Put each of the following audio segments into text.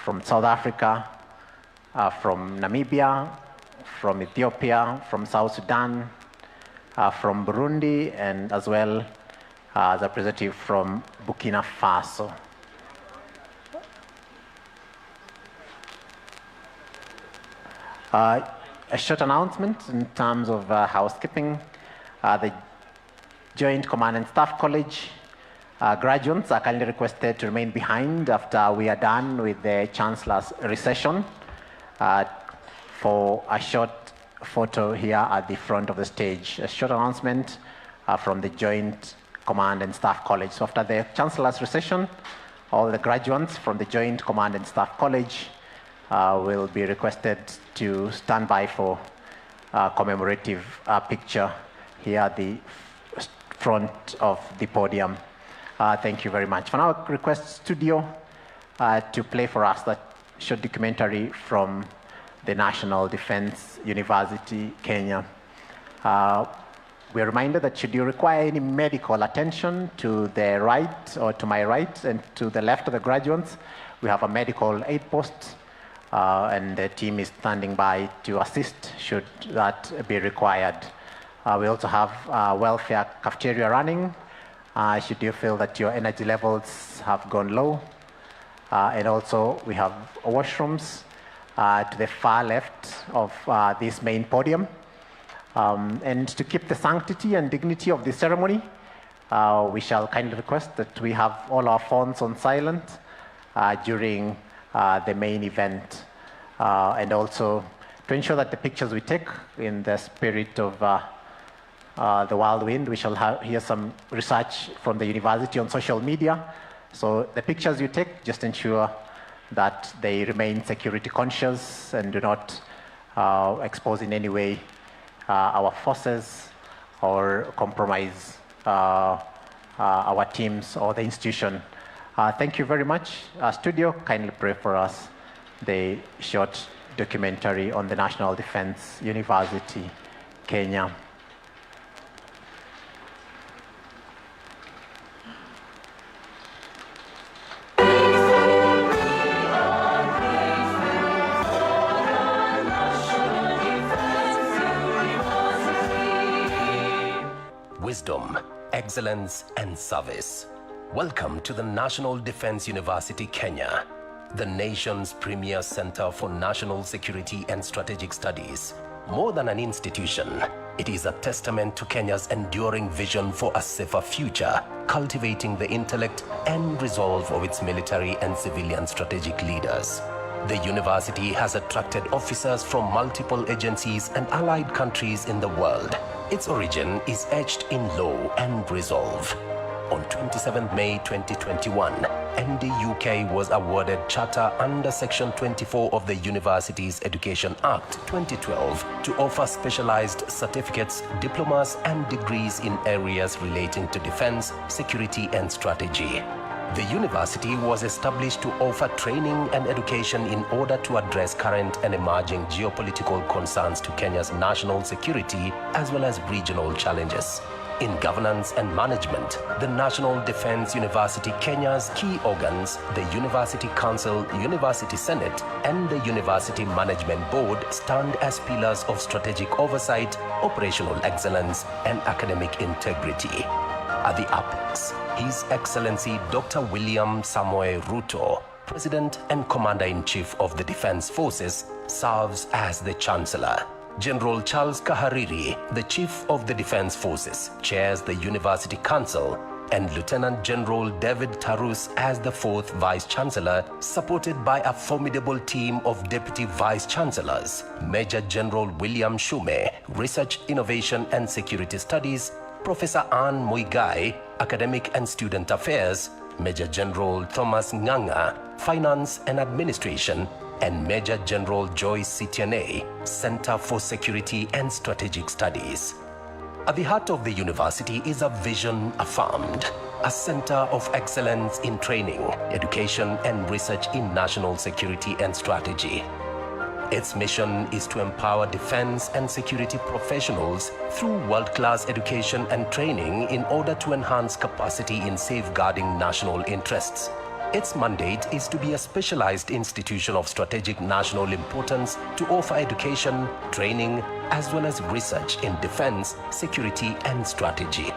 from South Africa, from Namibia, from Ethiopia, from South Sudan, from Burundi, and as well as a representative from Burkina Faso. A short announcement in terms of housekeeping. The Joint Command and Staff College graduates are kindly requested to remain behind after we are done with the Chancellor's recession for a short photo here at the front of the stage. A short announcement from the Joint Command and Staff College. So after the Chancellor's recession, all the graduates from the Joint Command and Staff College will be requested to stand by for a commemorative picture here at the front of the podium. Thank you very much. For now, I request studio to play for us that short documentary from the National Defense University, Kenya. We're reminded that should you require any medical attention, to the right or to my right and to the left of the graduates, we have a medical aid post, and the team is standing by to assist should that be required. We also have welfare cafeteria running, should you feel that your energy levels have gone low. And also we have washrooms to the far left of this main podium. And to keep the sanctity and dignity of the ceremony, we shall kindly request that we have all our phones on silent during the main event. And also to ensure that the pictures we take in the spirit of the wild wind, we shall hear some research from the university on social media. So the pictures you take, just ensure that they remain security conscious and do not expose in any way our forces or compromise our teams or the institution. Thank you very much. Studio, kindly play for us the short documentary on the National Defense University, Kenya. Wisdom, excellence, and service. Welcome to the National Defense University, Kenya, the nation's premier center for national security and strategic studies. More than an institution, it is a testament to Kenya's enduring vision for a safer future, cultivating the intellect and resolve of its military and civilian strategic leaders. The university has attracted officers from multiple agencies and allied countries in the world. Its origin is etched in law and resolve. On 27 May 2021, NDUK was awarded charter under Section 24 of the Universities Education Act 2012 to offer specialized certificates, diplomas, and degrees in areas relating to defense, security, and strategy. The university was established to offer training and education in order to address current and emerging geopolitical concerns to Kenya's national security as well as regional challenges. In governance and management, the National Defense University Kenya's key organs, the University Council, University Senate, and the University Management Board stand as pillars of strategic oversight, operational excellence, and academic integrity. At the apex, His Excellency Dr. William Samoei Ruto, President and Commander-in-Chief of the Defense Forces, serves as the Chancellor. General Charles Kahariri, the Chief of the Defense Forces, chairs the University Council, and Lieutenant General David Tarus as the fourth Vice-Chancellor, supported by a formidable team of Deputy Vice-Chancellors, Major General William Shume, Research, Innovation and Security Studies, Professor Anne Muigai, Academic and Student Affairs, Major General Thomas Nganga, Finance and Administration, and Major General Joyce Sitiane, Center for Security and Strategic Studies. At the heart of the university is a vision affirmed, a center of excellence in training, education, and research in national security and strategy. Its mission is to empower defense and security professionals through world-class education and training in order to enhance capacity in safeguarding national interests. Its mandate is to be a specialized institution of strategic national importance to offer education, training, as well as research in defense, security, and strategy.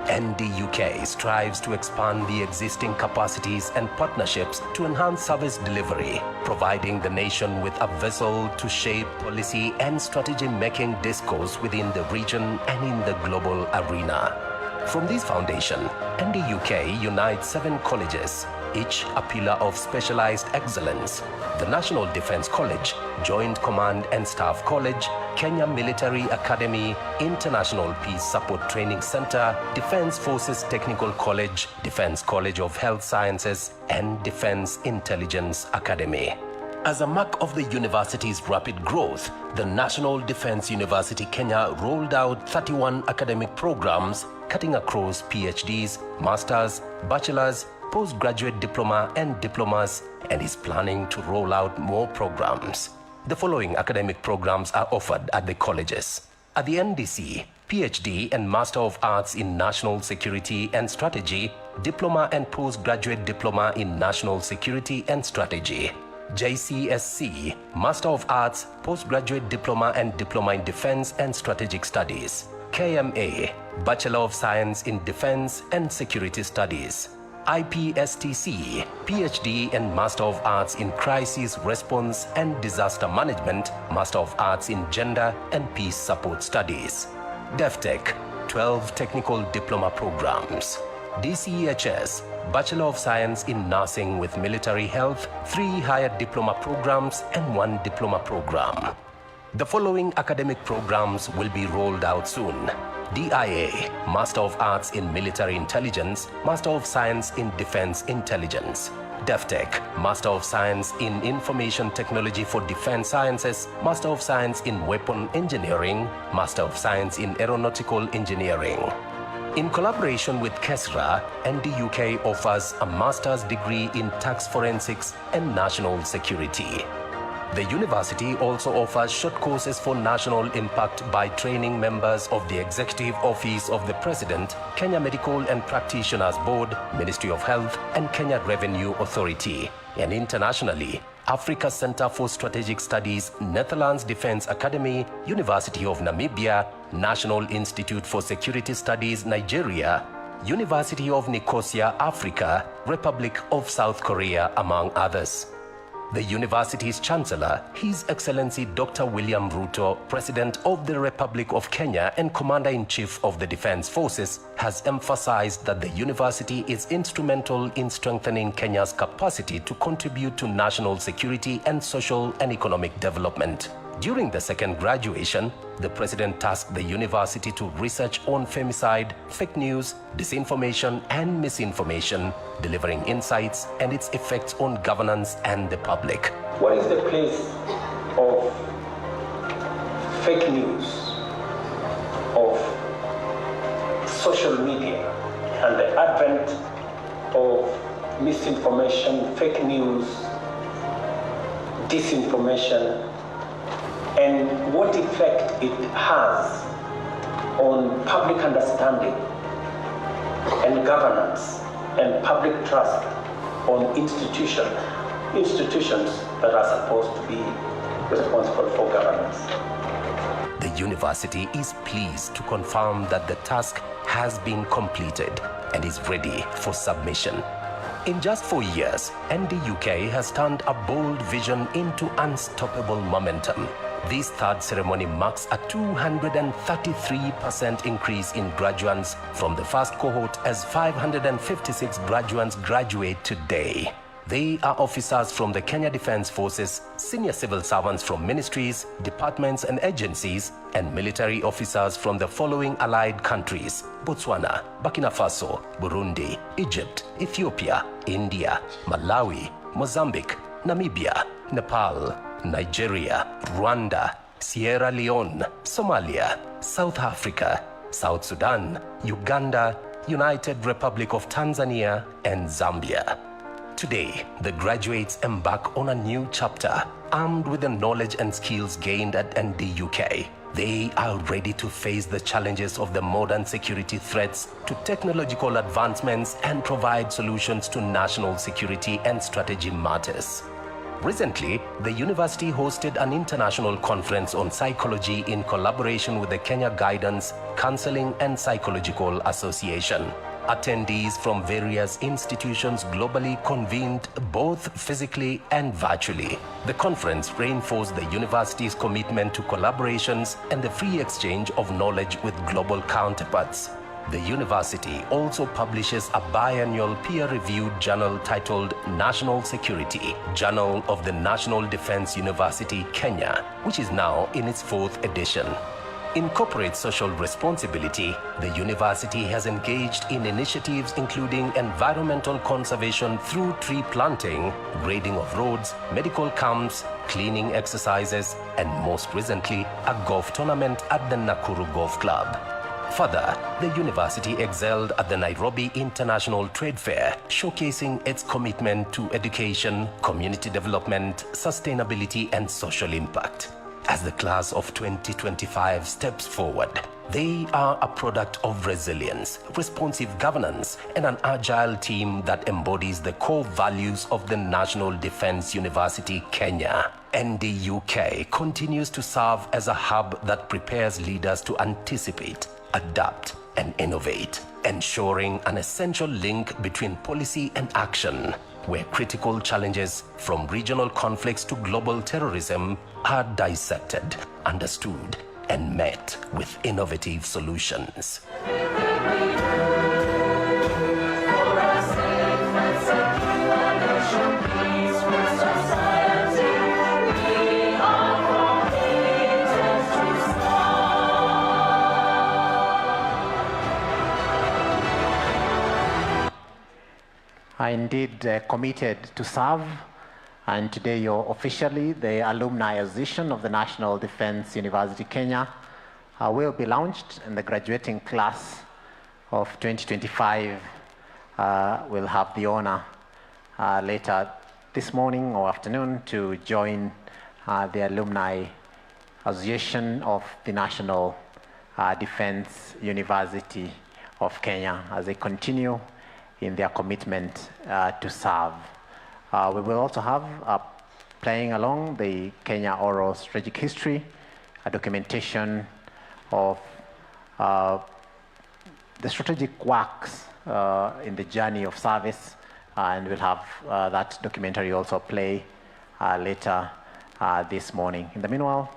NDUK strives to expand the existing capacities and partnerships to enhance service delivery, providing the nation with a vessel to shape policy and strategy-making discourse within the region and in the global arena. From this foundation, NDUK unites 7 colleges, each a pillar of specialized excellence: the National Defense College, Joint Command and Staff College, Kenya Military Academy, International Peace Support Training Center, Defense Forces Technical College, Defense College of Health Sciences, and Defense Intelligence Academy. As a mark of the university's rapid growth, the National Defense University Kenya rolled out 31 academic programs cutting across PhDs, masters, bachelors, postgraduate diploma and diplomas, and is planning to roll out more programs. The following academic programs are offered at the colleges. At the NDC, PhD and Master of Arts in National Security and Strategy, Diploma and Postgraduate Diploma in National Security and Strategy. JCSC, Master of Arts, Postgraduate Diploma and Diploma in Defense and Strategic Studies. KMA, Bachelor of Science in Defense and Security Studies. IPSTC, PhD and Master of Arts in Crisis Response and Disaster Management, Master of Arts in Gender and Peace Support Studies. DEFTEC, 12 Technical Diploma Programs. DCEHS, Bachelor of Science in Nursing with Military Health, 3 Higher Diploma Programs and 1 Diploma Program. The following academic programs will be rolled out soon. DIA, Master of Arts in Military Intelligence, Master of Science in Defense Intelligence. DEFTEC, Master of Science in Information Technology for Defense Sciences, Master of Science in Weapon Engineering, Master of Science in Aeronautical Engineering. In collaboration with KESRA, NDUK offers a master's degree in tax forensics and national security. The university also offers short courses for national impact by training members of the Executive Office of the President, Kenya Medical and Practitioners Board, Ministry of Health, and Kenya Revenue Authority. And internationally, Africa Center for Strategic Studies, Netherlands Defense Academy, University of Namibia, National Institute for Security Studies, Nigeria, University of Nicosia, Africa, Republic of South Korea, among others. The university's Chancellor, His Excellency Dr. William Ruto, President of the Republic of Kenya and Commander-in-Chief of the Defense Forces, has emphasized that the university is instrumental in strengthening Kenya's capacity to contribute to national security and social and economic development. During the second graduation, the President tasked the university to research on femicide, fake news, disinformation, and misinformation, delivering insights and its effects on governance and the public. What is the place of fake news, of social media, and the advent of misinformation, fake news, disinformation, and what effect it has on public understanding and governance and public trust on institutions that are supposed to be responsible for governance. The university is pleased to confirm that the task has been completed and is ready for submission. In just 4 years, NDUK has turned a bold vision into unstoppable momentum. This third ceremony marks a 233% increase in graduates from the first cohort, as 556 graduates graduate today. They are officers from the Kenya Defense Forces, senior civil servants from ministries, departments and agencies, and military officers from the following allied countries: Botswana, Burkina Faso, Burundi, Egypt, Ethiopia, India, Malawi, Mozambique, Namibia, Nepal, Nigeria, Rwanda, Sierra Leone, Somalia, South Africa, South Sudan, Uganda, United Republic of Tanzania, and Zambia. Today, the graduates embark on a new chapter, armed with the knowledge and skills gained at NDUK. They are ready to face the challenges of the modern security threats to technological advancements and provide solutions to national security and strategy matters. Recently, the university hosted an international conference on psychology in collaboration with the Kenya Guidance, Counseling and Psychological Association. Attendees from various institutions globally convened both physically and virtually. The conference reinforced the university's commitment to collaborations and the free exchange of knowledge with global counterparts. The university also publishes a biannual peer-reviewed journal titled National Security, Journal of the National Defense University, Kenya, which is now in its 4th edition. In corporate social responsibility, the university has engaged in initiatives including environmental conservation through tree planting, grading of roads, medical camps, cleaning exercises, and most recently, a golf tournament at the Nakuru Golf Club. Further, the university excelled at the Nairobi International Trade Fair, showcasing its commitment to education, community development, sustainability, and social impact. As the class of 2025 steps forward, they are a product of resilience, responsive governance, and an agile team that embodies the core values of the National Defense University, Kenya. NDUK continues to serve as a hub that prepares leaders to anticipate, adapt, and innovate, ensuring an essential link between policy and action, where critical challenges from regional conflicts to global terrorism are dissected, understood, and met with innovative solutions. Are indeed committed to serve, and today you're officially the Alumni Association of the National Defense University Kenya will be launched, and the graduating class of 2025 will have the honor later this morning or afternoon to join the Alumni Association of the National Defense University of Kenya as they continue in their commitment to serve. We will also have playing along the Kenya Oral Strategic History, a documentation of the strategic works in the journey of service, and we'll have that documentary also play later this morning. In the meanwhile,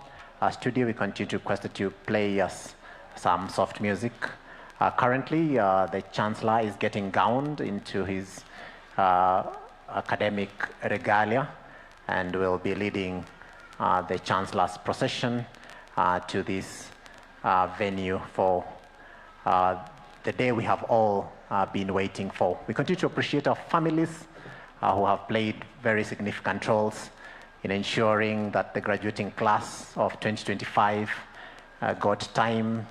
studio, we continue to request that you play us some soft music. Currently, the Chancellor is getting gowned into his academic regalia and will be leading the Chancellor's procession to this venue for the day we have all been waiting for. We continue to appreciate our families who have played very significant roles in ensuring that the graduating class of 2025 got time,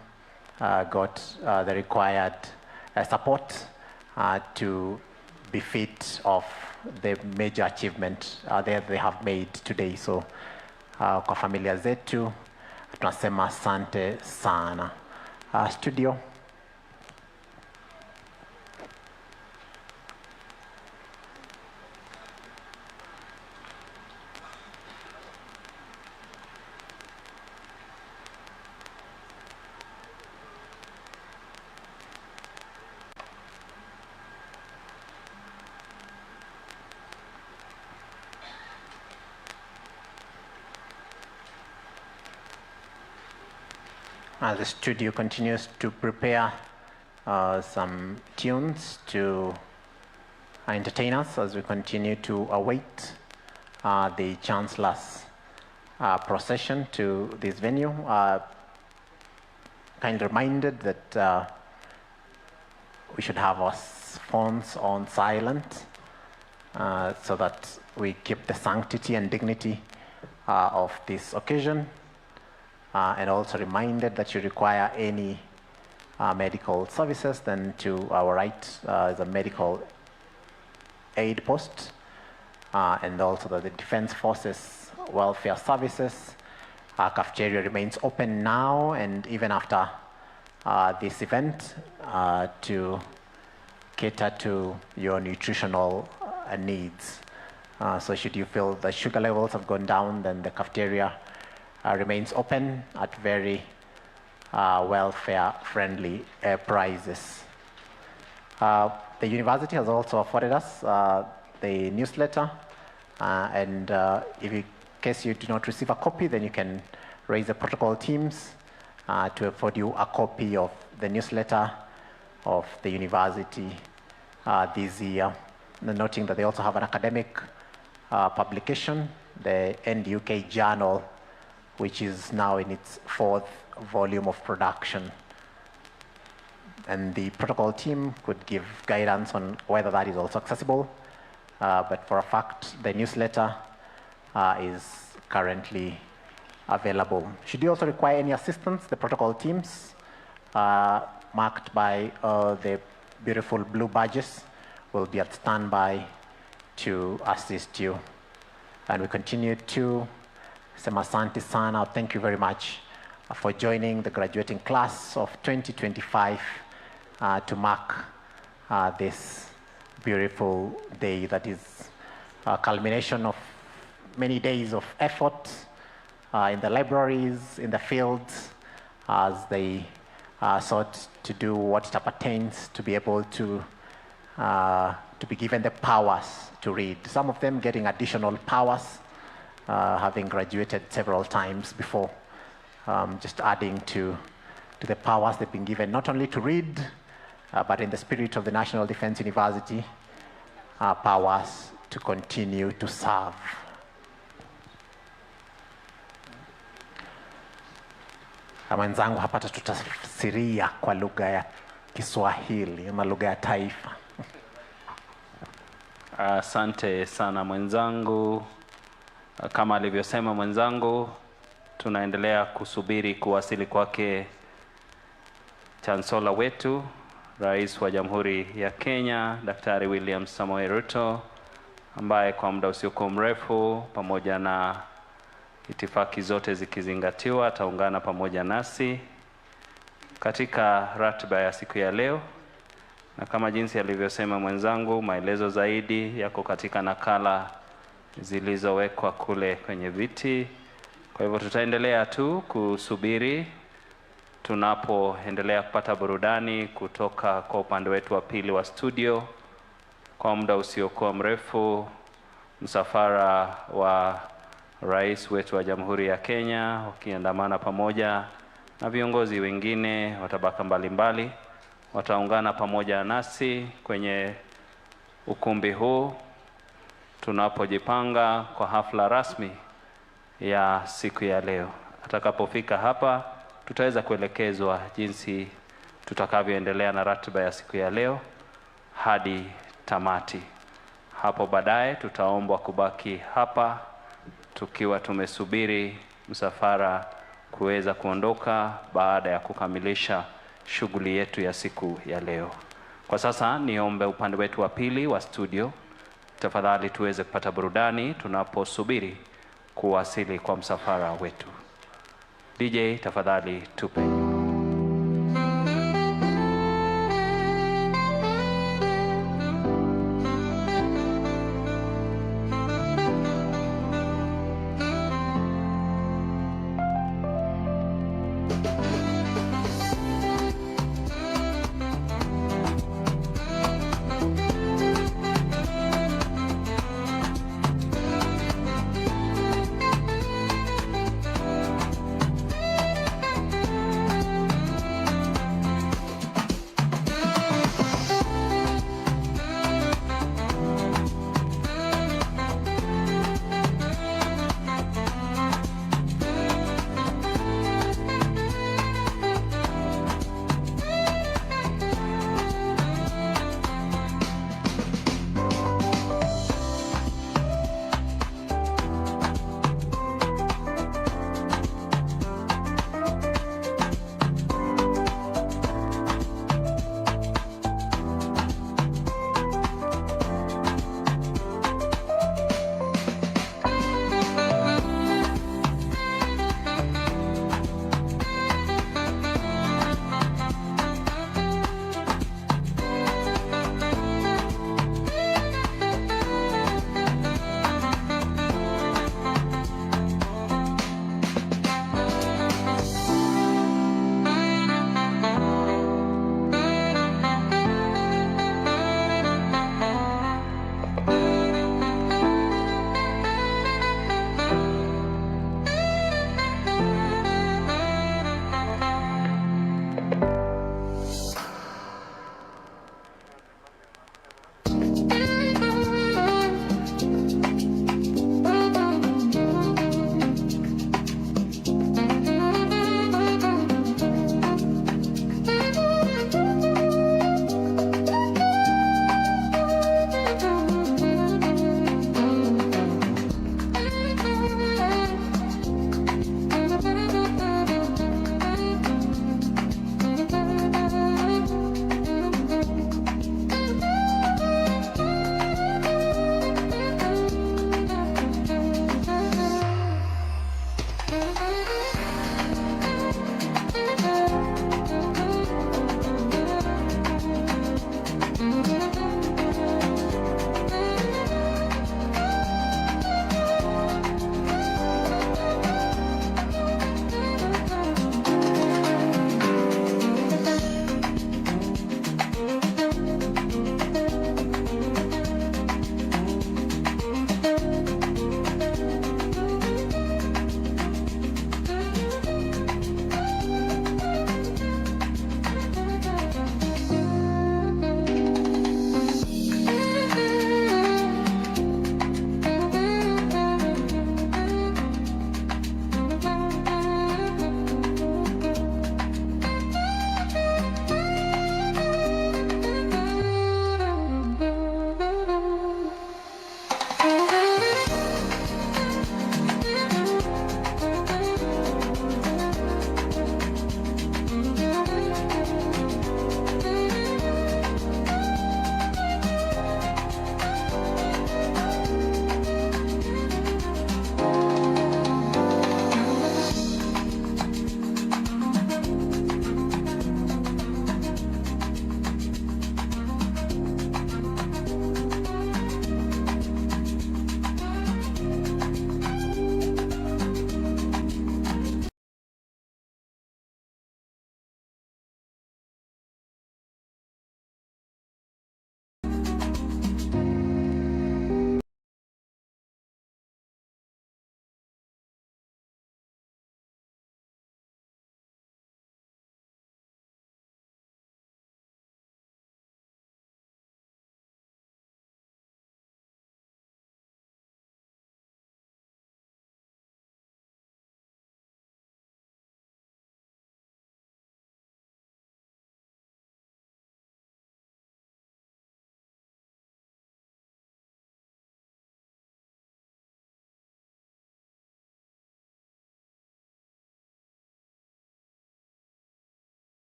got the required support to be fit of the major achievement that they have made today. So kwa familia zetu tunasema asante sana. Studio. The studio continues to prepare some tunes to entertain us as we continue to await the Chancellor's procession to this venue. Kind of reminded that we should have our phones on silent so that we keep the sanctity and dignity of this occasion. And also reminded that you require any medical services, then to our right is a medical aid post, and also the Defense Forces Welfare Services Our cafeteria remains open now and even after this event to cater to your nutritional needs. So should you feel the sugar levels have gone down, then the cafeteria remains open at very welfare-friendly prices. The university has also afforded us the newsletter, and in case you do not receive a copy, then you can raise the protocol teams to afford you a copy of the newsletter of the university this year. Noting that they also have an academic publication, the NDUK journal, which is now in its 4th volume of production. And the protocol team could give guidance on whether that is also accessible. But for a fact, the newsletter is currently available. Should you also require any assistance, the protocol teams, marked by the beautiful blue badges, will be at standby to assist you. And we continue to sema asante sana. Thank you very much for joining the graduating class of 2025 to mark this beautiful day that is a culmination of many days of effort in the libraries, in the fields, as they sought to do what it appertains to be able to be given the powers to read. Some of them getting additional powers, having graduated several times before, just adding to the powers they've been given, not only to read, but in the spirit of the National Defense University, powers to continue to serve. Mwenzangu hapa tutafsiria kwa lugha ya Kiswahili ama lugha ya taifa. Asante sana mwenzangu. Kama alivyosema mwenzangu, tunaendelea kusubiri kuwasili kwake Chancellor wetu, Rais wa Jamhuri ya Kenya, Daktari William Samoei Ruto, ambaye kwa muda usiokuwa mrefu pamoja na itifaki zote zikizingatiwa ataungana pamoja nasi katika ratiba ya siku ya leo. Na kama jinsi alivyosema mwenzangu, maelezo zaidi yako katika nakala zilizowekwa kule kwenye viti. Kwa hivyo tutaendelea tu kusubiri tunapoendelea kupata burudani kutoka kwa upande wetu wa pili wa studio. Kwa muda usiokuwa mrefu, msafara wa Rais wetu wa Jamhuri ya Kenya wakiandamana pamoja na viongozi wengine wa tabaka mbalimbali wataungana pamoja nasi kwenye ukumbi huu tunapojipanga kwa hafla rasmi ya siku ya leo. Atakapofika hapa, tutaweza kuelekezwa jinsi tutakavyoendelea na ratiba ya siku ya leo hadi tamati. Hapo baadaye tutaombwa kubaki hapa tukiwa tumesubiri msafara kuweza kuondoka baada ya kukamilisha shughuli yetu ya siku ya leo. Kwa sasa niombe upande wetu wa pili wa studio, tafadhali tuweze kupata burudani tunaposubiri kuwasili kwa msafara wetu. DJ, tafadhali tupe.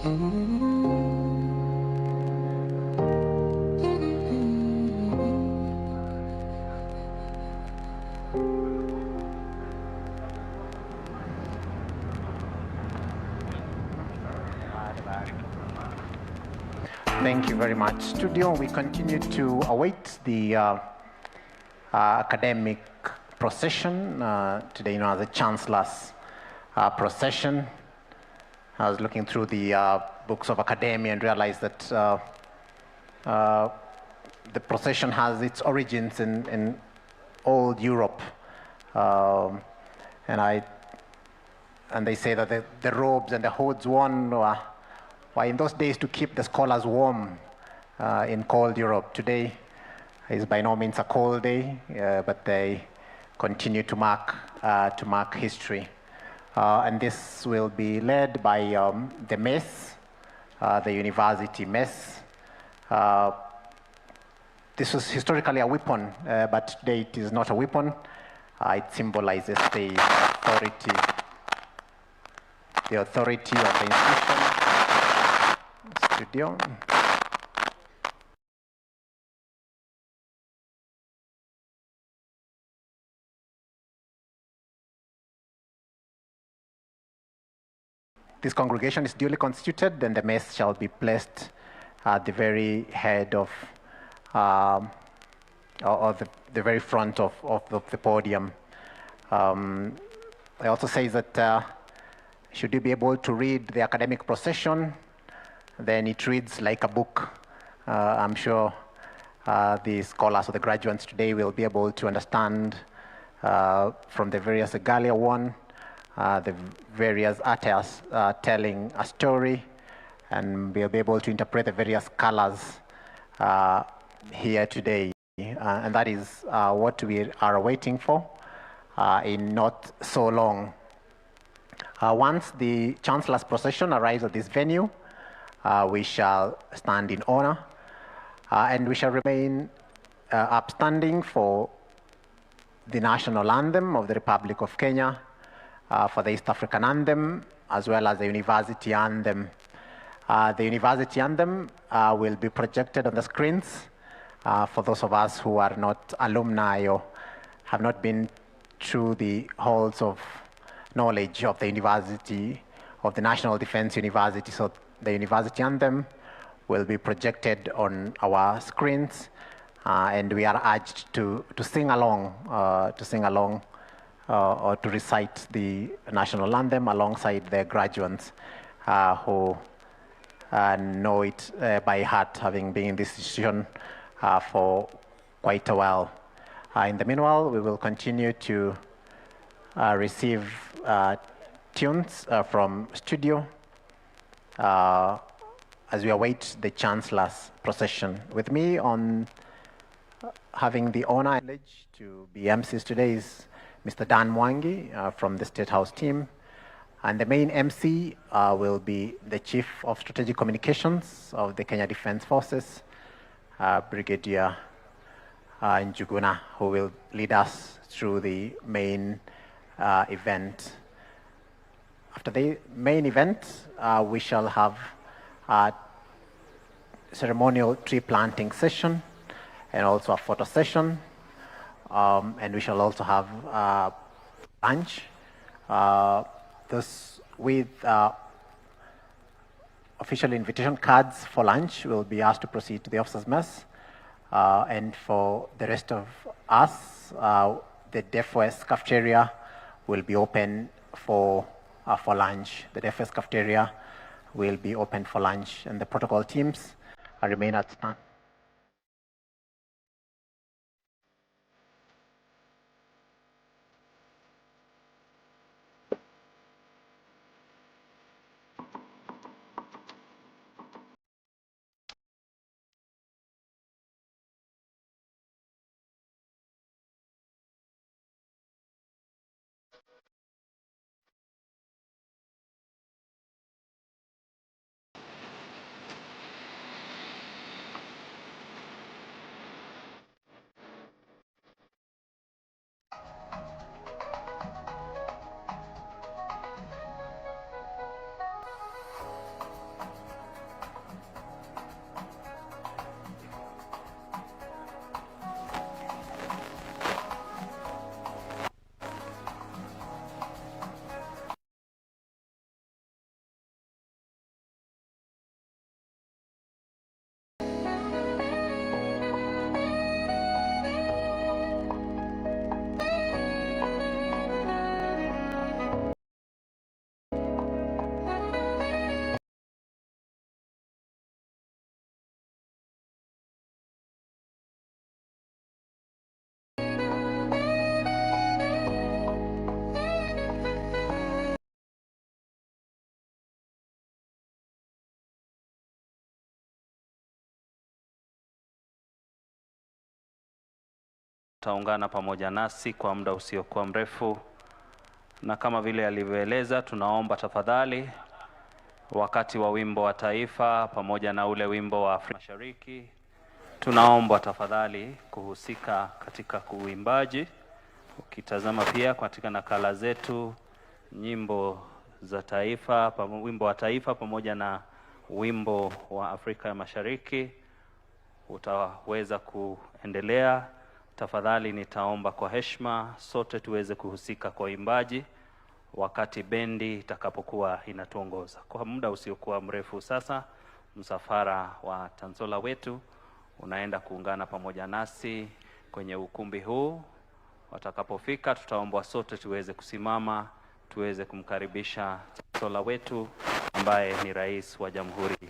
Thank you very much, studio. We continue to await the academic procession today, the Chancellor's procession. I was looking through the books of academia and realized that the procession has its origins in old Europe, and they say that the robes and the hoods worn were in those days to keep the scholars warm in cold Europe. Today is by no means a cold day, but they continue to mark history. And this will be led by the mess, the university mess. This was historically a weapon, but today it is not a weapon. It symbolizes the authority of the institution. Studio. This congregation is duly constituted, then the mess shall be placed at the very head of, or the very front of the podium. I also say that should you be able to read the academic procession, then it reads like a book. I'm sure the scholars or the graduates today will be able to understand from the various regalia worn, the various attires telling a story, and we'll be able to interpret the various colors here today. And that is what we are waiting for in not so long. Once the Chancellor's procession arrives at this venue, we shall stand in honor, and we shall remain upstanding for the national anthem of the Republic of Kenya, for the East African anthem, as well as the university anthem. The university anthem will be projected on the screens for those of us who are not alumni or have not been through the halls of knowledge of the university, of the National Defense University. So the university anthem will be projected on our screens, and we are urged to sing along, or to recite the national anthem alongside the graduates who know it by heart, having been in this institution for quite a while. In the meanwhile, we will continue to receive tunes from studio as we await the Chancellor's procession. With me on having the honor to be MCs today is Mr. Dan Mwangi from the State House team. And the main MC will be the Chief of Strategic Communications of the Kenya Defense Forces, Brigadier Njuguna, who will lead us through the main event. After the main event, we shall have a ceremonial tree planting session and also a photo session. And we shall also have lunch. Those with official invitation cards for lunch will be asked to proceed to the officers' mess. And for the rest of us, the Deaf West cafeteria will be open for lunch. The Deaf West cafeteria will be open for lunch, and the protocol teams remain at stand. utaungana pamoja nasi kwa muda usiokuwa mrefu, na kama vile alivyoeleza, tunaomba tafadhali wakati wa wimbo wa taifa pamoja na ule wimbo wa Afrika Mashariki, tunaomba tafadhali kuhusika katika uimbaji. Ukitazama pia katika nakala zetu, nyimbo za taifa, wimbo wa taifa pamoja na wimbo wa Afrika ya Mashariki utaweza kuendelea. Tafadhali nitaomba kwa heshima sote tuweze kuhusika kwa uimbaji wakati bendi itakapokuwa inatuongoza. Kwa muda usiokuwa mrefu sasa, msafara wa Tanzola wetu unaenda kuungana pamoja nasi kwenye ukumbi huu. Watakapofika, tutaomba sote tuweze kusimama, tuweze kumkaribisha Tanzola wetu ambaye ni rais wa Jamhuri.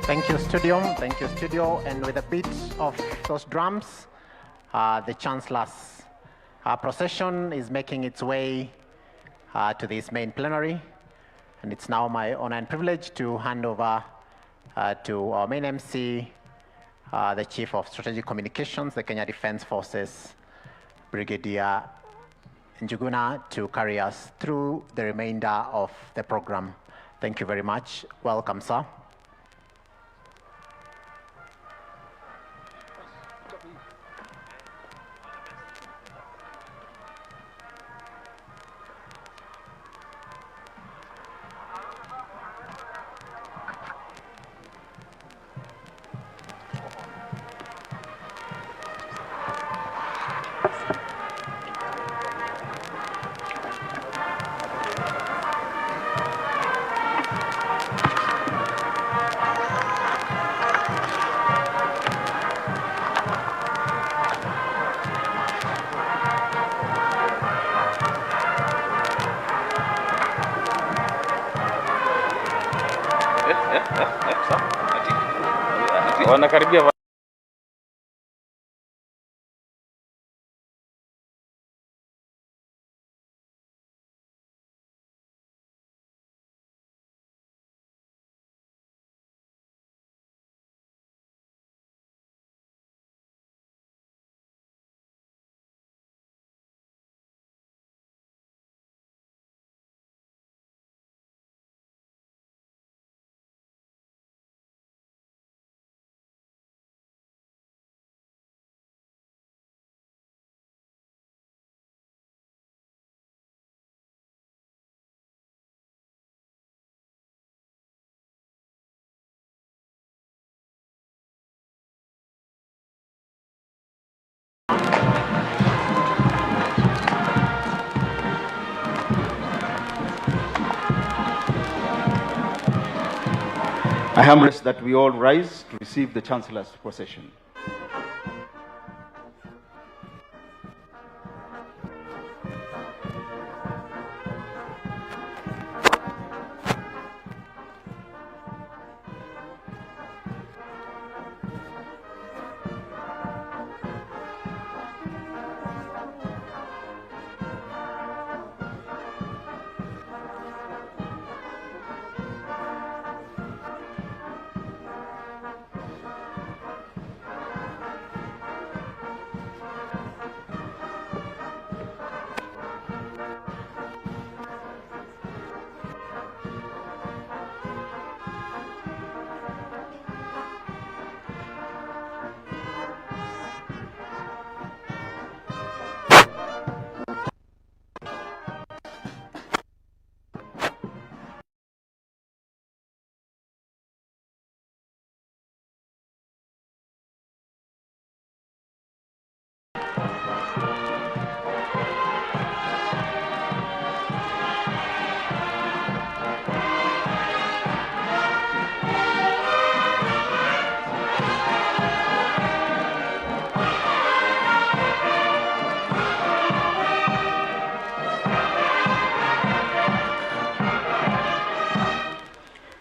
Thank you, studio. Thank you, studio. And with a beat of those drums, the Chancellor's procession is making its way to this main plenary. And it's now my honor and privilege to hand over to our main MC, the Chief of Strategic Communications, the Kenya Defense Forces, Brigadier Njuguna, to carry us through the remainder of the program. Thank you very much. Welcome, sir. Wanakaribia am request that we all rise to receive the Chancellor's procession.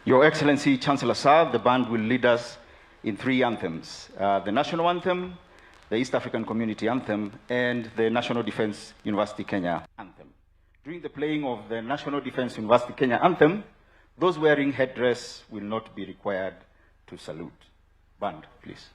Your Excellency, Chancellor Sir, the band will lead us in 3 anthems, the National Anthem, the East African Community Anthem, and the National Defense University Kenya Anthem. During the playing of the National Defense University Kenya Anthem, those wearing headdress will not be required to salute. Band, please.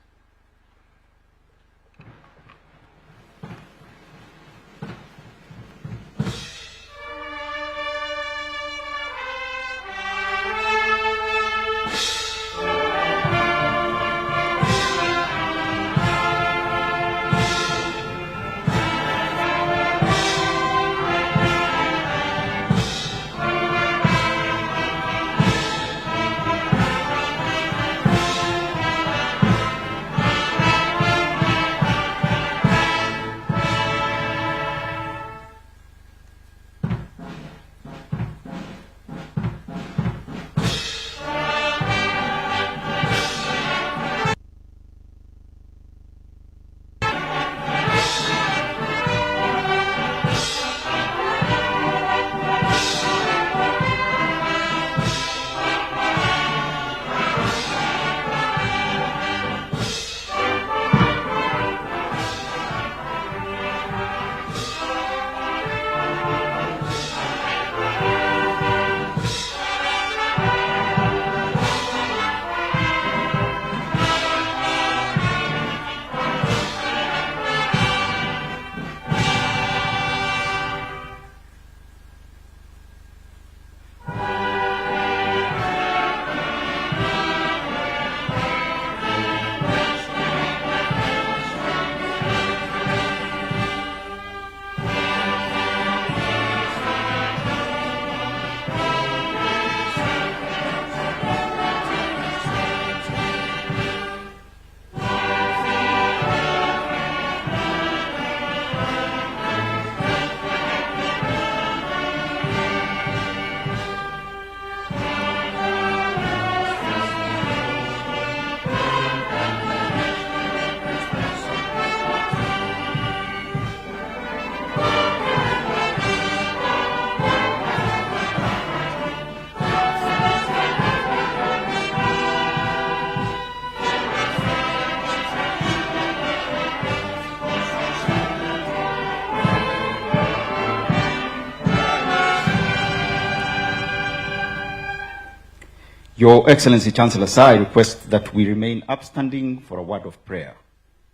Your Excellency, Chancellor Sir, I request that we remain upstanding for a word of prayer.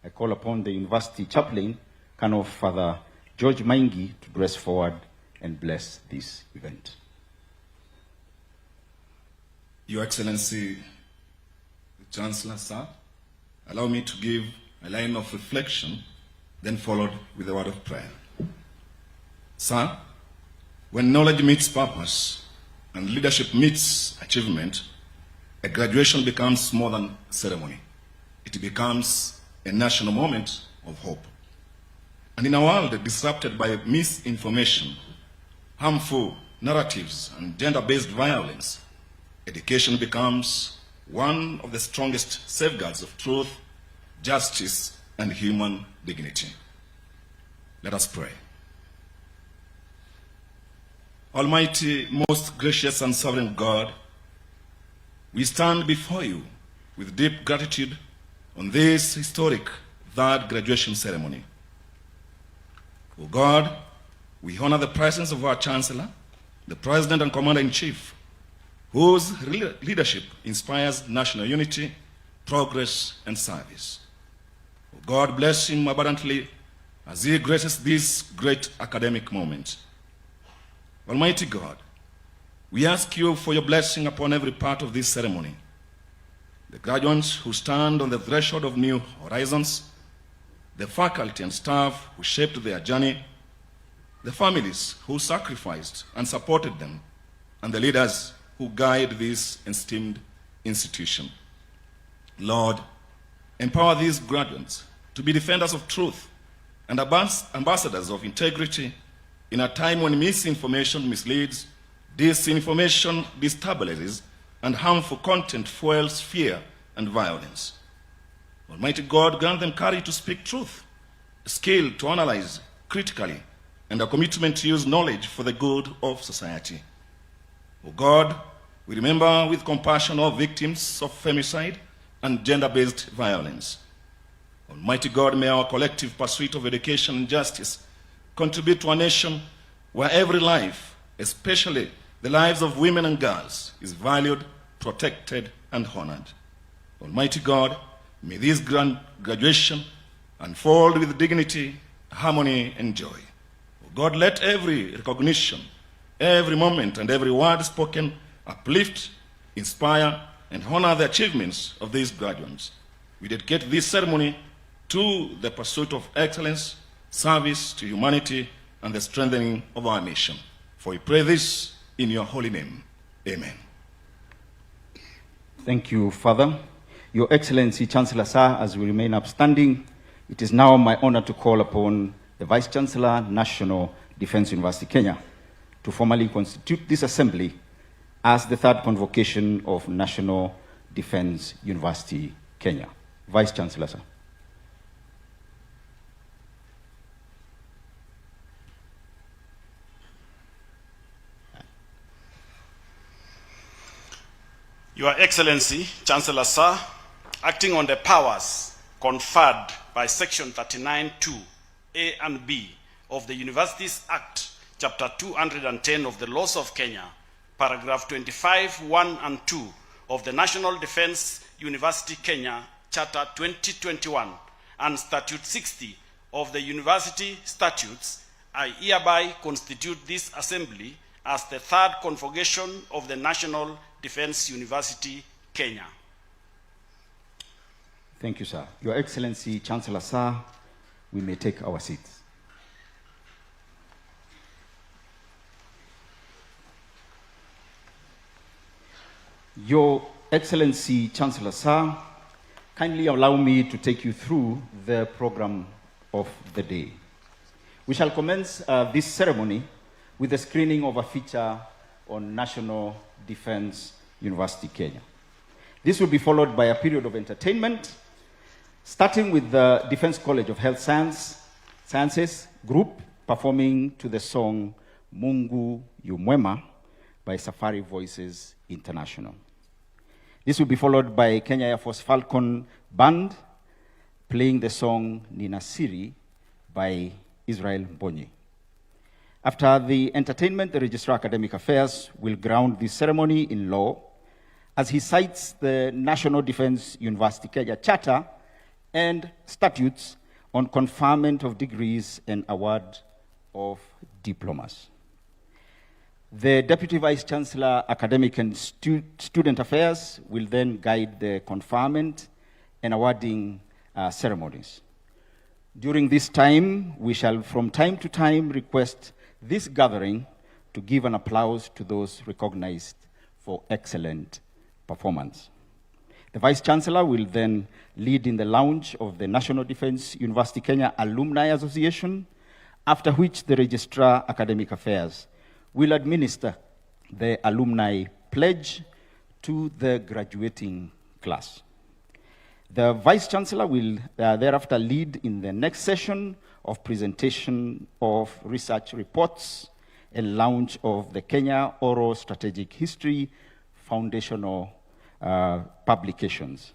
I call upon the University Chaplain, Colonel Father George Maingi, to dress forward and bless this event. Your Excellency, the Chancellor Sir, allow me to give a line of reflection, then followed with a word of prayer. Sir, when knowledge meets purpose and leadership meets achievement, a graduation becomes more than a ceremony. It becomes a national moment of hope. And in a world disrupted by misinformation, harmful narratives, and gender-based violence, education becomes one of the strongest safeguards of truth, justice, and human dignity. Let us pray. Almighty, most gracious and sovereign God, we stand before you with deep gratitude on this historic third graduation ceremony. O God, we honor the presence of our Chancellor, the President and Commander-in-Chief, whose leadership inspires national unity, progress, and service. O God, bless him abundantly as he graces this great academic moment. Almighty God, we ask you for your blessing upon every part of this ceremony. The graduates who stand on the threshold of new horizons, the faculty and staff who shaped their journey, the families who sacrificed and supported them, and the leaders who guide this esteemed institution. Lord, empower these graduates to be defenders of truth and ambassadors of integrity in a time when misinformation misleads, disinformation destabilizes, and harmful content fuels fear and violence. Almighty God, grant them courage to speak truth, skill to analyze critically, and a commitment to use knowledge for the good of society. O God, we remember with compassion all victims of femicide and gender-based violence. Almighty God, may our collective pursuit of education and justice contribute to a nation where every life, especially the lives of women and girls, is valued, protected, and honored. Almighty God, may this grand graduation unfold with dignity, harmony, and joy. O God, let every recognition, every moment, and every word spoken uplift, inspire, and honor the achievements of these graduates. We dedicate this ceremony to the pursuit of excellence, service to humanity, and the strengthening of our nation. For we pray this in your holy name. Amen. Thank you, Father. Your Excellency, Chancellor Sir, as we remain upstanding, it is now my honor to call upon the Vice Chancellor, National Defense University, Kenya, to formally constitute this assembly as the third convocation of National Defense University, Kenya. Vice Chancellor, sir. Your Excellency, Chancellor Sir, acting on the powers conferred by Section 39(2) A and B of the Universities Act, Chapter 210 of the Laws of Kenya, Paragraph 25, 1 and 2 of the National Defense University Kenya, Charter 2021, and Statute 60 of the University Statutes, I hereby constitute this assembly as the third convocation of the National Defense University, Kenya. Thank you, sir. Your Excellency, Chancellor Sir, we may take our seats. Your Excellency, Chancellor Sir, kindly allow me to take you through the program of the day. We shall commence this ceremony with the screening of a feature on National Defense University, Kenya. This will be followed by a period of entertainment, starting with the Defense College of Health Sciences group performing to the song Mungu Yu Mwema by Safari Voices International. This will be followed by Kenya Air Force Falcon Band playing the song Ninasiri by Israel Mbonyi. After the entertainment, the Registrar Academic Affairs will ground this ceremony in law as he cites the National Defense University Kenya Charter and statutes on conferment of degrees and award of diplomas. The Deputy Vice Chancellor, Academic and Student Affairs will then guide the conferment and awarding ceremonies. During this time, we shall from time to time request this gathering to give an applause to those recognized for excellent performance. The Vice Chancellor will then lead in the launch of the National Defense University Kenya Alumni Association, after which the Registrar Academic Affairs will administer the alumni pledge to the graduating class. The Vice-Chancellor will thereafter lead in the next session of presentation of research reports and launch of the Kenya Oral Strategic History foundational publications.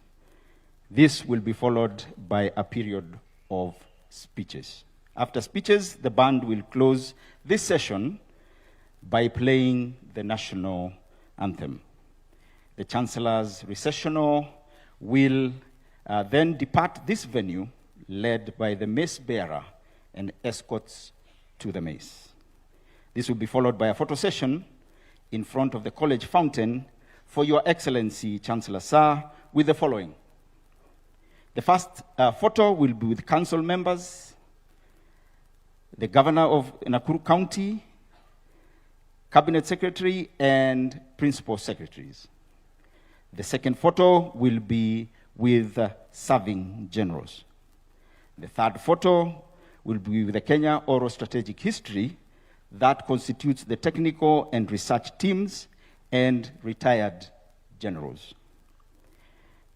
This will be followed by a period of speeches. After speeches, the band will close this session by playing the national anthem. The Chancellor's recessional will then depart this venue led by the mace bearer and escorts to the mace. This will be followed by a photo session in front of the college fountain for Your Excellency Chancellor Sir with the following. The first photo will be with council members, the Governor of Nakuru County, Cabinet Secretary, and Principal Secretaries. The second photo will be with serving generals. The third photo will be with the Kenya Oral Strategic History that constitutes the technical and research teams and retired generals.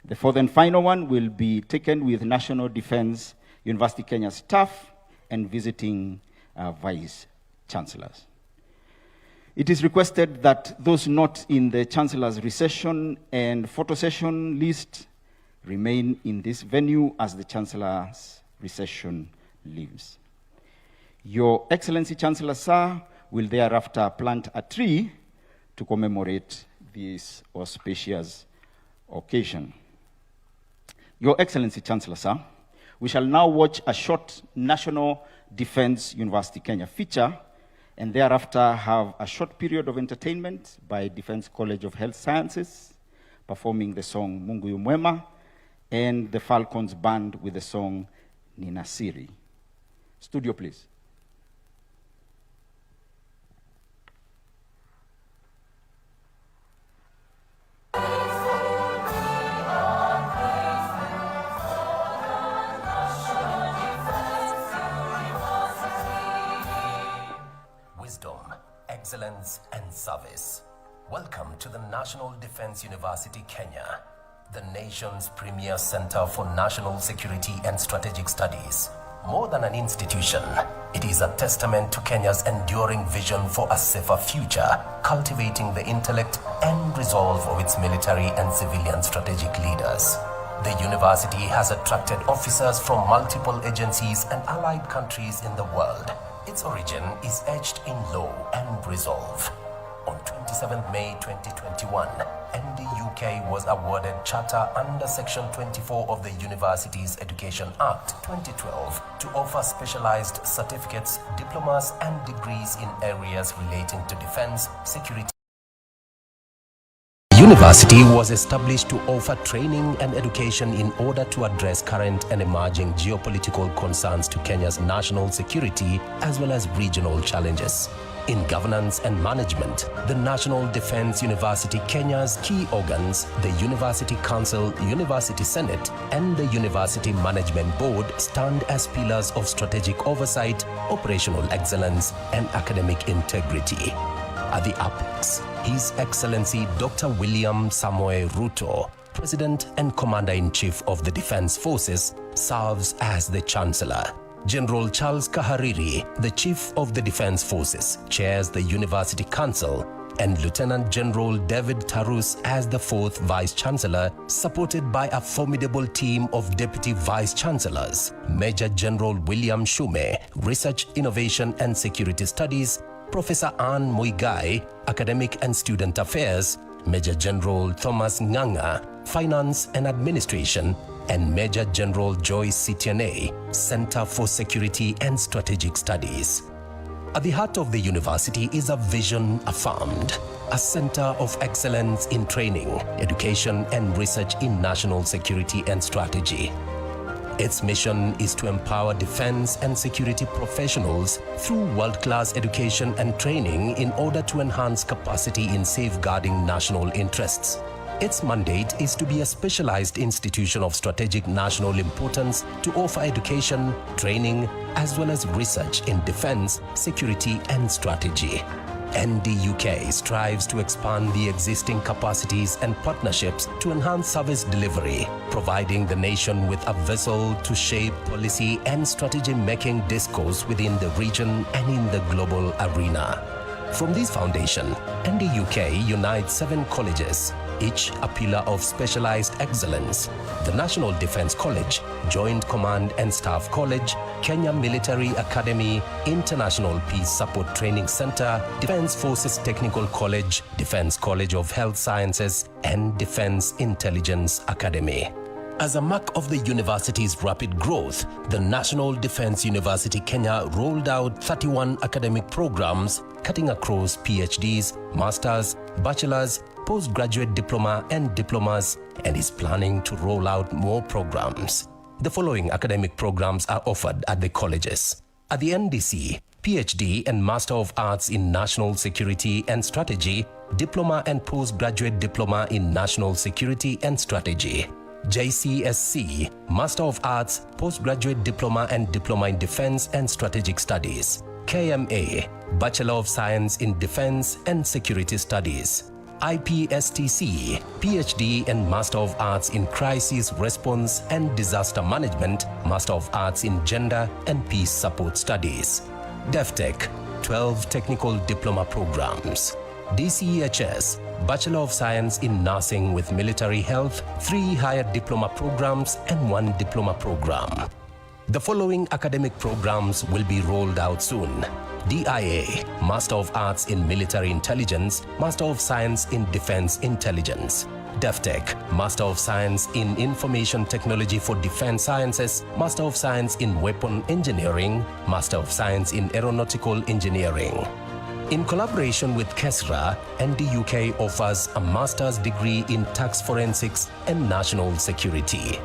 The fourth and final one will be taken with National Defense University Kenya staff and visiting vice chancellors. It is requested that those not in the Chancellor's recession and photo session list remain in this venue as the Chancellor's recession leaves. Your Excellency Chancellor Sir will thereafter plant a tree to commemorate this auspicious occasion. Your Excellency Chancellor Sir, we shall now watch a short National Defense University Kenya feature and thereafter have a short period of entertainment by Defense College of Health Sciences performing the song Mungu yu Mwema and the Falcons Band with the song Ninasiri. Studio, please. Wisdom, excellence, and service. Welcome to the National Defense University Kenya, the nation's premier center for national security and strategic studies. More than an institution, it is a testament to Kenya's enduring vision for a safer future, cultivating the intellect and resolve of its military and civilian strategic leaders. The university has attracted officers from multiple agencies and allied countries in the world. Its origin is etched in law and resolve. On 27 May 2021, NDUK was awarded charter under Section 24 of the Universities Education Act 2012 to offer specialized certificates, diplomas, and degrees in areas relating to defense, security. The university was established to offer training and education in order to address current and emerging geopolitical concerns to Kenya's national security as well as regional challenges. In governance and management, the National Defense University Kenya's key organs, the University Council, University Senate, and the University Management Board stand as pillars of strategic oversight, operational excellence, and academic integrity. At the apex, His Excellency Dr. William Samoei Ruto, President and Commander-in-Chief of the Defense Forces, serves as the Chancellor. General Charles Kahariri, the Chief of the Defense Forces, chairs the University Council, and Lieutenant General David Tarus as the fourth Vice-Chancellor, supported by a formidable team of Deputy Vice-Chancellors, Major General William Shume, Research, Innovation and Security Studies, Professor Anne Muigai, Academic and Student Affairs, Major General Thomas Nganga, Finance and Administration, and Major General Joyce Sitiane, Center for Security and Strategic Studies. At the heart of the university is a vision affirmed, a center of excellence in training, education, and research in national security and strategy. Its mission is to empower defense and security professionals through world-class education and training in order to enhance capacity in safeguarding national interests. Its mandate is to be a specialized institution of strategic national importance to offer education, training, as well as research in defense, security, and strategy. NDUK strives to expand the existing capacities and partnerships to enhance service delivery, providing the nation with a vessel to shape policy and strategy-making discourse within the region and in the global arena. From this foundation, NDUK unites 7 colleges, each a pillar of specialized excellence: the National Defense College, Joint Command and Staff College, Kenya Military Academy, International Peace Support Training Center, Defense Forces Technical College, Defense College of Health Sciences, and Defense Intelligence Academy. As a mark of the university's rapid growth, the National Defense University Kenya rolled out 31 academic programs cutting across PhDs, masters, bachelors, postgraduate diploma and diplomas, and is planning to roll out more programs. The following academic programs are offered at the colleges. At the NDC, PhD and Master of Arts in National Security and Strategy, Diploma and Postgraduate Diploma in National Security and Strategy. JCSC, Master of Arts, Postgraduate Diploma and Diploma in Defense and Strategic Studies. KMA, Bachelor of Science in Defense and Security Studies. IPSTC, PhD and Master of Arts in Crisis Response and Disaster Management, Master of Arts in Gender and Peace Support Studies. DEFTEC, 12 Technical Diploma Programs. DCHS, Bachelor of Science in Nursing with Military Health, 3 Higher Diploma Programs and 1 Diploma Program. The following academic programs will be rolled out soon. DIA, Master of Arts in Military Intelligence, Master of Science in Defense Intelligence. DEFTEC, Master of Science in Information Technology for Defense Sciences, Master of Science in Weapon Engineering, Master of Science in Aeronautical Engineering. In collaboration with KESRA, NDUK offers a master's degree in tax forensics and national security.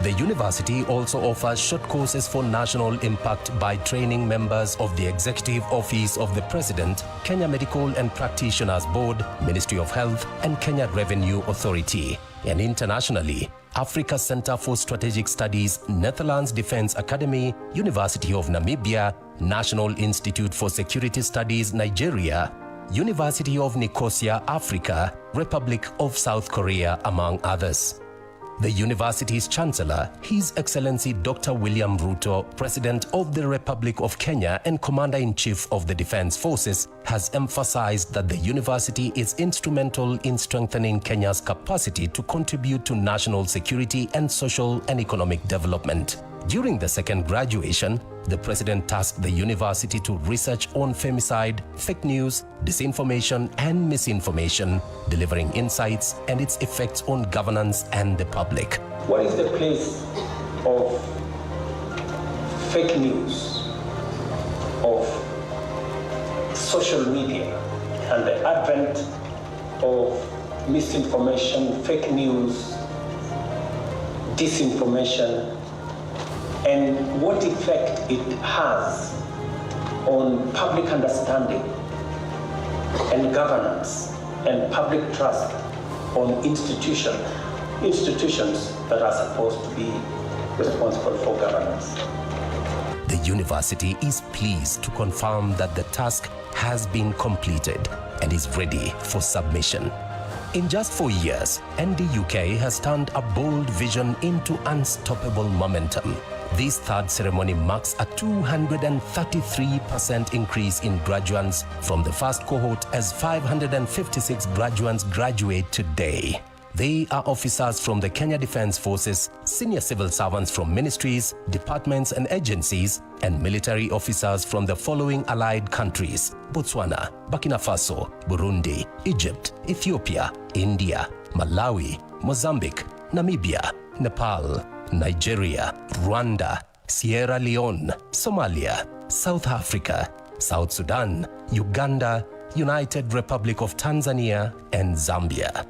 The university also offers short courses for national impact by training members of the Executive Office of the President, Kenya Medical and Practitioners Board, Ministry of Health, and Kenya Revenue Authority. And internationally, Africa Center for Strategic Studies, Netherlands Defense Academy, University of Namibia, National Institute for Security Studies, Nigeria, University of Nicosia, Africa, Republic of South Korea, among others. The university's Chancellor, His Excellency Dr. William Ruto, President of the Republic of Kenya and Commander-in-Chief of the Defense Forces, has emphasized that the university is instrumental in strengthening Kenya's capacity to contribute to national security and social and economic development. During the second graduation, the President tasked the university to research on femicide, fake news, disinformation, and misinformation, delivering insights and its effects on governance and the public. What is the place of fake news, of social media, and the advent of misinformation, fake news, disinformation, and what effect it has on public understanding and governance and public trust on institutions that are supposed to be responsible for governance. The university is pleased to confirm that the task has been completed and is ready for submission. In just 4 years, NDUK has turned a bold vision into unstoppable momentum. This third ceremony marks a 233% increase in graduates from the first cohort, as 556 graduates graduate today. They are officers from the Kenya Defense Forces, senior civil servants from ministries, departments and agencies, and military officers from the following allied countries: Botswana, Burkina Faso, Burundi, Egypt, Ethiopia, India, Malawi, Mozambique, Namibia, Nepal, Nigeria, Rwanda, Sierra Leone, Somalia, South Africa, South Sudan, Uganda, United Republic of Tanzania, and Zambia.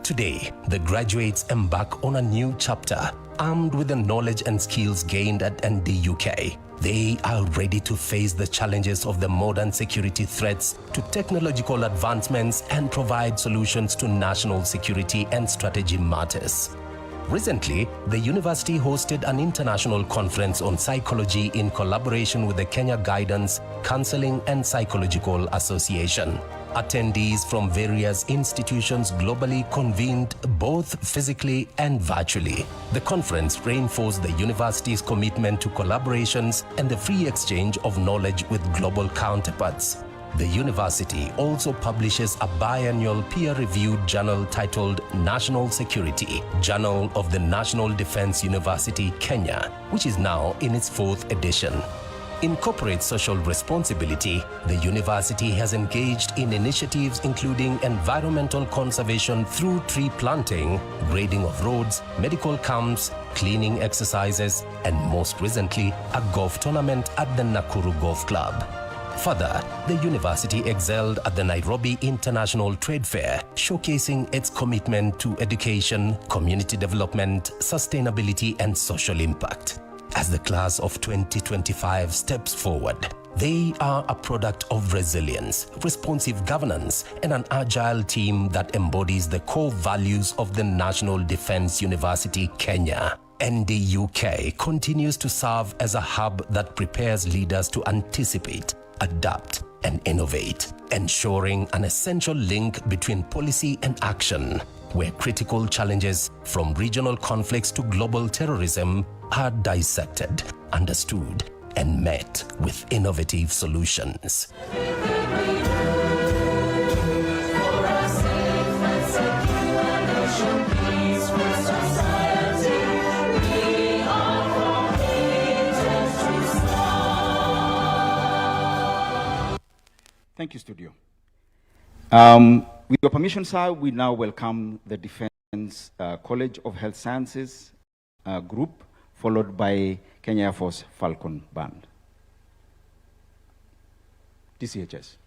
Today, the graduates embark on a new chapter. Armed with the knowledge and skills gained at NDUK, they are ready to face the challenges of the modern security threats, to technological advancements, and provide solutions to national security and strategy matters. Recently, the university hosted an international conference on psychology in collaboration with the Kenya Guidance, Counseling and Psychological Association. Attendees from various institutions globally convened both physically and virtually. The conference reinforced the university's commitment to collaborations and the free exchange of knowledge with global counterparts. The university also publishes a biannual peer-reviewed journal titled National Security, Journal of the National Defense University, Kenya, which is now in its 4th edition. In corporate social responsibility, the university has engaged in initiatives including environmental conservation through tree planting, grading of roads, medical camps, cleaning exercises, and most recently, a golf tournament at the Nakuru Golf Club. Further, the university excelled at the Nairobi International Trade Fair, showcasing its commitment to education, community development, sustainability, and social impact. As the class of 2025 steps forward, they are a product of resilience, responsive governance, and an agile team that embodies the core values of the National Defense University, Kenya. NDUK continues to serve as a hub that prepares leaders to anticipate, adapt, and innovate, ensuring an essential link between policy and action, where critical challenges from regional conflicts to global terrorism are dissected, understood, and met with innovative solutions. Thank you, studio. With your permission, sir, we now welcome the Defense College of Health Sciences group, followed by Kenya Air Force Falcon Band. DCHS.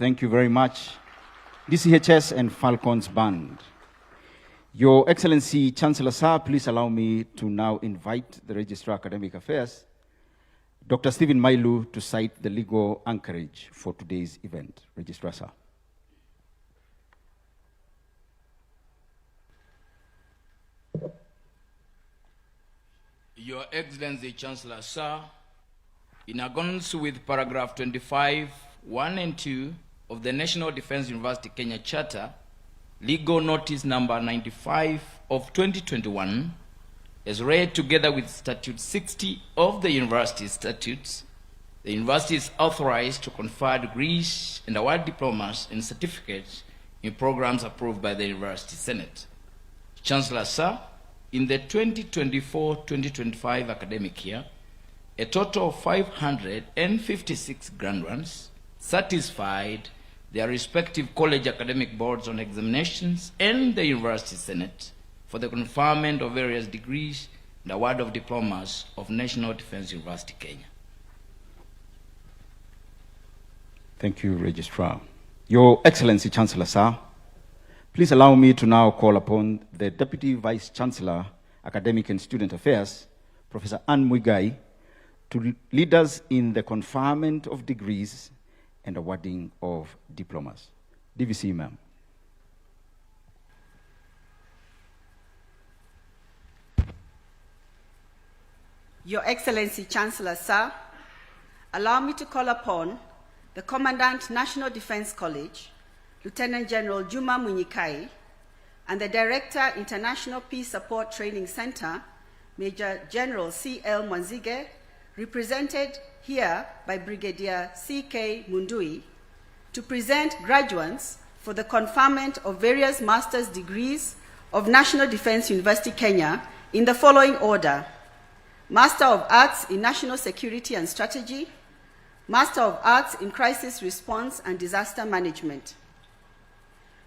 Thank you very much, DCHS and Falcons Band. Your Excellency, Chancellor Sir, please allow me to now invite the Registrar of Academic Affairs, Dr. Stephen Mailu, to cite the legal anchorage for today's event. Registrar Sir. Your Excellency, Chancellor Sir, in accordance with paragraph 25, 1 and 2 of the National Defense University Kenya Charter, legal notice number 95 of 2021, as read together with Statute 60 of the University Statutes, the university is authorized to confer degrees and award diplomas and certificates in programs approved by the University Senate. Chancellor Sir, in the 2024-2025 academic year, a total of 556 graduates satisfied their respective college academic boards on examinations and the University Senate for the conferment of various degrees and award of diplomas of National Defense University, Kenya. Thank you, Registrar. Your Excellency, Chancellor, sir, please allow me to now call upon the Deputy Vice Chancellor, Academic and Student Affairs, Professor Anne Muigai, to lead us in the conferment of degrees and awarding of diplomas. DVC, ma'am. Your Excellency, Chancellor, sir, allow me to call upon the Commandant, National Defense College, Lieutenant General Juma Munyikai, and the Director, International Peace Support Training Center, Major General C.L. Mwanzige, represented here by Brigadier C.K. Mundui, to present graduates for the conferment of various master's degrees of National Defense University, Kenya, in the following order: Master of Arts in National Security and Strategy, Master of Arts in Crisis Response and Disaster Management.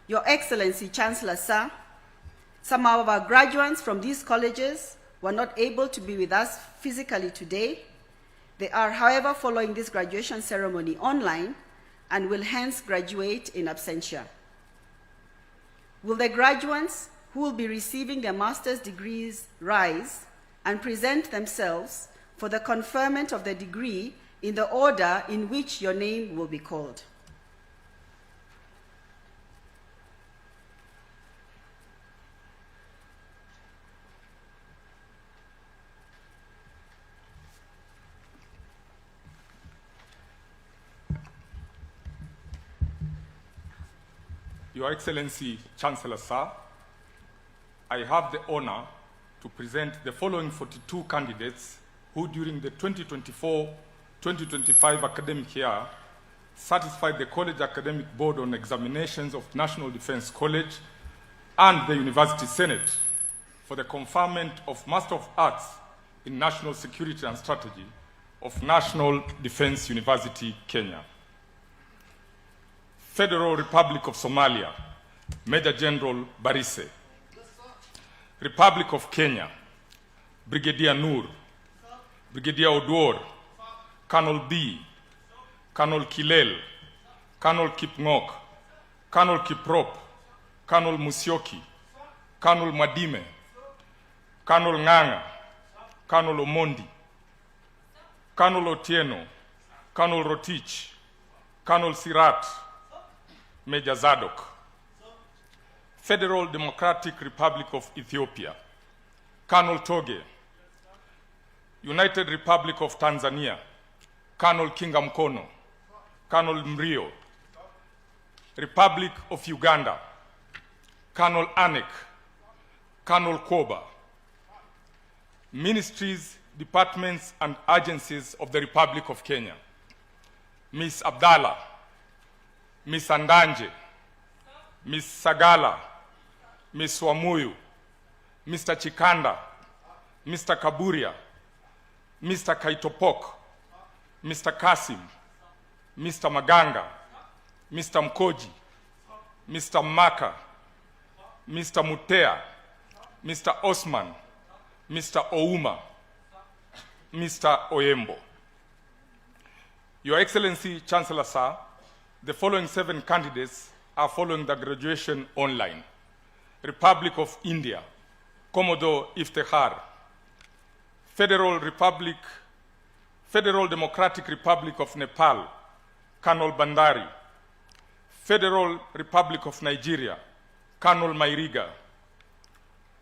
Your Excellency, Chancellor, sir, some of our graduates from these colleges were not able to be with us physically today. They are, however, following this graduation ceremony online and will hence graduate in absentia. Will the graduates who will be receiving their master's degrees rise and present themselves for the conferment of the degree in the order in which your name will be called? Your Excellency, Chancellor, sir, I have the honor to present the following 42 candidates who, during the 2024-2025 academic year, satisfied the College Academic Board on Examinations of National Defense College and the University Senate for the conferment of Master of Arts in National Security and Strategy of National Defense University, Kenya. Federal Republic of Somalia, Major General Barise. Republic of Kenya, Brigadier Noor, Brigadier Odwor, Colonel B, Colonel Kilel, Colonel Kipngok, Colonel Kiprop, Colonel Musyoki, Colonel Madime, Colonel Nganga, Colonel Omondi, Colonel Otieno, Colonel Rotich, Colonel Sirat, Major Zadok. Federal Democratic Republic of Ethiopia, Colonel Toge. United Republic of Tanzania, Colonel Kingamkono, Colonel Mrio. Republic of Uganda, Colonel Anek, Colonel Koba. Ministries, departments, and agencies of the Republic of Kenya, Miss Abdallah, Miss Andanje, Miss Sagala, Miss Wamuyu, Mr. Chikanda, Mr. Kaburia, Mr. Kaitopok, Mr. Kasim, Mr. Maganga, Mr. Mkoji, Mr. Maka, Mr. Mutea, Mr. Osman, Mr. Ouma, Mr. Oyembo. Your Excellency, Chancellor, sir, the following 7 candidates are following the graduation online. Republic of India, Commodore Iftekhar. Federal Democratic Republic of Nepal, Colonel Bandari. Federal Republic of Nigeria, Colonel Mairiga.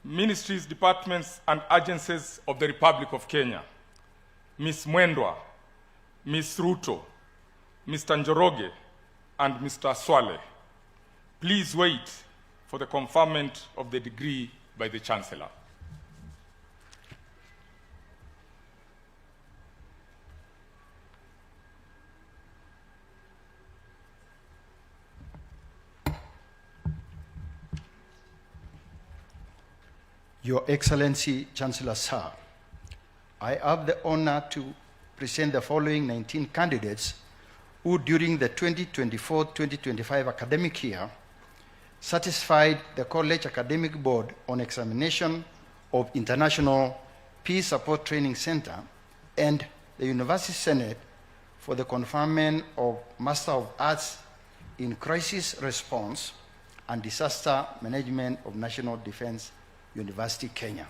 Ministries, departments, and agencies of the Republic of Kenya, Ms. Mwendwa, Ms. Ruto, Mr. Njoroge, and Mr. Swale. Please wait for the conferment of the degree by the Chancellor. Your Excellency, Chancellor, sir, I have the honor to present the following 19 candidates who, during the 2024-2025 academic year, satisfied the College Academic Board on examination of International Peace Support Training Center and the University Senate for the conferment of Master of Arts in Crisis Response and Disaster Management of National Defense University, Kenya.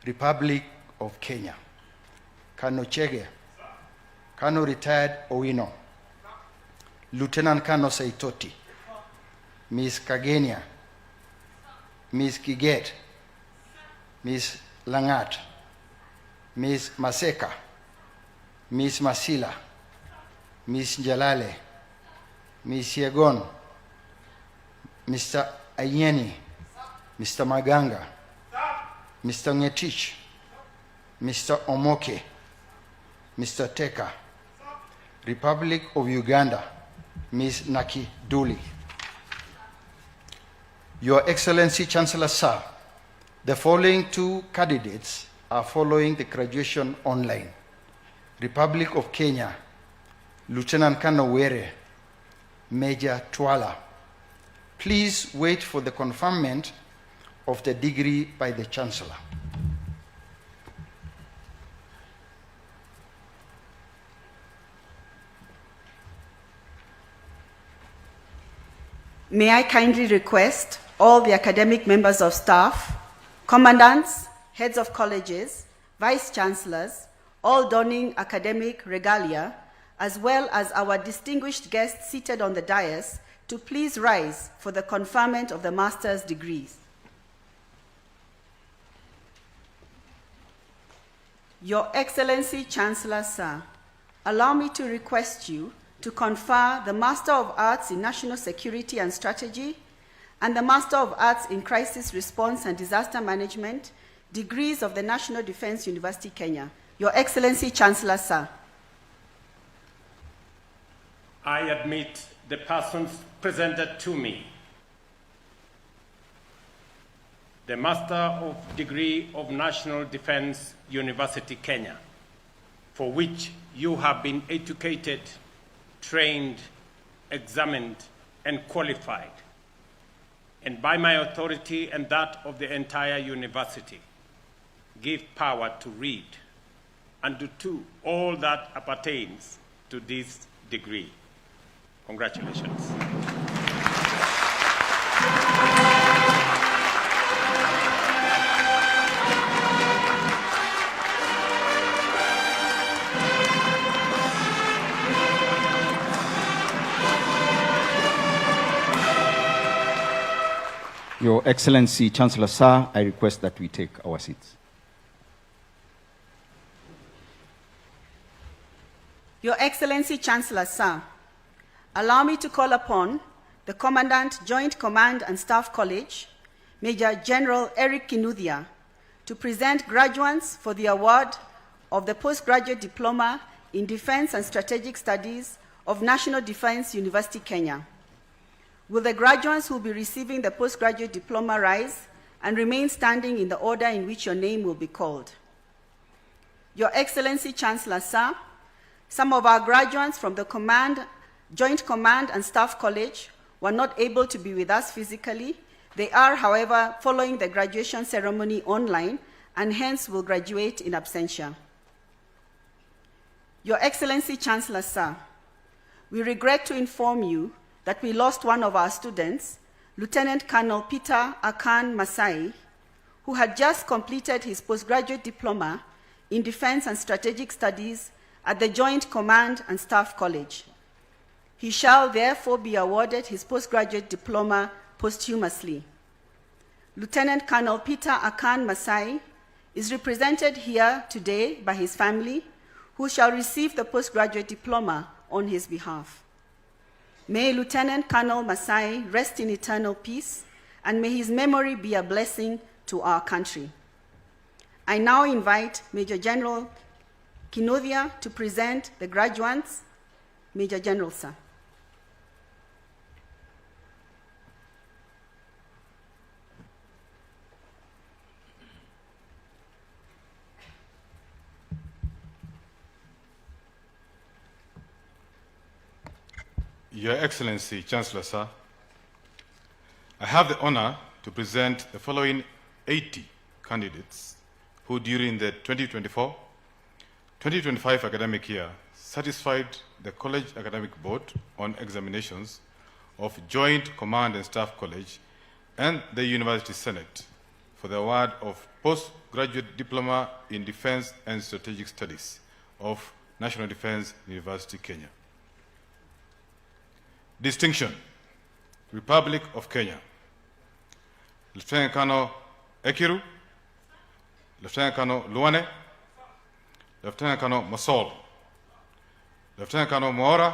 Republic of Kenya. Kano Chege, Kano Retired Owino, Lieutenant Kano Saitoti, Ms. Kagenia, Ms. Kiget, Ms. Langat, Ms. Maseka, Ms. Masila, Ms. Jalale, Ms. Yegon, Mr. Ayeni, Mr. Maganga, Mr. Ngetich, Mr. Omoke, Mr. Teka, Republic of Uganda, Ms. Naki Duli. Your Excellency, Chancellor Sir, the following two candidates are following the graduation online. Republic of Kenya, Lieutenant Colonel Were, Major Twala. Please wait for the conferment of the degree by the Chancellor. May I kindly request all the academic members of staff, commandants, heads of colleges, vice-chancellors, all donning academic regalia, as well as our distinguished guests seated on the dais, to please rise for the conferment of the master's degrees. Your Excellency, Chancellor Sir, allow me to request you to confer the Master of Arts in National Security and Strategy and the Master of Arts in Crisis Response and Disaster Management degrees of the National Defense University, Kenya. Your Excellency, Chancellor Sir. I admit the persons presented to me. The Master of Degree of National Defense University, Kenya, for which you have been educated, trained, examined, and qualified, and by my authority and that of the entire university, give power to read and to do all that appertains to this degree. Congratulations. Your Excellency, Chancellor Sir, I request that we take our seats. Your Excellency, Chancellor Sir, allow me to call upon the Commandant, Joint Command and Staff College, Major General Eric Kinuthia, to present graduates for the award of the Postgraduate Diploma in Defense and Strategic Studies of National Defense University, Kenya. Will the graduates who will be receiving the postgraduate diploma rise and remain standing in the order in which your name will be called? Your Excellency, Chancellor Sir, some of our graduates from the Joint Command and Staff College were not able to be with us physically. They are, however, following the graduation ceremony online and hence will graduate in absentia. Your Excellency, Chancellor Sir, we regret to inform you that we lost one of our students, Lieutenant Colonel Peter Akan Masai, who had just completed his postgraduate diploma in Defense and Strategic Studies at the Joint Command and Staff College. He shall therefore be awarded his postgraduate diploma posthumously. Lieutenant Colonel Peter Akan Masai is represented here today by his family, who shall receive the postgraduate diploma on his behalf. May Lieutenant Colonel Masai rest in eternal peace, and may his memory be a blessing to our country. I now invite Major General Kinuthia to present the graduates. Major General, sir. Your Excellency, Chancellor Sir, I have the honor to present the following 80 candidates who during the 2024-2025 academic year satisfied the College Academic Board on examinations of Joint Command and Staff College and the University Senate for the award of Postgraduate Diploma in Defense and Strategic Studies of National Defense University, Kenya. Distinction, Republic of Kenya. Lieutenant Colonel Ekiru, Lieutenant Colonel Luane, Lieutenant Colonel Masol, Lieutenant Colonel Moora,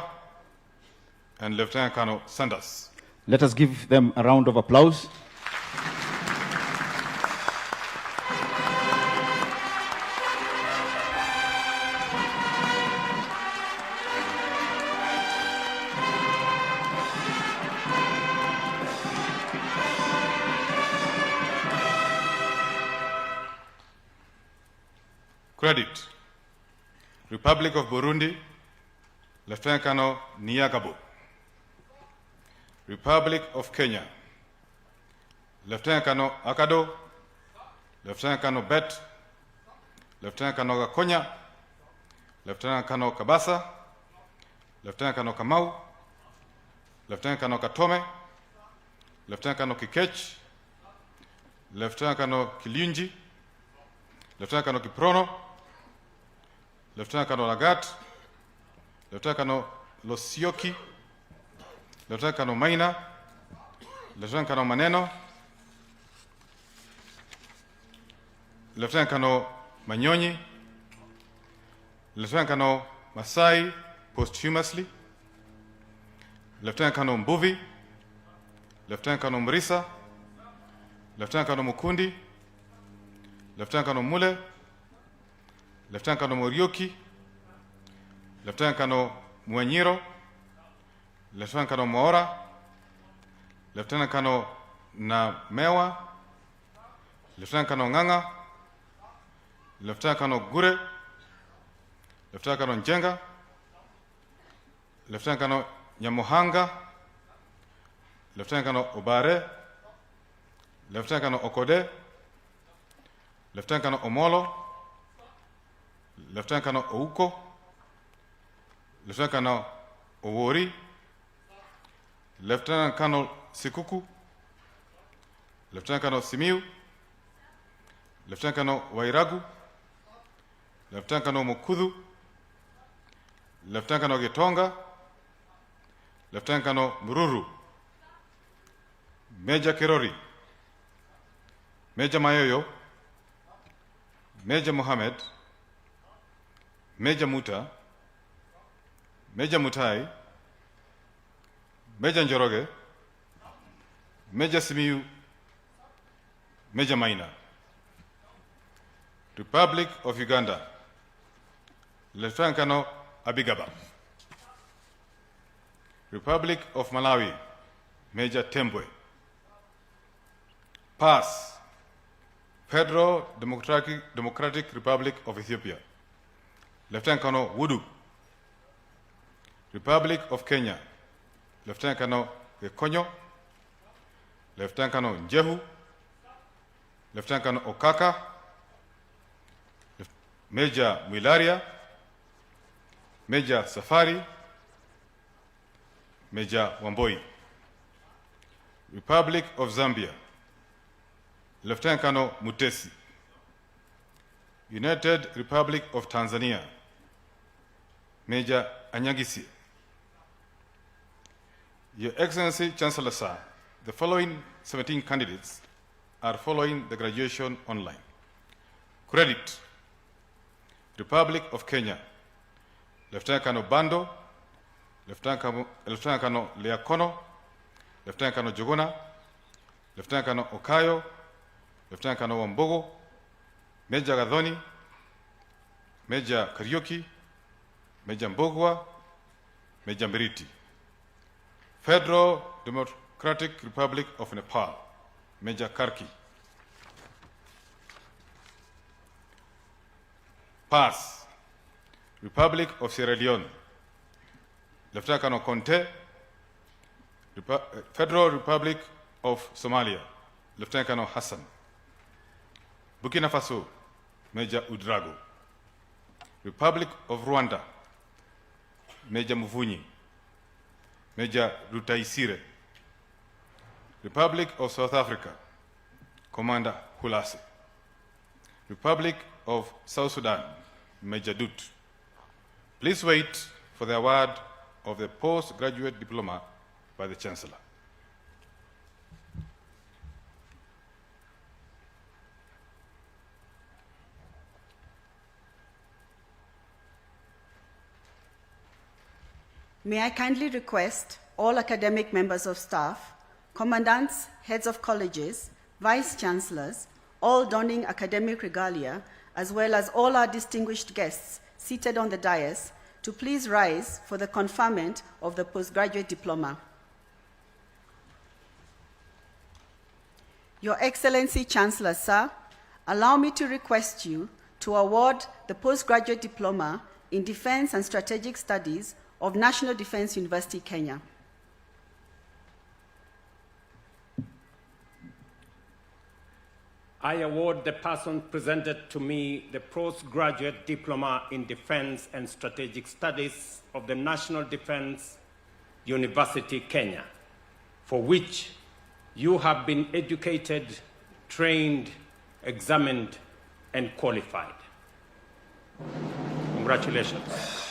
and Lieutenant Colonel Sanders. Let us give them a round of applause. Credit, Republic of Burundi, Lieutenant Colonel Niagabo. Republic of Kenya, Lieutenant Colonel Akado, Lieutenant Colonel Bet, Lieutenant Colonel Gakonya, Lieutenant Colonel Kabasa, Lieutenant Colonel Kamau, Lieutenant Colonel Katome, Lieutenant Colonel Kikech, Lieutenant Colonel Kiliunji, Lieutenant Colonel Kiprono, Lieutenant Colonel Lagat, Lieutenant Colonel Losioki, Lieutenant Colonel Maina, Lieutenant Colonel Maneno, Lieutenant Colonel Manyonyi, Lieutenant Colonel Masai posthumously, Lieutenant Colonel Mbuvi, Lieutenant Colonel Mrisa, Lieutenant Colonel Mukundi, Lieutenant Colonel Mule, Lieutenant Colonel Morioki, Lieutenant Colonel Mwanyiro, Lieutenant Colonel Moora, Lieutenant Colonel Namewa, Lieutenant Colonel Nganga, Lieutenant Colonel Gure, Lieutenant Colonel Njenga, Lieutenant Colonel Nyamuhanga, Lieutenant Colonel Obare, Lieutenant Colonel Okode, Lieutenant Colonel Omolo, Lieutenant Colonel Ouko, Lieutenant Colonel Owori, Lieutenant Colonel Sikuku, Lieutenant Colonel Simiu, Lieutenant Colonel Wairagu, Lieutenant Colonel Mukudu, Lieutenant Colonel Gitonga, Lieutenant Colonel Mururu, Major Kirori, Major Mayoyo, Major Mohammed, Major Muta, Major Mutai, Major Njoroge, Major Simiu, Major Maina. Republic of Uganda, Lieutenant Colonel Abigaba. Republic of Malawi, Major Tembwe. Pass, Federal Democratic Republic of Ethiopia, Lieutenant Colonel Wudu. Republic of Kenya, Lieutenant Colonel Gekonyo, Lieutenant Colonel Njehu, Lieutenant Colonel Okaka, Major Mwilaria, Major Safari, Major Wamboi. Republic of Zambia, Lieutenant Colonel Mutesi. United Republic of Tanzania, Major Anyagisi. Your Excellency, Chancellor Sir, the following 17 candidates are following the graduation online. Credit, Republic of Kenya, Lieutenant Colonel Bando, Lieutenant Colonel Leakono, Lieutenant Colonel Jogona, Lieutenant Colonel Okayo, Lieutenant Colonel Wambogo, Major Gadhoni, Major Kariuki, Major Mbogwa, Major Mberiti. Federal Democratic Republic of Nepal, Major Karki. Pass, Republic of Sierra Leone, Lieutenant Colonel Conte, Federal Republic of Somalia, Lieutenant Colonel Hassan. Burkina Faso, Major Udrago. Republic of Rwanda, Major Muvunyi, Major Rutaisire. Republic of South Africa, Commander Hulase. Republic of South Sudan, Major Dut. Please wait for the award of the postgraduate diploma by the Chancellor. May I kindly request all academic members of staff, commandants, heads of colleges, vice-chancellors, all donning academic regalia, as well as all our distinguished guests seated on the dais, to please rise for the conferment of the postgraduate diploma. Your Excellency Chancellor, sir, allow me to request you to award the postgraduate diploma in Defense and Strategic Studies of National Defense University, Kenya. I award the person presented to me the postgraduate diploma in Defense and Strategic Studies of the National Defense University, Kenya, for which you have been educated, trained, examined, and qualified. Congratulations.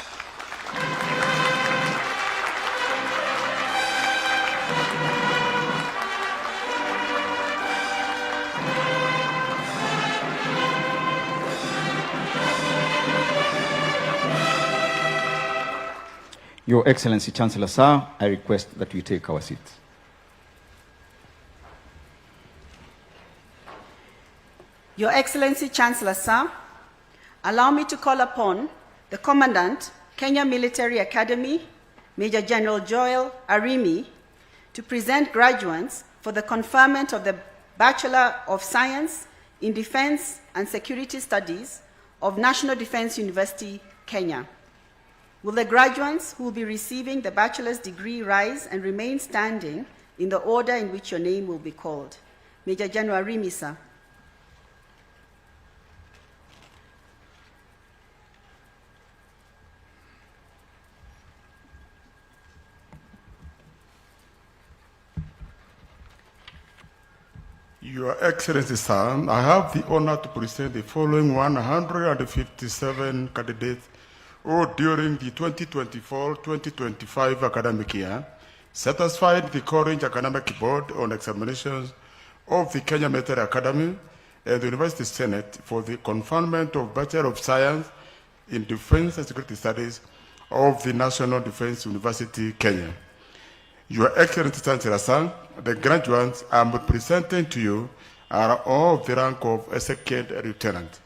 Your Excellency Chancellor, sir, I request that we take our seats. Your Excellency Chancellor, sir, allow me to call upon the Commandant, Kenya Military Academy, Major General Joel Arimi, to present graduates for the conferment of the Bachelor of Science in Defense and Security Studies of National Defense University, Kenya. Will the graduates who will be receiving the bachelor's degree rise and remain standing in the order in which your name will be called? Major General Arimi, sir. Your Excellency, sir, I have the honor to present the following 157 candidates who, during the 2024-2025 academic year, satisfied the current academic board on examinations of the Kenya Military Academy and the University Senate for the conferment of Bachelor of Science in Defense and Security Studies of the National Defense University, Kenya. Your Excellency Chancellor, sir, the graduates I'm presenting to you are all of the rank of a second lieutenant.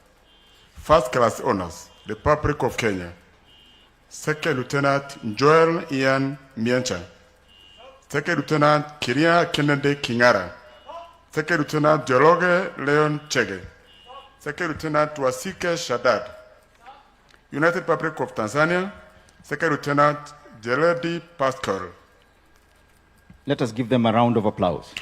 First class honors, Republic of Kenya. Second Lieutenant Joel Ian Miencha. Second Lieutenant Kiria Kennedy Kingara. Second Lieutenant Jologe Leon Chege. Second Lieutenant Wasike Shaddad. United Republic of Tanzania. Second Lieutenant Jeledi Pascal. Let us give them a round of applause.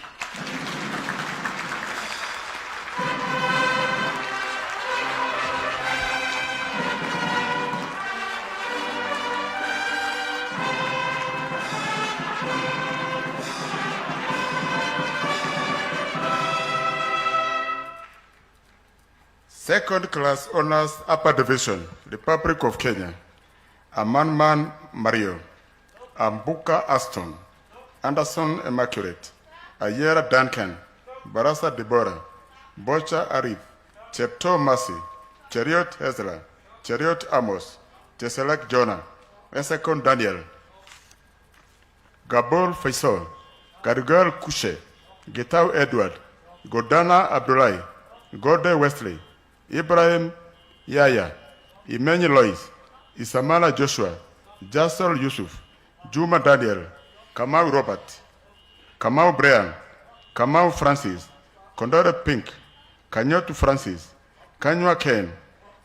Second class honors upper division, Republic of Kenya. Amanman Mario. Ambuka Aston. Anderson Immaculate. Ayera Duncan. Barasa Deborah. Bocha Arif. Chepto Mercy. Chariot Hezla. Chariot Amos. Teselek Jonah. Esekon Daniel. Gabol Faisal. Garugal Kushe. Getau Edward. Godana Abdullahi. Gode Wesley. Ibrahim Yaya. Imeni Lois. Isamala Joshua. Jasol Yusuf. Juma Daniel. Kamau Robert. Kamau Brian. Kamau Francis. Kondore Pink. Kanyotu Francis. Kanywa Ken.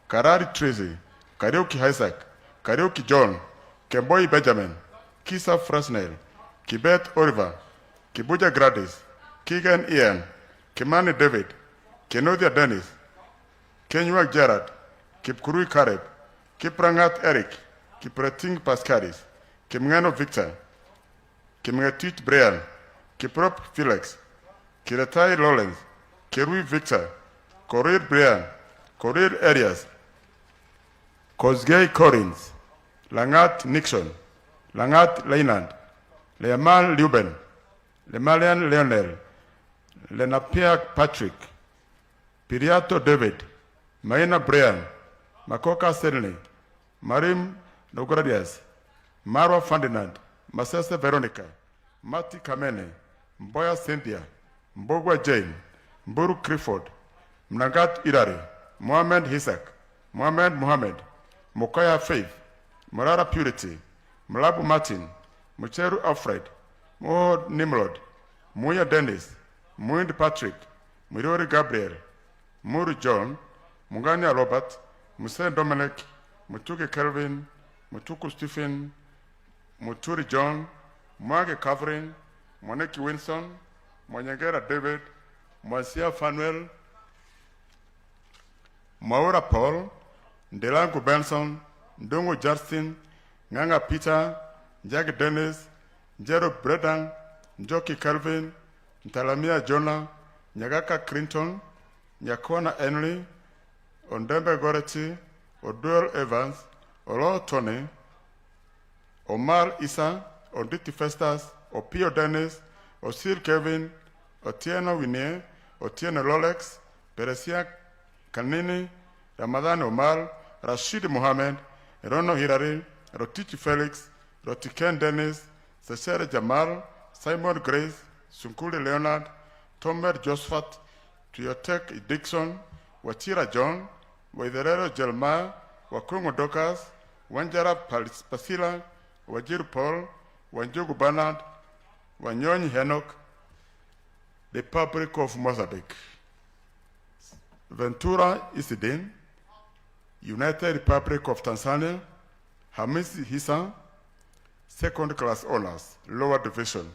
Karari Tracy. Karaoke Isaac. Karaoke John. Kemboi Benjamin. Kisa Frasnel. Kibet Oliver. Kibuja Gradis. Keegan Ian, Kimani David, Kenodia Dennis, Kenywa Gerard, Kipkurui Kareb, Kiprangat Eric, Kiprating Pascaris, Kimngano Victor, Kimngatich Brian, Kiprop Felix, Kiretai Lawrence, Kirui Victor, Korir Brian, Korir Arias, Kosgei Corins, Langat Nixon, Langat Leinand, Leamal Leuben, Lemalian Leonel, Lenapia Patrick, Piriato David, Maina Brian, Makoka Stanley, Marim Nogradias, Marwa Ferdinand, Masese Veronica, Mati Kamene, Mboya Cynthia, Mbogwa Jane, Mburu Clifford, Mnagat Irari, Mohamed Hisak, Mohamed Mohamed, Mokaya Faith, Morara Purity, Mlabu Martin, Mucheru Alfred, Mohod Nimrod, Muya Dennis, Muind Patrick, Mirori Gabriel, Muri John, Mungania Robert, Musen Dominic, Mutuki Kelvin, Mutuku Stephen, Muturi John, Mwage Catherine, Moneki Winson, Mwanyagera David, Mwansia Fanuel, Maura Paul, Ndelangu Benson, Ndungu Justin, Nganga Peter, Jag Dennis, Jero Bredan, Njoki Kelvin, Ntalamia Jonah, Nyagaka Clinton, Nyakona Henry, Ondembe Goreti, Oduel Evans, Olo Tony, Omar Issa, Oditi Festas, Opio Dennis, Osil Kevin, Otieno Winnie, Otieno Lolex, Peresia Kanini, Ramadan Omar, Rashid Mohammed, Rono Hirari, Rotichi Felix, Rotiken Dennis, Sesere Jamal, Simon Grace, Sunkuli Leonard, Tomer Josephat, Tuyotek Dixon, Wachira John, Waitherero Jelma, Wakungu Dokas, Wanjara Pasila, Wajir Paul, Wanjogu Bernard, Wanyonyi Henok, the Republic of Mozambique, Ventura Isidin, United Republic of Tanzania, Hamisi Hissa, second class honors, lower division,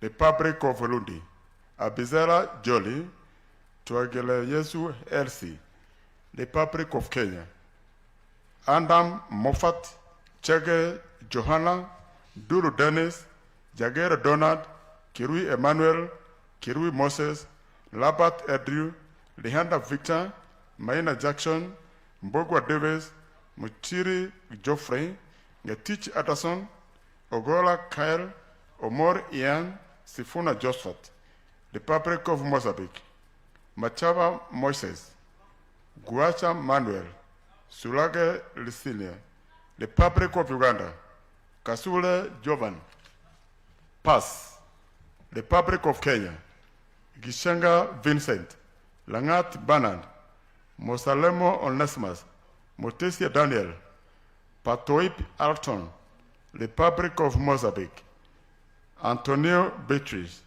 Republic of Burundi, Abizera Jolly, Tuagele Yesu Elsie, Republic of Kenya, Andam Moffat, Chege Johanna, Duru Dennis, Jagera Donald, Kirui Emmanuel, Kirui Moses, Labat Edrew, Lehanda Victor, Maina Jackson, Mbogwa Davis, Muchiri Geoffrey, Ngetich Atterson, Ogola Kyle, Omor Ian, Sifuna Josephat, Republic of Mozambique, Machava Moises, Guacha Manuel, Sulage Licinia, Republic of Uganda, Kasule Jovan, Pass, Republic of Kenya, Gishenga Vincent, Langat Bernard, Mosalemo Onesimus, Motesia Daniel, Patoip Alton, Republic of Mozambique, Antonio Beatrice,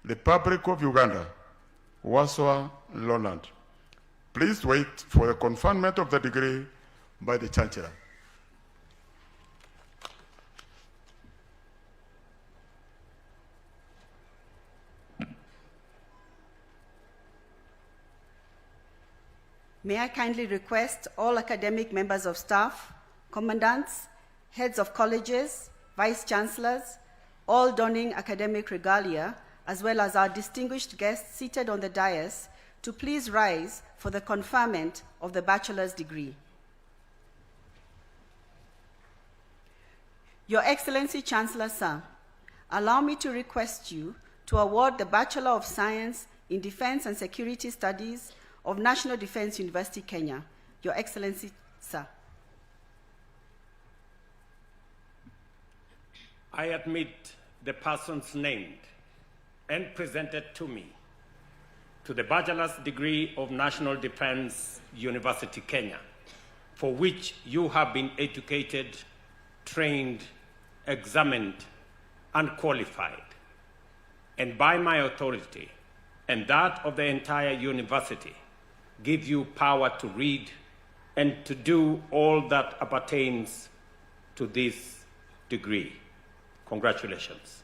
Republic of Uganda, Waswa Lowland. Please wait for the conferment of the degree by the Chancellor. May I kindly request all academic members of staff, commandants, heads of colleges, vice-chancellors, all donning academic regalia, as well as our distinguished guests seated on the dais, to please rise for the conferment of the bachelor's degree. Your Excellency, Chancellor Sir, allow me to request you to award the Bachelor of Science in Defense and Security Studies of National Defense University, Kenya. Your Excellency, Sir. I admit the persons named and presented to me to the bachelor's degree of National Defense University, Kenya, for which you have been educated, trained, examined, and qualified. And by my authority and that of the entire university, give you power to read and to do all that appertains to this degree. Congratulations.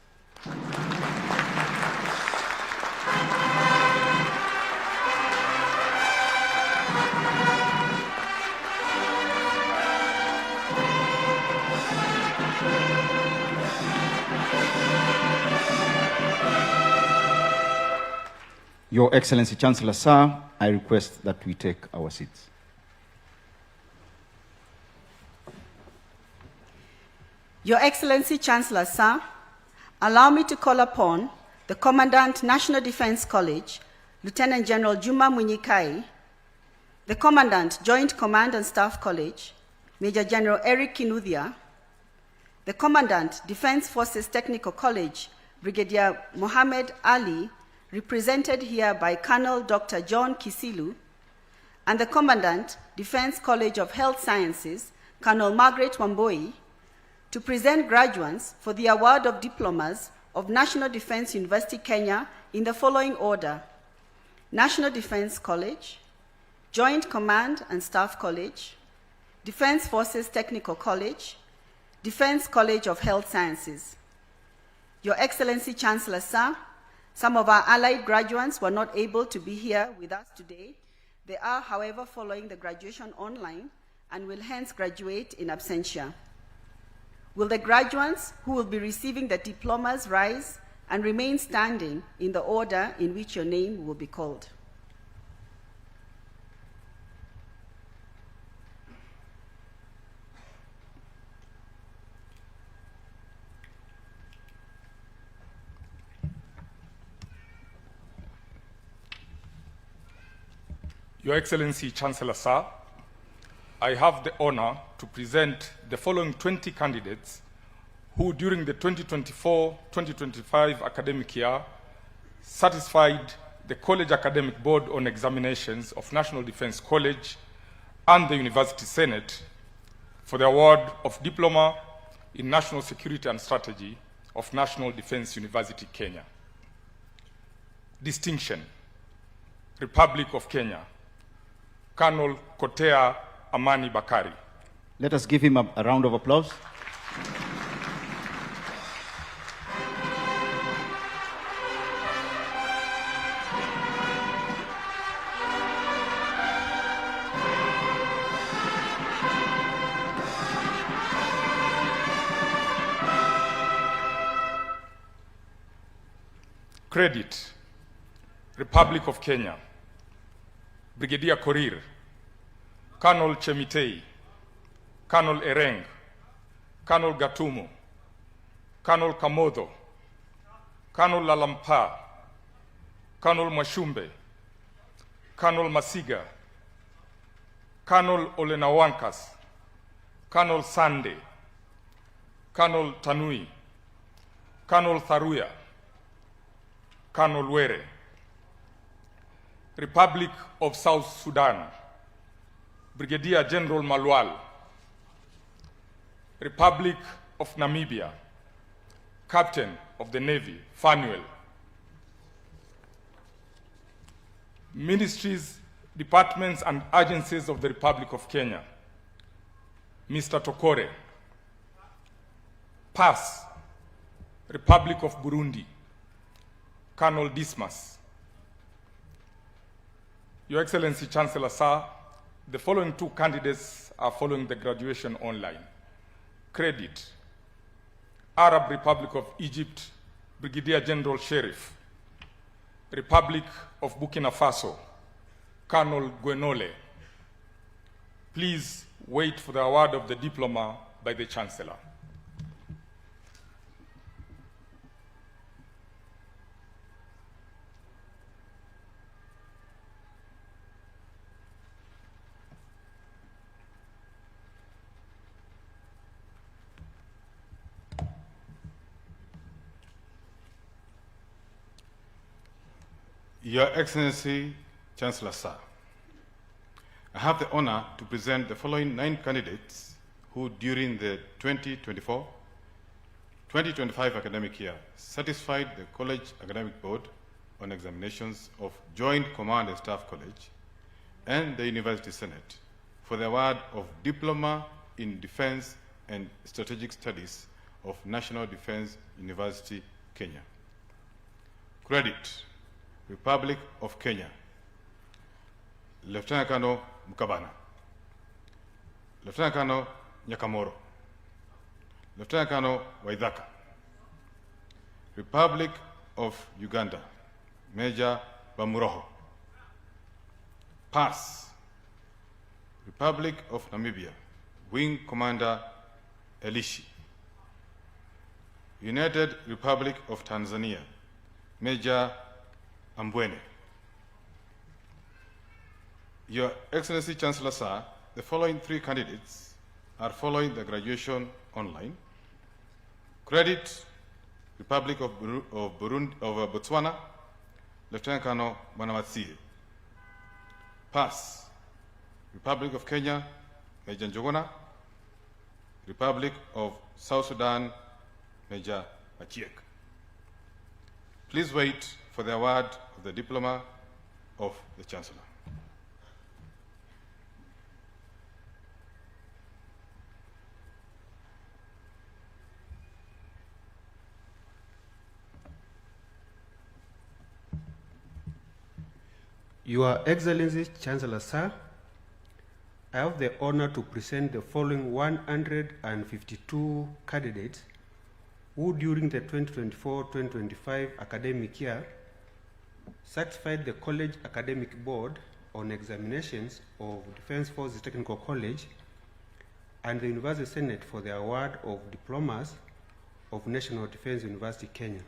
Your Excellency Chancellor Sir, I request that we take our seats. Your Excellency Chancellor Sir, allow me to call upon the Commandant, National Defense College, Lieutenant General Juma Munyikai, the Commandant, Joint Command and Staff College, Major General Eric Kinuthia, the Commandant, Defense Forces Technical College, Brigadier Mohammed Ali, represented here by Colonel Dr. John Kisilu, and the Commandant, Defense College of Health Sciences, Colonel Margaret Wamboi, to present graduates for the award of diplomas of National Defense University Kenya in the following order: National Defense College, Joint Command and Staff College, Defense Forces Technical College, Defense College of Health Sciences. Your Excellency Chancellor Sir, some of our allied graduates were not able to be here with us today. They are, however, following the graduation online and will hence graduate in absentia. Will the graduates who will be receiving the diplomas rise and remain standing in the order in which your name will be called? Your Excellency Chancellor Sir, I have the honor to present the following 20 candidates who, during the 2024-2025 academic year, satisfied the College Academic Board on Examinations of National Defense College and the University Senate for the award of Diploma in National Security and Strategy of National Defense University, Kenya. Distinction, Republic of Kenya, Colonel Kotea Amani Bakari. Let us give him a round of applause. Credit, Republic of Kenya, Brigadier Korir, Colonel Chemitei, Colonel Ereng, Colonel Gatumo, Colonel Kamodo, Colonel Lalampa, Colonel Mwashumbe, Colonel Masiga, Colonel Olenawankas, Colonel Sande, Colonel Tanui, Colonel Tharuya, Colonel Were, Republic of South Sudan, Brigadier General Malwal, Republic of Namibia, Captain of the Navy, Fanuel. Ministries, departments, and agencies of the Republic of Kenya, Mr. Tokore. PAS, Republic of Burundi, Colonel Dismas. Your Excellency Chancellor Sir, the following two candidates are following the graduation online. Credit, Arab Republic of Egypt, Brigadier General Sheriff. Republic of Burkina Faso, Colonel Gwenole. Please wait for the award of the diploma by the Chancellor. Your Excellency, Chancellor Sir, I have the honor to present the following 9 candidates who, during the 2024-2025 academic year, satisfied the College Academic Board on Examinations of Joint Command and Staff College and the University Senate for the award of Diploma in Defense and Strategic Studies of National Defense University, Kenya. Credit, Republic of Kenya, Lieutenant Colonel Mukabana, Lieutenant Colonel Nyakamoro, Lieutenant Colonel Waithaka, Republic of Uganda, Major Bamuroho. Pass. Republic of Namibia, Wing Commander Elishi. United Republic of Tanzania, Major Ambwene. Your Excellency Chancellor Sir, the following 3 candidates are following the graduation online. Credit, Republic of Botswana, Lieutenant Colonel Banamatsie. Pass, Republic of Kenya, Major Njuguna. Republic of South Sudan, Major Achiek. Please wait for the award of the diploma of the Chancellor. Your Excellency, Chancellor Sir, I have the honor to present the following 152 candidates who during the 2024-2025 academic year satisfied the College Academic Board on examinations of Defense Forces Technical College and the University Senate for the award of diplomas of National Defense University, Kenya.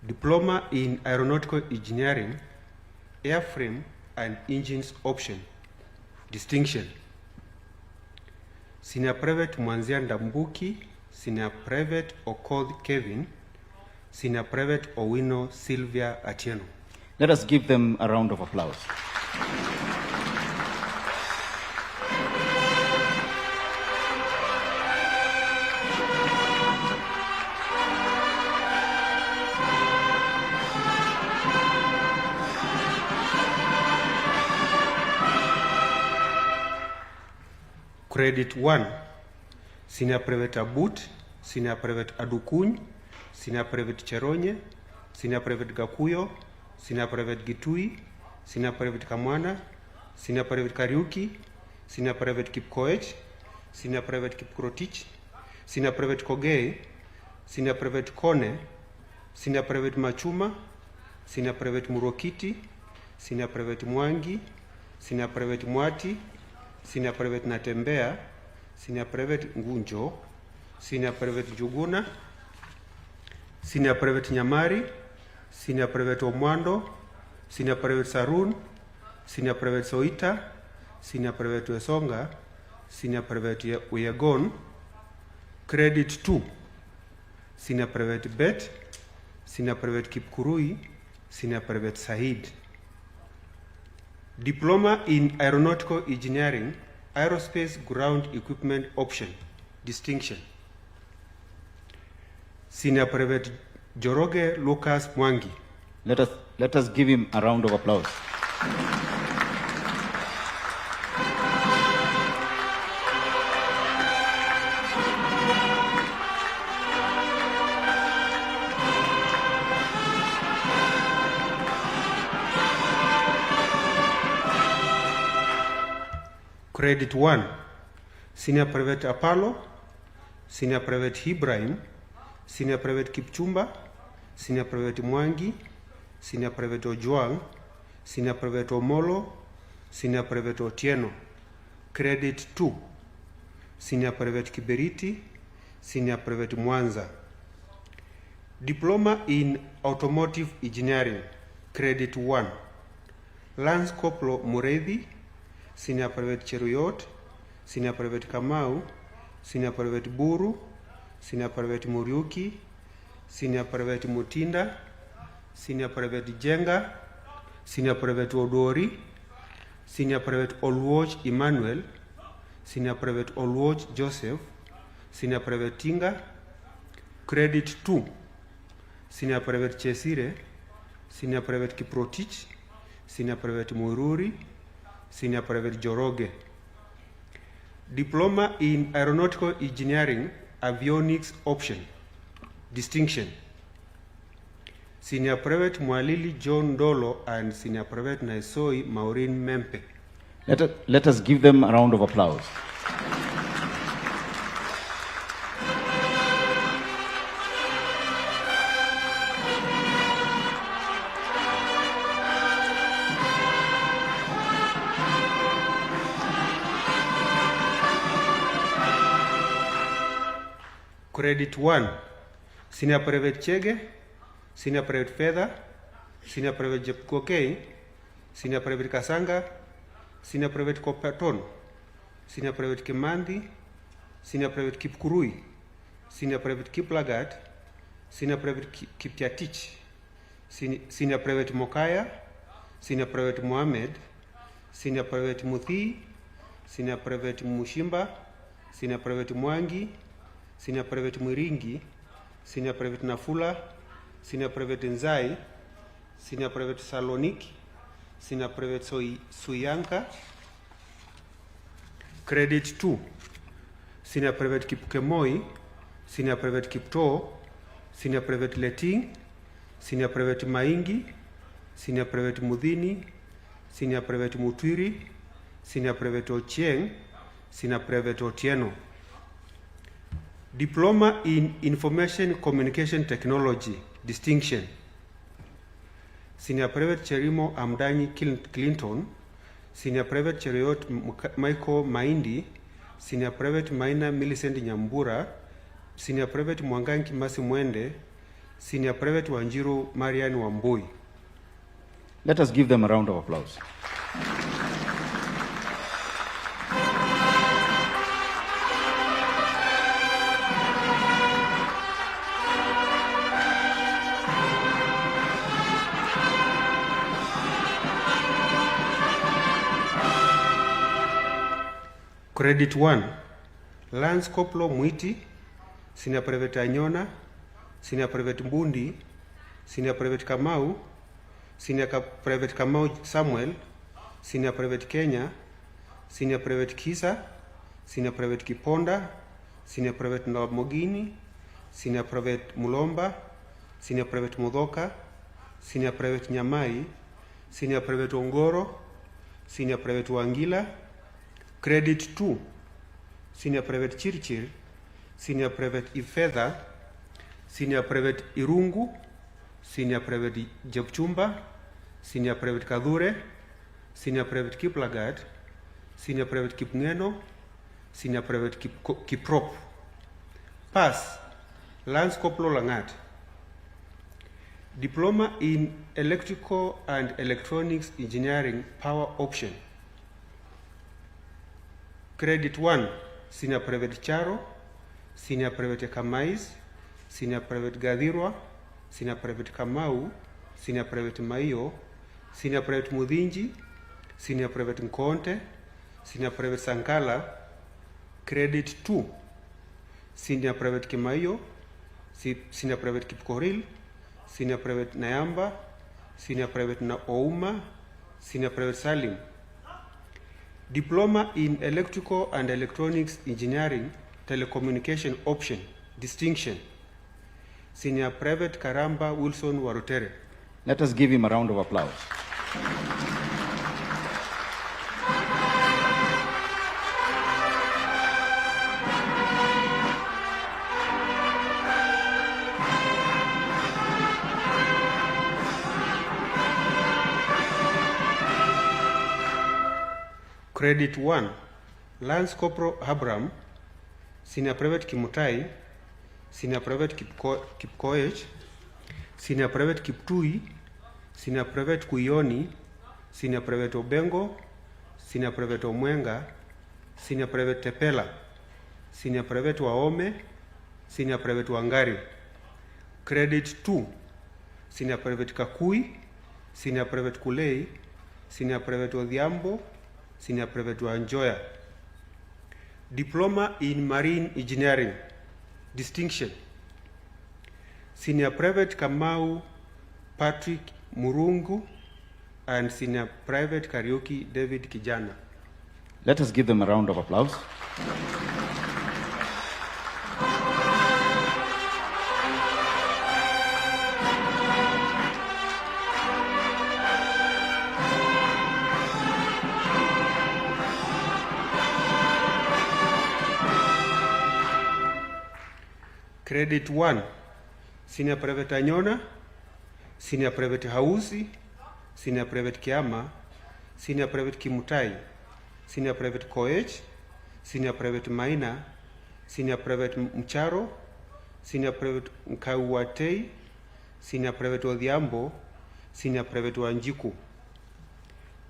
Diploma in Aeronautical Engineering, Airframe and Engines Option, Distinction. Senior Private Mwanzia Ndambuki, Senior Private Okoth Kevin, Senior Private Owino Sylvia Atieno. Let us give them a round of applause. Credit 1, Senior Private Abut, Senior Private Adukuny, Senior Private Cheronye, Senior Private Gakuyo, Senior Private Gitui, Senior Private Kamwana, Senior Private Kariuki, Senior Private Kipkoech, Senior Private Kipkrotich, Senior Private Kogei, Senior Private Kone, Senior Private Machuma, Senior Private Murokiti, Senior Private Mwangi, Senior Private Mwati, Senior Private Natembea, Senior Private Ngunjo, Senior Private Njuguna, Senior Private Nyamari, Senior Private Omwando, Senior Private Sarun, Senior Private Soita, Senior Private Wesonga, Senior Private Uyegon. Credit 2, Senior Private Bet, Senior Private Kipkurui, Senior Private Said. Diploma in Aeronautical Engineering, Aerospace Ground Equipment Option, Distinction. Senior Private Joroge Lucas Mwangi. Let us give him a round of applause. Credit 1, Senior Private Apollo, Senior Private Ibrahim, Senior Private Kipchumba, Senior Private Mwangi, Senior Private Ojuang, Senior Private Omolo, Senior Private Otieno. Credit 2, Senior Private Kiberiti, Senior Private Mwanza. Diploma in Automotive Engineering, Credit 1, Lance Corporal Mureithi, Senior Private Cheruyot, Senior Private Kamau, Senior Private Buru, Senior Private Muriuki, Senior Private Mutinda, Senior Private Jenga, Senior Private Odori, Senior Private Olwoch Emmanuel, Senior Private Olwoch Joseph, Senior Private Tinga. Credit 2, Senior Private Chesire, Senior Private Kiprotich, Senior Private Mururi, Senior Private Joroge. Diploma in Aeronautical Engineering, Avionics Option, Distinction. Senior Private Mwalili John Dolo and Senior Private Naisoi Maureen Mempe. Let us give them a round of applause. Credit 1, Senior Private Chege, Senior Private Feather, Senior Private Jepkokei, Senior Private Kasanga, Senior Private Kopaton, Senior Private Kimandi, Senior Private Kipkurui, Senior Private Kiplagat, Senior Private Kiptiatich, Senior Private Mokaya, Senior Private Mohamed, Senior Private Muthi, Senior Private Mushimba, Senior Private Mwangi, Senior Private Mwiringi, Senior Private Nafula, Senior Private Nzai, Senior Private Saloniki, Senior Private Suyanka. Credit 2, Senior Private Kipkemoi, Senior Private Kipto, Senior Private Leting, Senior Private Maingi, Senior Private Mudhini, Senior Private Mutwiri, Senior Private Ochieng, Senior Private Otieno. Diploma in Information Communication Technology, Distinction. Senior Private Cherimo Amdani Clinton, Senior Private Cheriot Michael Maindi, Senior Private Maina Millicent Nyambura, Senior Private Mwanganki Masi Mwende, Senior Private Wanjiru Marian Wambui. Let us give them a round of applause. Credit 1, Lance Koplo Mwiti, Senior Private Anyona, Senior Private Mbundi, Senior Private Kamau, Senior Private Kamau Samuel, Senior Private Kenya, Senior Private Kisa, Senior Private Kiponda, Senior Private Mogini, Senior Private Mulomba, Senior Private Mudoka, Senior Private Nyamai, Senior Private Ongoro, Senior Private Wangila. Credit 2, Senior Private Chirchir, Senior Private Ifedha, Senior Private Irungu, Senior Private Jepchumba, Senior Private Kadhure, Senior Private Kiplagat, Senior Private Kipngeno, Senior Private Kiprop. Pass, Lance Koplo Langat. Diploma in Electrical and Electronics Engineering Power Option. Credit 1, Senior Private Charo, Senior Private Kamais, Senior Private Gadirwa, Senior Private Kamau, Senior Private Maio, Senior Private Mudinji, Senior Private Nkonte, Senior Private Sankala. Credit 2, Senior Private Kimaio, Senior Private Kipkoril, Senior Private Nayamba, Senior Private Naouma, Senior Private Salim. Diploma in Electrical and Electronics Engineering Telecommunication Option, Distinction. Senior Private Karamba Wilson Warutere. Let us give him a round of applause. Credit 1, Lance Corporal Abram, Senior Private Kimutai, Senior Private Kipkoech, Senior Private Kiptui, Senior Private Kuyoni, Senior Private Obengo, Senior Private Omwenga, Senior Private Tepela, Senior Private Waome, Senior Private Wangari. Credit 2, Senior Private Kakui, Senior Private Kulei, Senior Private Odhiambo, Senior Private Wanjoya. Diploma in Marine Engineering, Distinction. Senior Private Kamau Patrick Murungu and Senior Private Karaoke David Kijana. Let us give them a round of applause. Credit 1, Senior Private Anyona, Senior Private Hausi, Senior Private Kiama, Senior Private Kimutai, Senior Private Koech, Senior Private Maina, Senior Private Mcharo, Senior Private Nkauwatei, Senior Private Odhiambo, Senior Private Wanjiku.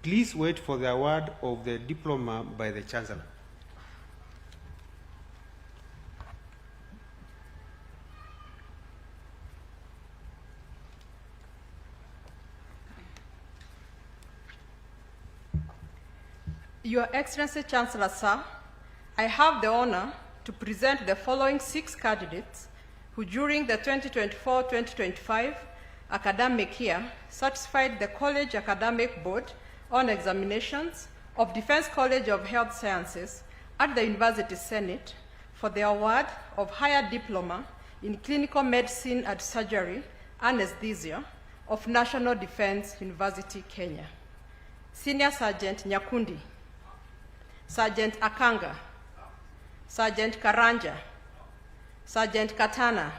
Please wait for the award of the diploma by the Chancellor. Your Excellency Chancellor, sir, I have the honor to present the following 6 candidates who during the 2024-2025 academic year satisfied the College Academic Board on examinations of Defense College of Health Sciences at the University Senate for the award of higher diploma in clinical medicine and surgery anesthesia of National Defense University, Kenya. Senior Sergeant Nyakundi, Sergeant Akanga, Sergeant Karanja, Sergeant Katana,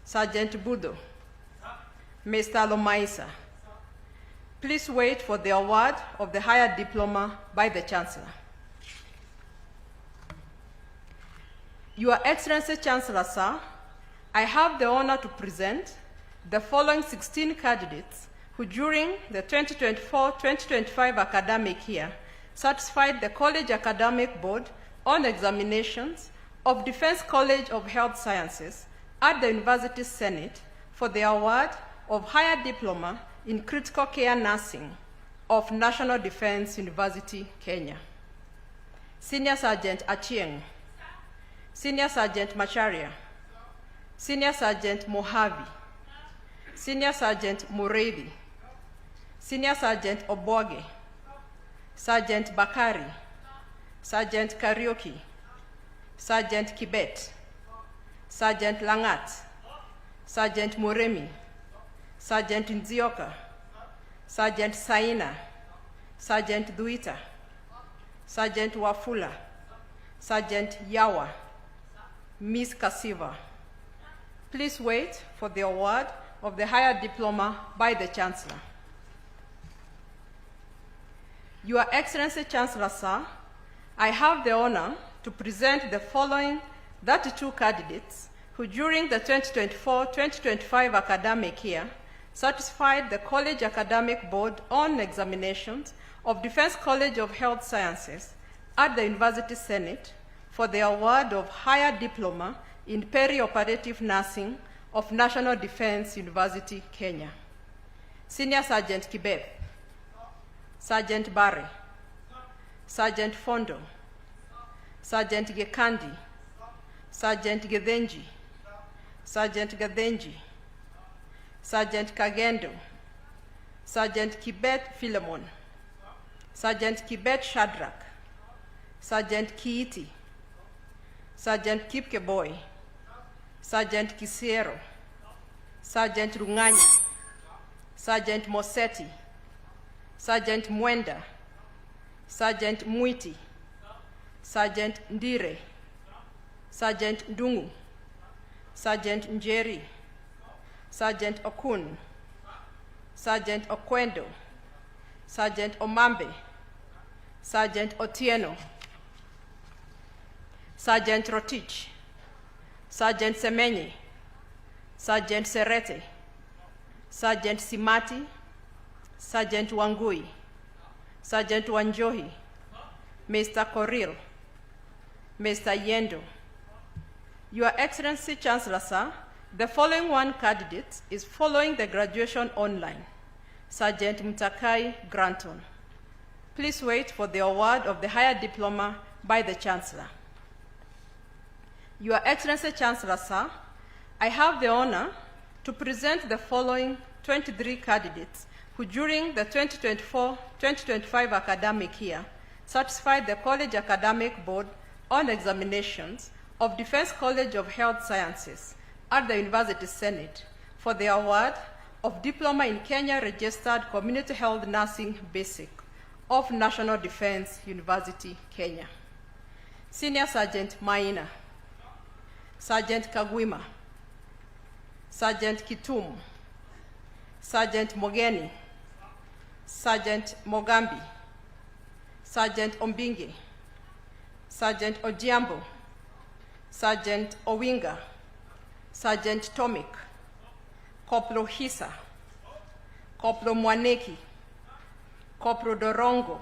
Sergeant Budo, Mr. Lomaisa. Please wait for the award of the higher diploma by the Chancellor. Your Excellency Chancellor, sir, I have the honor to present the following 16 candidates who during the 2024-2025 academic year satisfied the College Academic Board on examinations of Defense College of Health Sciences at the University Senate for the award of higher diploma in critical care nursing of National Defense University, Kenya. Senior Sergeant Achieng, Senior Sergeant Macharia, Senior Sergeant Mohavi, Senior Sergeant Muredi, Senior Sergeant Oboge, Sergeant Bakari, Sergeant Karaoke, Sergeant Kibet, Sergeant Langat, Sergeant Moremi, Sergeant Nzioka, Sergeant Saina, Sergeant Duita, Sergeant Wafula, Sergeant Yawa, Ms. Kasiva. Please wait for the award of the higher diploma by the Chancellor. Your Excellency Chancellor, sir, I have the honor to present the following 32 candidates who during the 2024-2025 academic year satisfied the College Academic Board on examinations of Defense College of Health Sciences at the University Senate for the award of higher diploma in peri-operative nursing of National Defense University, Kenya. Senior Sergeant Kibet, Sergeant Barre, Sergeant Fondo, Sergeant Gekandi, Sergeant Gedenji, Sergeant Gadenji, Sergeant Kagendo, Sergeant Kibet Philemon, Sergeant Kibet Shadrach, Sergeant Kiiti, Sergeant Kipkeboy, Sergeant Kisiero, Sergeant Rungani, Sergeant Moseti, Sergeant Mwenda, Sergeant Mwiti, Sergeant Ndire, Sergeant Ndungu, Sergeant Njeri, Sergeant Okun, Sergeant Okwendo, Sergeant Omambe, Sergeant Otieno, Sergeant Rotich, Sergeant Semenyi, Sergeant Serete, Sergeant Simati, Sergeant Wangui, Sergeant Wanjohi, Mr. Koril, Mr. Yendo. Your Excellency Chancellor, sir, the following one candidate is following the graduation online. Sergeant Mutakai Granton. Please wait for the award of the higher diploma by the Chancellor. Your Excellency Chancellor, sir, I have the honor to present the following 23 candidates who during the 2024-2025 academic year satisfied the College Academic Board on examinations of Defense College of Health Sciences at the University Senate for the award of Diploma in Kenya Registered Community Health Nursing Basic of National Defense University, Kenya. Senior Sergeant Maina, Sergeant Kagwima, Sergeant Kitum, Sergeant Mogeni, Sergeant Mogambi, Sergeant Ombingi, Sergeant Ojiambo, Sergeant Owinga, Sergeant Tomik, Corporal Hisa, Corporal Mwaneki, Corporal Dorongo,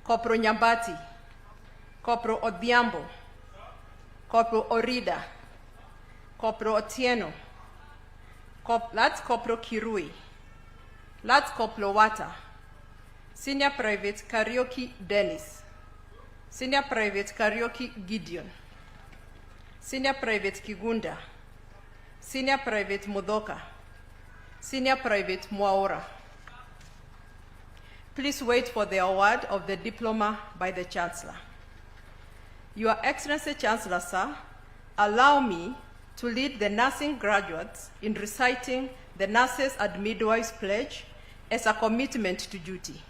Corporal Nyambati, Corporal Odhiambo, Corporal Orida, Corporal Otieno, Lance Corporal Kirui, Lance Corporal Wata, Senior Private Karaoke Dennis, Senior Private Karaoke Gideon, Senior Private Kigunda, Senior Private Mudoka, Senior Private Mwaura. Please wait for the award of the diploma by the Chancellor. Your Excellency Chancellor, sir, allow me to lead the nursing graduates in reciting the Nurses and Midwives Pledge as a commitment to duty.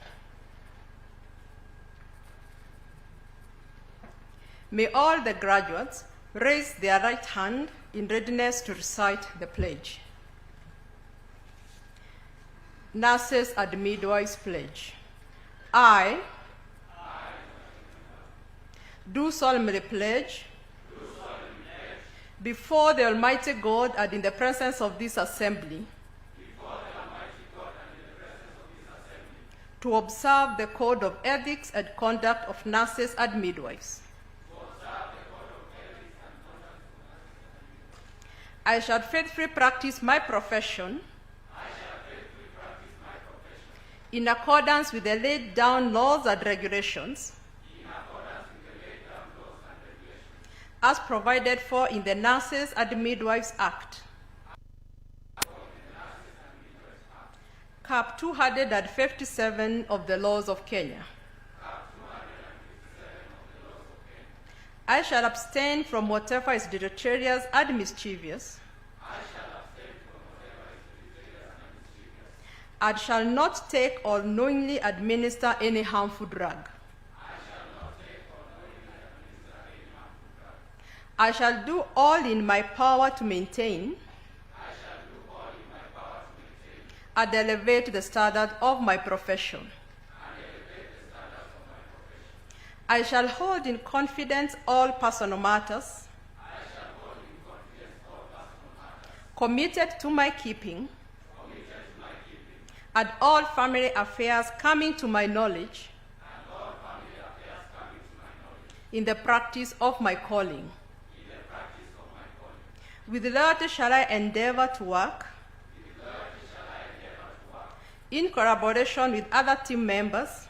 May all the graduates raise their right hand in readiness to recite the pledge. Nurses and Midwives Pledge. I do solemnly pledge before the Almighty God and in the presence of this assembly to observe the Code of Ethics and Conduct of Nurses and Midwives. I shall faithfully practice my profession in accordance with the laid down laws and regulations as provided for in the Nurses and Midwives Act, Cap 257 of the laws of Kenya. I shall abstain from whatever is deleterious and mischievous, and shall not take or knowingly administer any harmful drug. I shall do all in my power to maintain and elevate the standard of my profession. I shall hold in confidence all personal matters committed to my keeping and all family affairs coming to my knowledge in the practice of my calling. With loyalty shall I endeavor to work in collaboration with other team members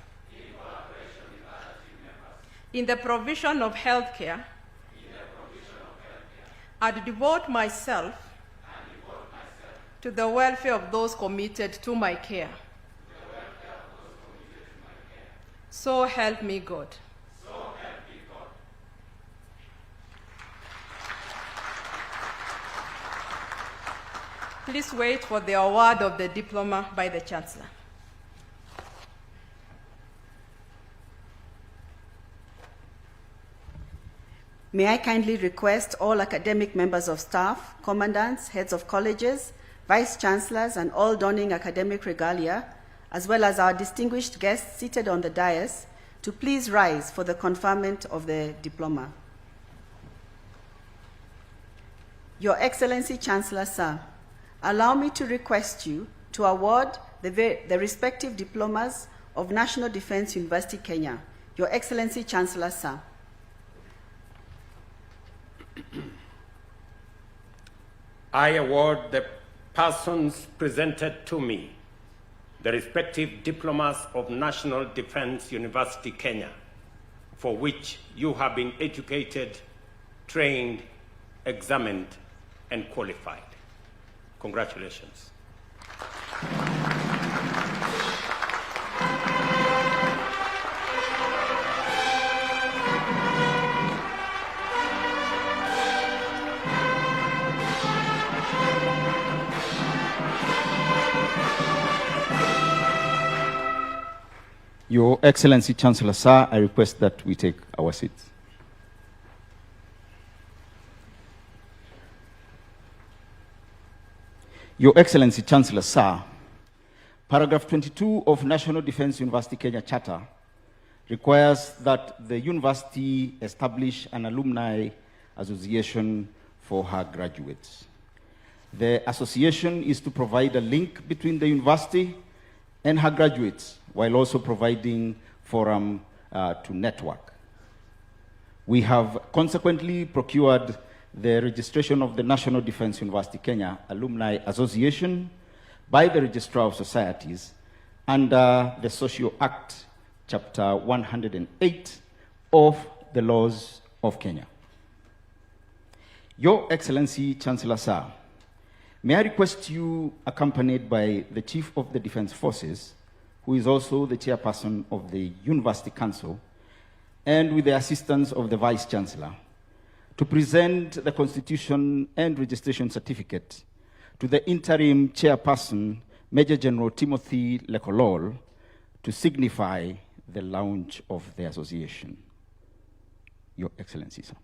in the provision of health care and devote myself to the welfare of those committed to my care. So help me God. Please wait for the award of the diploma by the Chancellor. May I kindly request all academic members of staff, commandants, heads of colleges, vice chancellors, and all donning academic regalia, as well as our distinguished guests seated on the dais, to please rise for the conferment of the diploma. Your Excellency Chancellor, sir, allow me to request you to award the respective diplomas of National Defense University, Kenya. Your Excellency Chancellor, sir. I award the persons presented to me the respective diplomas of National Defense University, Kenya, for which you have been educated, trained, examined, and qualified. Congratulations. Your Excellency Chancellor, sir, I request that we take our seats. Your Excellency Chancellor, sir, paragraph 22 of National Defense University Kenya Charter requires that the university establish an alumni association for her graduates. The association is to provide a link between the university and her graduates, while also providing forum to network. We have consequently procured the registration of the National Defense University Kenya Alumni Association by the Registrar of Societies under the Social Act, Chapter 108 of the Laws of Kenya. Your Excellency, Chancellor Sir, may I request you, accompanied by the Chief of the Defense Forces, who is also the chairperson of the University Council, and with the assistance of the Vice Chancellor, to present the Constitution and Registration Certificate to the interim chairperson, Major General Timothy Lekolol, to signify the launch of the association. Your Excellency, sir.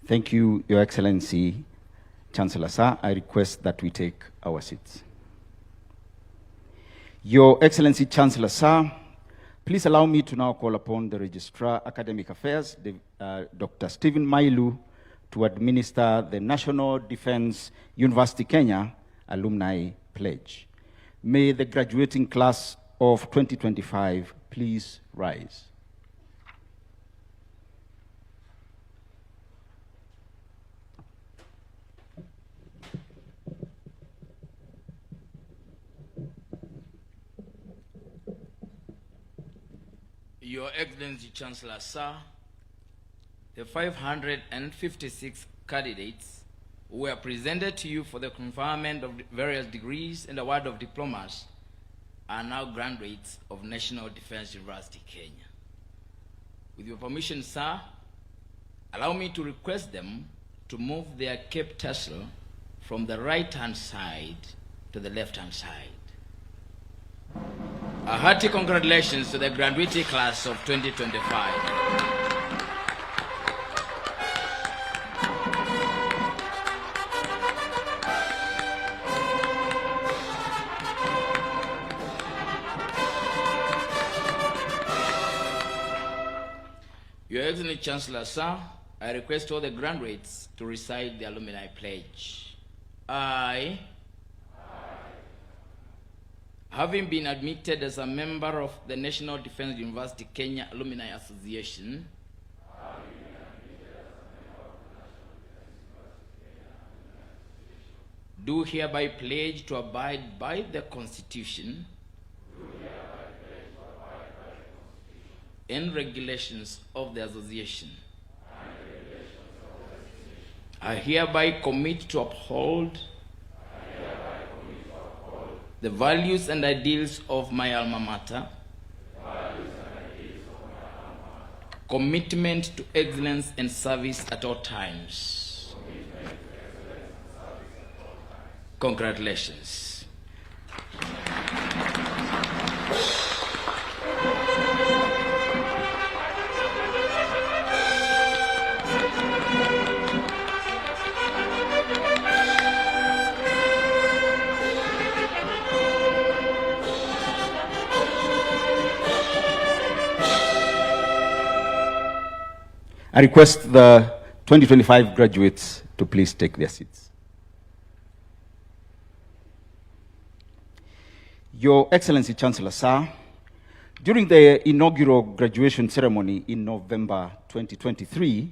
Thank you, Your Excellency, Chancellor Sir. I request that we take our seats. Your Excellency, Chancellor Sir, please allow me to now call upon the Registrar Academic Affairs, Dr. Stephen Mailu, to administer the National Defense University Kenya Alumni Pledge. May the graduating class of 2025 please rise. Your Excellency, Chancellor Sir, the 556 candidates who were presented to you for the conferment of various degrees and award of diplomas are now graduates of National Defense University, Kenya. With your permission, sir, allow me to request them to move their cape tassel from the right-hand side to the left-hand side. A hearty congratulations to the graduating class of 2025. Your Excellency Chancellor, sir, I request all the graduates to recite the alumni pledge. I, having been admitted as a member of the National Defense University Kenya Alumni Association, do hereby pledge to abide by the Constitution and regulations of the association. I hereby commit to uphold the values and ideals of my alma mater, commitment to excellence and service at all times. Congratulations. I request the 2025 graduates to please take their seats. Your Excellency Chancellor, sir, during the inaugural graduation ceremony in November 2023,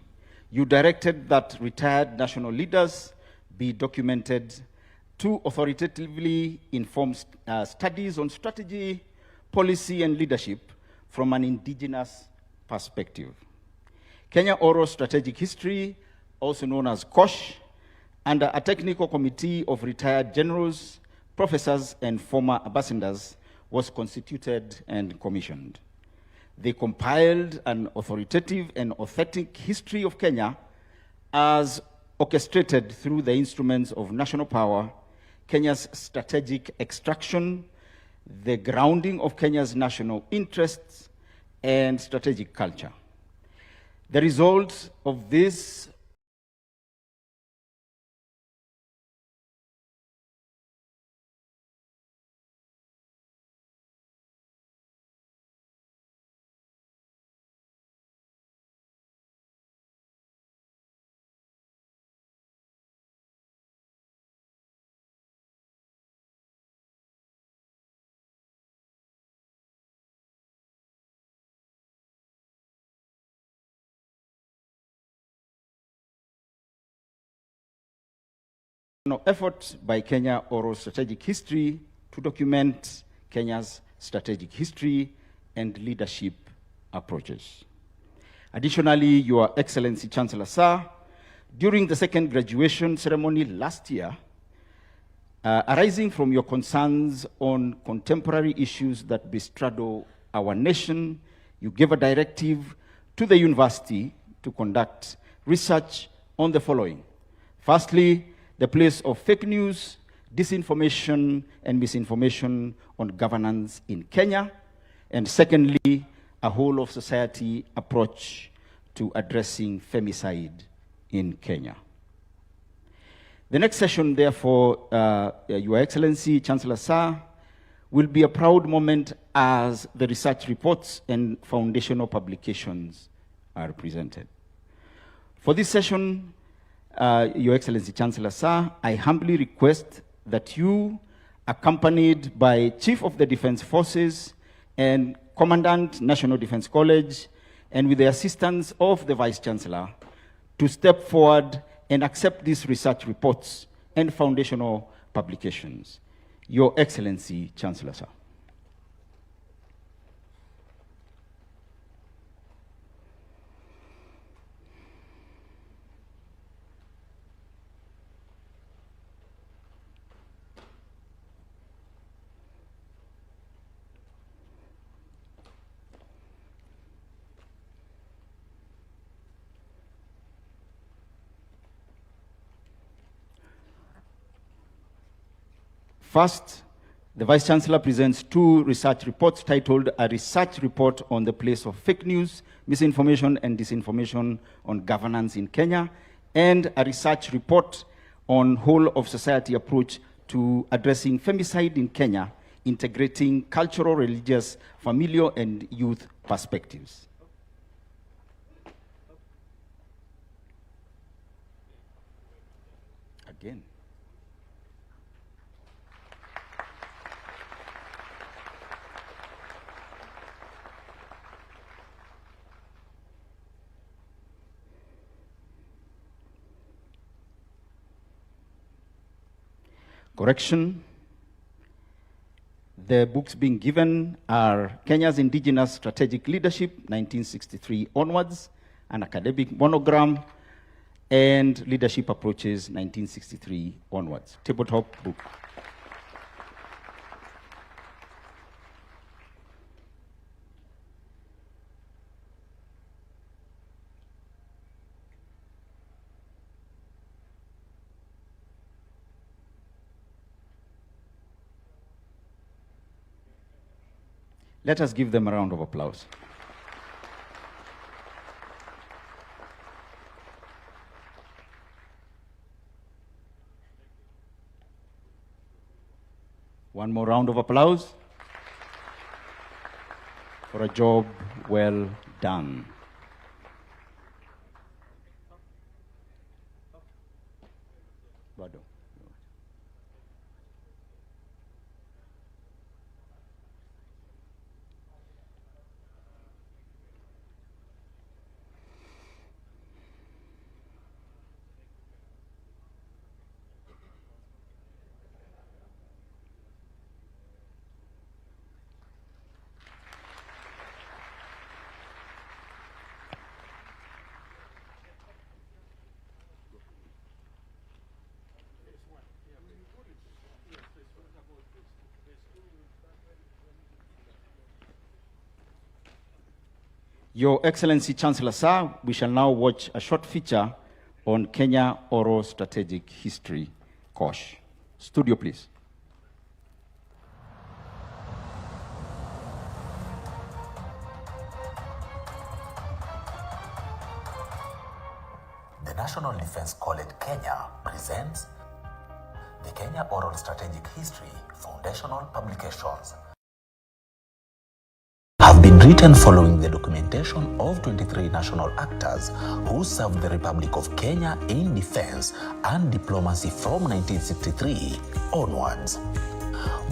you directed that retired national leaders be documented to authoritatively inform studies on strategy, policy, and leadership from an indigenous perspective. Kenya Oral Strategic History, also known as KOSH, under a technical committee of retired generals, professors, and former ambassadors, was constituted and commissioned. They compiled an authoritative and authentic history of Kenya as orchestrated through the instruments of national power, Kenya's strategic extraction, the grounding of Kenya's national interests, and strategic culture. The result of this effort by Kenya Oral Strategic History to document Kenya's strategic history and leadership approaches. Additionally, Your Excellency Chancellor Sir, during the second graduation ceremony last year, arising from your concerns on contemporary issues that bestraddle our nation, you gave a directive to the university to conduct research on the following. Firstly, the place of fake news, disinformation, and misinformation on governance in Kenya. And secondly, a whole of society approach to addressing femicide in Kenya. The next session, therefore, Your Excellency, Chancellor Sir, will be a proud moment as the research reports and foundational publications are presented. For this session, Your Excellency Chancellor Sir, I humbly request that you, accompanied by Chief of the Defense Forces and Commandant National Defense College, and with the assistance of the Vice Chancellor, to step forward and accept these research reports and foundational publications. Your Excellency, Chancellor Sir. First, the Vice Chancellor presents two research reports titled A Research Report on the Place of Fake News, Misinformation and Disinformation on Governance in Kenya, and a research report on whole of society approach to addressing femicide in Kenya, integrating cultural, religious, familial, and youth perspectives. Again. Correction. The books being given are Kenya's Indigenous Strategic Leadership, 1963 onwards, an academic monogram, and Leadership Approaches, 1963 onwards. Tabletop book. Let us give them a round of applause. One more round of applause for a job well done. Bado. Your Excellency Chancellor Sir, we shall now watch a short feature on Kenya Oral Strategic History Kosh. Studio, please. The National Defense College Kenya presents the Kenya Oral Strategic History Foundational Publications. Have been written following the documentation of 23 national actors who served the Republic of Kenya in defense and diplomacy from 1963 onwards.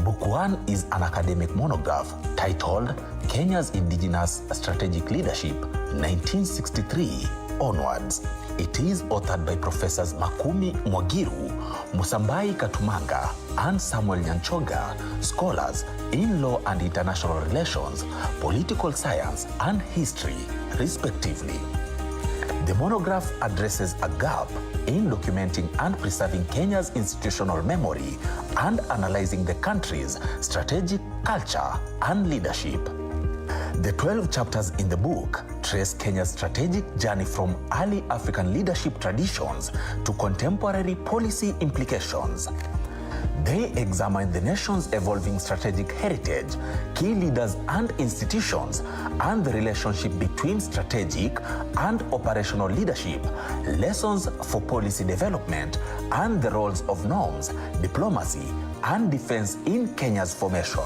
Book 1 is an academic monograph titled Kenya's Indigenous Strategic Leadership 1963 onwards. It is authored by Professors Makumi Mwagiru, Musambai Katumanga, and Samuel Nyanchoga, scholars in law and international relations, political science, and history, respectively. The monograph addresses a gap in documenting and preserving Kenya's institutional memory and analyzing the country's strategic culture and leadership. The 12 chapters in the book trace Kenya's strategic journey from early African leadership traditions to contemporary policy implications. They examine the nation's evolving strategic heritage, key leaders and institutions, and the relationship between strategic and operational leadership, lessons for policy development, and the roles of norms, diplomacy, and defense in Kenya's formation.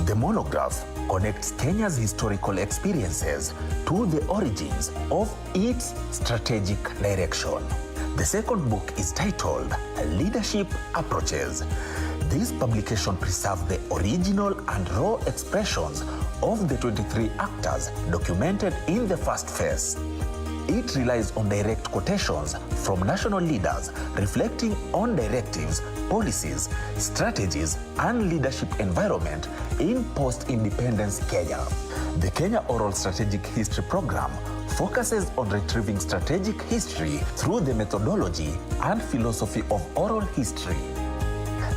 The monograph connects Kenya's historical experiences to the origins of its strategic direction. The second book is titled Leadership Approaches. This publication preserves the original and raw expressions of the 23 actors documented in the first phase. It relies on direct quotations from national leaders reflecting on directives, policies, strategies, and leadership environment in post-independence Kenya. The Kenya Oral Strategic History Program focuses on retrieving strategic history through the methodology and philosophy of oral history.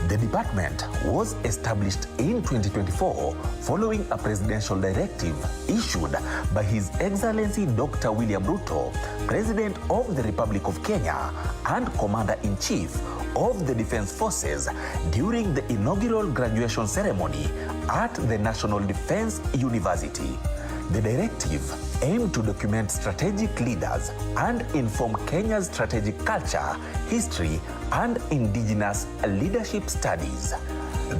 The department was established in 2024 following a presidential directive issued by His Excellency Dr. William Ruto, President of the Republic of Kenya and Commander-in-Chief of the Defense Forces during the inaugural graduation ceremony at the National Defense University. The directive aimed to document strategic leaders and inform Kenya's strategic culture, history, and indigenous leadership studies.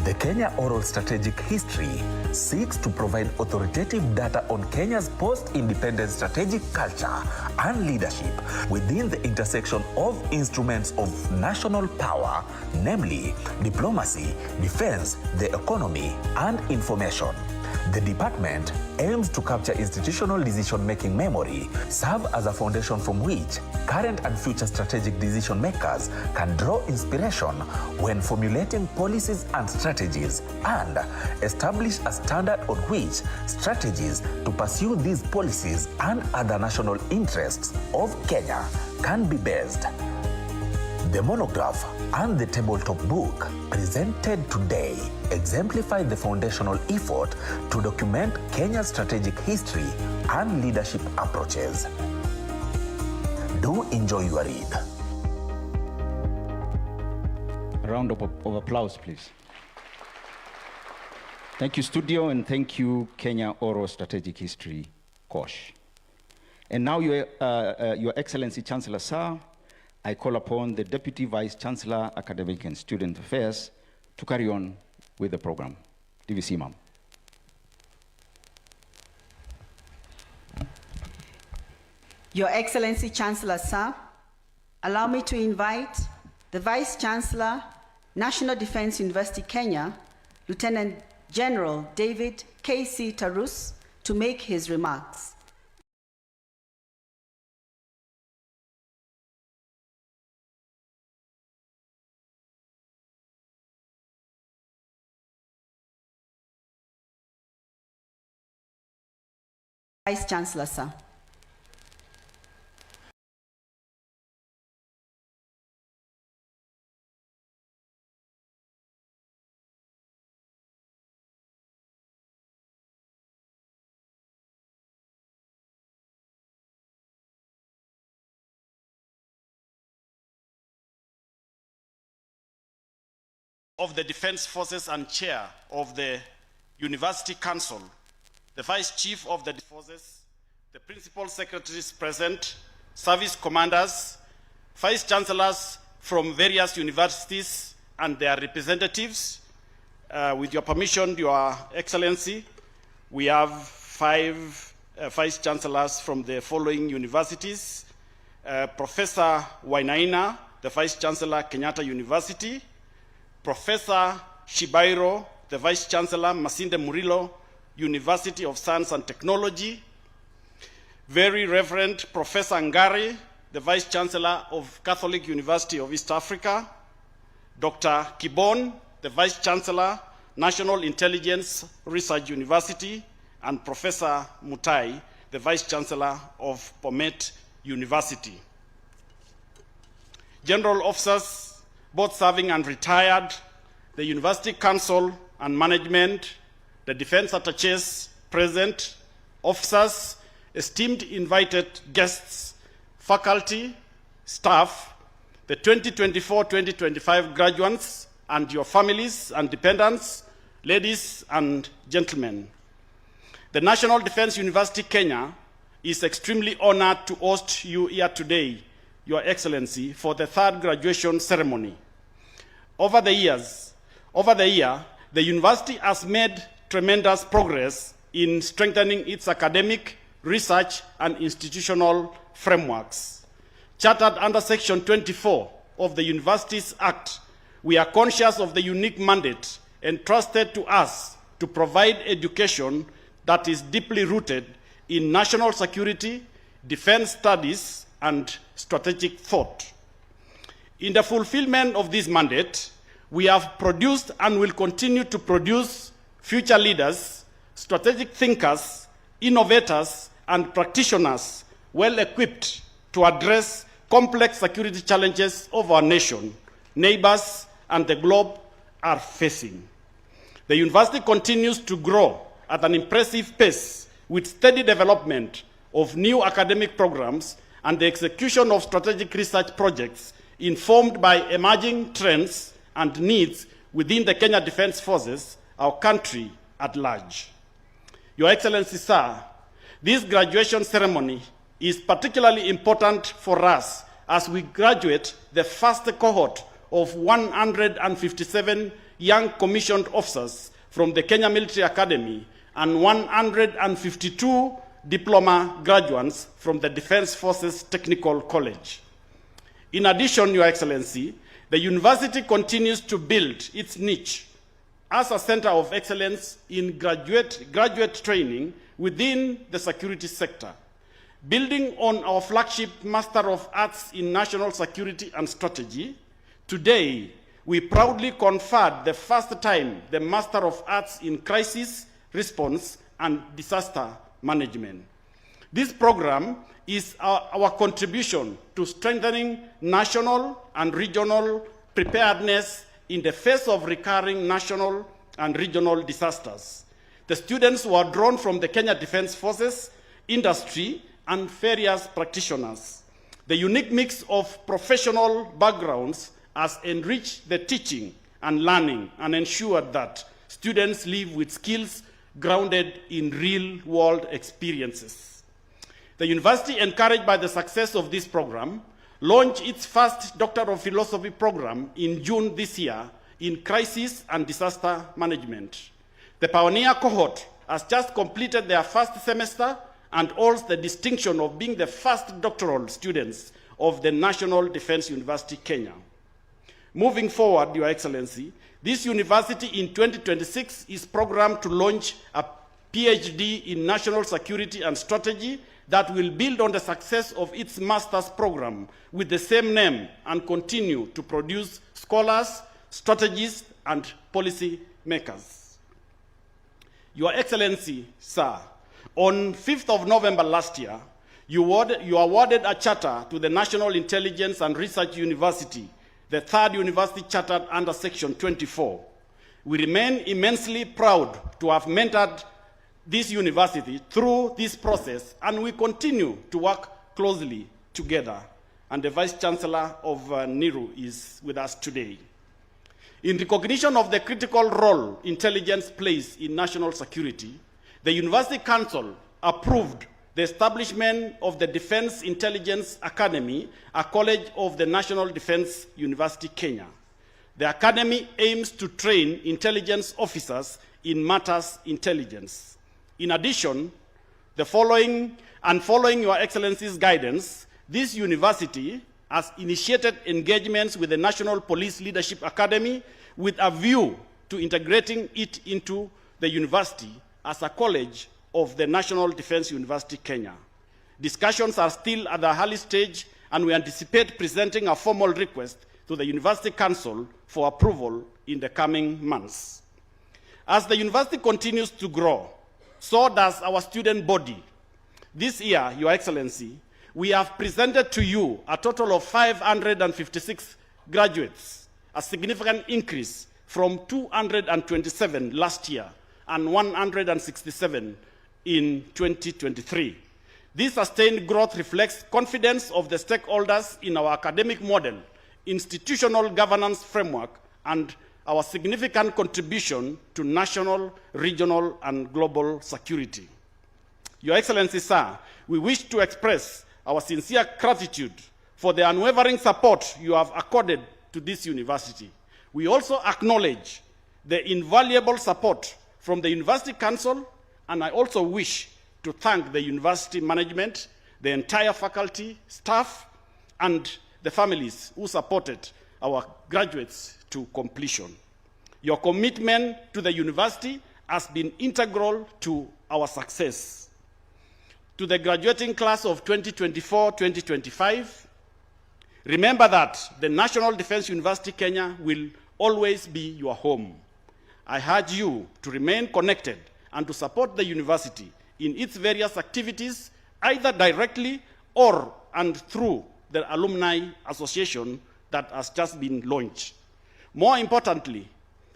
The Kenya Oral Strategic History seeks to provide authoritative data on Kenya's post-independence strategic culture and leadership within the intersection of instruments of national power, namely diplomacy, defense, the economy, and information. The department aims to capture institutional decision-making memory, serve as a foundation from which current and future strategic decision makers can draw inspiration when formulating policies and strategies, and establish a standard on which strategies to pursue these policies and other national interests of Kenya can be based. The monograph and the tabletop book presented today exemplify the foundational effort to document Kenya's strategic history and leadership approaches. Do enjoy your read. A round of applause, please. Thank you, studio, and thank you, Kenya Oral Strategic History Kosh. And now, Your Excellency Chancellor Sir, I call upon the Deputy Vice Chancellor, Academic and Student Affairs, to carry on with the program. DVC, ma'am. Your Excellency Chancellor Sir, allow me to invite the Vice Chancellor, National Defense University Kenya, Lieutenant General David K.C. Tarus, to make his remarks. Vice Chancellor, sir. of the Defense Forces and Chair of the University Council, the Vice Chief of the Forces, the Principal Secretaries present, service commanders, Vice Chancellors from various universities and their representatives. With your permission, Your Excellency, we have 5 Vice Chancellors from the following universities. Professor Wainaina, the Vice Chancellor, Kenyatta University. Professor Shibairo, the Vice Chancellor, Masinde Muliro, University of Science and Technology. Very Reverend Professor Ngari, the Vice Chancellor of Catholic University of East Africa. Dr. Kibon, the Vice Chancellor, National Intelligence Research University, and Professor Mutai, the Vice Chancellor of Bomet University. General officers, both serving and retired, the University Council and management, the defense attaches present, officers, esteemed invited guests, faculty, staff, the 2024-2025 graduates, and your families and dependents, ladies and gentlemen. The National Defense University Kenya is extremely honored to host you here today, Your Excellency, for the 3rd graduation ceremony. Over the year, the university has made tremendous progress in strengthening its academic, research, and institutional frameworks. Chartered under Section 24 of the Universities Act, we are conscious of the unique mandate entrusted to us to provide education that is deeply rooted in national security, defense studies, and strategic thought. In the fulfillment of this mandate, we have produced and will continue to produce future leaders, strategic thinkers, innovators, and practitioners well equipped to address complex security challenges of our nation, neighbors, and the globe are facing. The university continues to grow at an impressive pace with steady development of new academic programs and the execution of strategic research projects informed by emerging trends and needs within the Kenya Defense Forces, our country at large. Your Excellency, sir, this graduation ceremony is particularly important for us as we graduate the first cohort of 157 young commissioned officers from the Kenya Military Academy and 152 diploma graduates from the Defense Forces Technical College. In addition, Your Excellency, the university continues to build its niche as a center of excellence in graduate training within the security sector. Building on our flagship Master of Arts in National Security and Strategy, today we proudly conferred the first time the Master of Arts in Crisis Response and Disaster Management. This program is our contribution to strengthening national and regional preparedness in the face of recurring national and regional disasters. The students were drawn from the Kenya Defense Forces, industry, and various practitioners. The unique mix of professional backgrounds has enriched the teaching and learning and ensured that students live with skills grounded in real-world experiences. The university, encouraged by the success of this program, launched its first Doctor of Philosophy program in June this year in Crisis and Disaster Management. The pioneer cohort has just completed their first semester and holds the distinction of being the first doctoral students of the National Defense University Kenya. Moving forward, Your Excellency, this university in 2026 is programmed to launch a PhD in National Security and Strategy that will build on the success of its master's program with the same name and continue to produce scholars, strategists, and policy makers. Your Excellency, sir, on 5th of November last year, you awarded a charter to the National Intelligence and Research University, the 3rd university chartered under Section 24. We remain immensely proud to have mentored this university through this process, and we continue to work closely together. And the Vice Chancellor of NIRU is with us today. In recognition of the critical role intelligence plays in national security, the University Council approved the establishment of the Defense Intelligence Academy, a college of the National Defense University, Kenya. The academy aims to train intelligence officers in matters intelligence. In addition, following Your Excellency's guidance, this university has initiated engagements with the National Police Leadership Academy with a view to integrating it into the university as a college of the National Defense University, Kenya. Discussions are still at the early stage, and we anticipate presenting a formal request to the University Council for approval in the coming months. As the university continues to grow, so does our student body. This year, Your Excellency, we have presented to you a total of 556 graduates, a significant increase from 227 last year and 167 in 2023. This sustained growth reflects confidence of the stakeholders in our academic model, institutional governance framework, and our significant contribution to national, regional, and global security. Your Excellency, sir, we wish to express our sincere gratitude for the unwavering support you have accorded to this university. We also acknowledge the invaluable support from the University Council, and I also wish to thank the university management, the entire faculty, staff, and the families who supported our graduates to completion. Your commitment to the university has been integral to our success. To the graduating class of 2024-2025, remember that the National Defense University Kenya will always be your home. I urge you to remain connected and to support the university in its various activities, either directly or and through the Alumni Association that has just been launched. More importantly,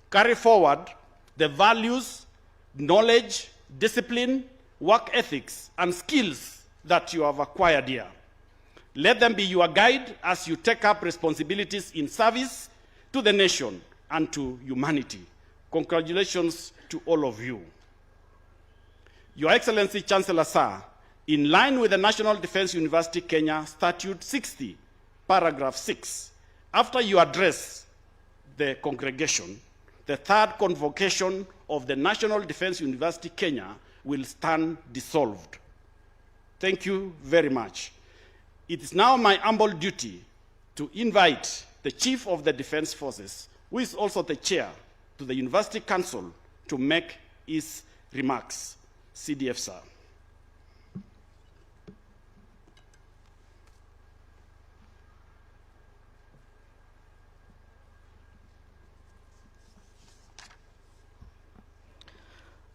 carry forward the values, knowledge, discipline, work ethics, and skills that you have acquired here. Let them be your guide as you take up responsibilities in service to the nation and to humanity. Congratulations to all of you. Your Excellency, Chancellor Sir, in line with the National Defense University Kenya Statute 60, paragraph 6, after you address the congregation, the third convocation of the National Defense University Kenya will stand dissolved. Thank you very much. It is now my humble duty to invite the Chief of the Defense Forces, who is also the chair to the University Council, to make his remarks. CDF, sir.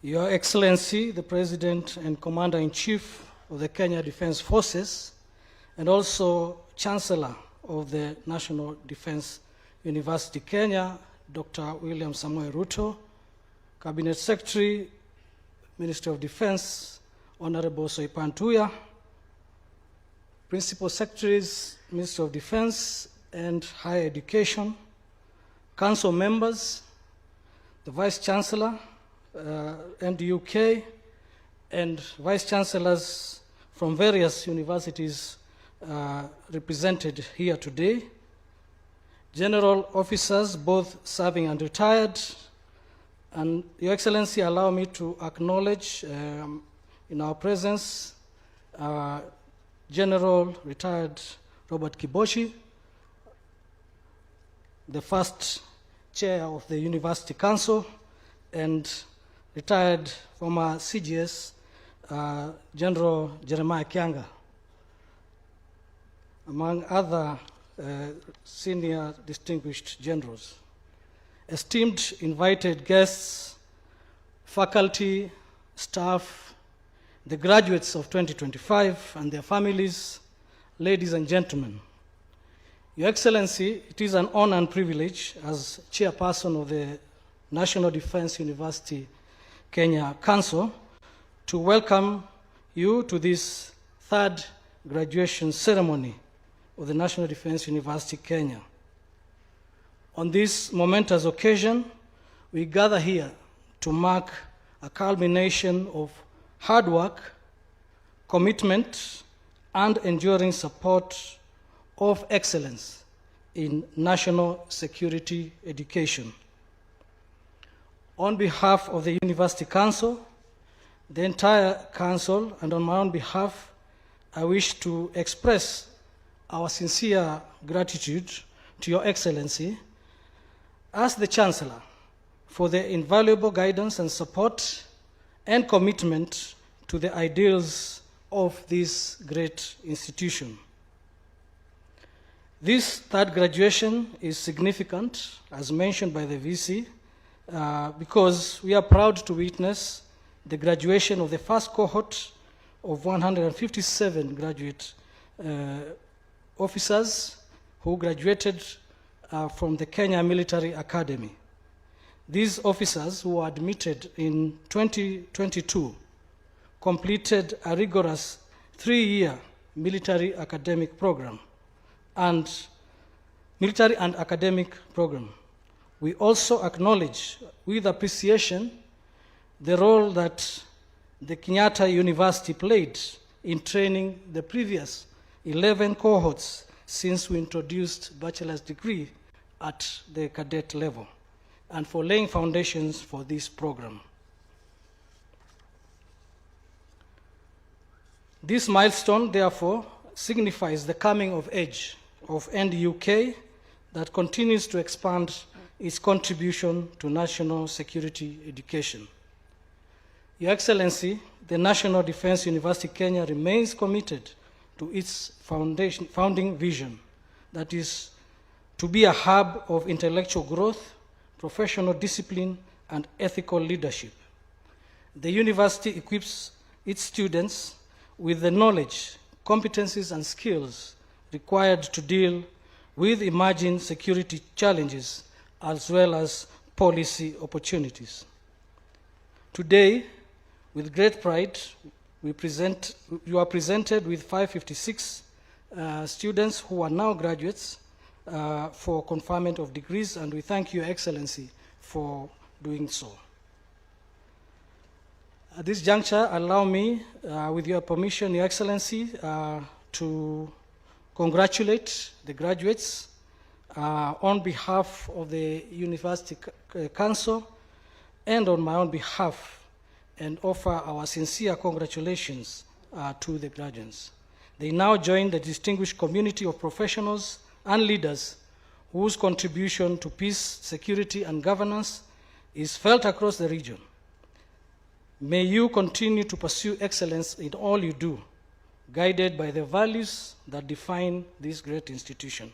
Your Excellency, the President and Commander-in-Chief of the Kenya Defense Forces, and also Chancellor of the National Defense University Kenya, Dr. William Samoei Ruto, Cabinet Secretary, Ministry of Defense, Honorable Soipan Tuya, Principal Secretaries, Ministry of Defense and Higher Education, Council members, the Vice Chancellor, NDUK, and Vice Chancellors from various universities represented here today, General Officers, both serving and retired, and Your Excellency, allow me to acknowledge in our presence General Retired Robert Kibochi, the first chair of the University Council, and retired former CGS General Jeremiah Kianga, among other senior distinguished generals. Esteemed invited guests, faculty, staff, the graduates of 2025 and their families, ladies and gentlemen. Your Excellency, it is an honor and privilege as chairperson of the National Defense University Kenya Council to welcome you to this third graduation ceremony of the National Defense University Kenya. On this momentous occasion, we gather here to mark a culmination of hard work, commitment, and enduring support of excellence in national security education. On behalf of the University Council, the entire Council, and on my own behalf, I wish to express our sincere gratitude to Your Excellency as the Chancellor for the invaluable guidance and support and commitment to the ideals of this great institution. This third graduation is significant, as mentioned by the VC, because we are proud to witness the graduation of the first cohort of 157 graduate officers who graduated from the Kenya Military Academy. These officers who were admitted in 2022 completed a rigorous 3-year military academic program and academic program. We also acknowledge with appreciation the role that the Kenyatta University played in training the previous 11 cohorts since we introduced bachelor's degree at the cadet level, and for laying foundations for this program. This milestone, therefore, signifies the coming of age of NDUK that continues to expand its contribution to national security education. Your Excellency, the National Defense University Kenya remains committed to its founding vision, that is, to be a hub of intellectual growth, professional discipline, and ethical leadership. The university equips its students with the knowledge, competencies, and skills required to deal with emerging security challenges as well as policy opportunities. Today, with great pride, you are presented with 556 students who are now graduates for conferment of degrees, and we thank Your Excellency for doing so. At this juncture, allow me, with your permission, Your Excellency, to congratulate the graduates on behalf of the University Council and on my own behalf, and offer our sincere congratulations to the graduates. They now join the distinguished community of professionals and leaders whose contribution to peace, security, and governance is felt across the region. May you continue to pursue excellence in all you do, guided by the values that define this great institution.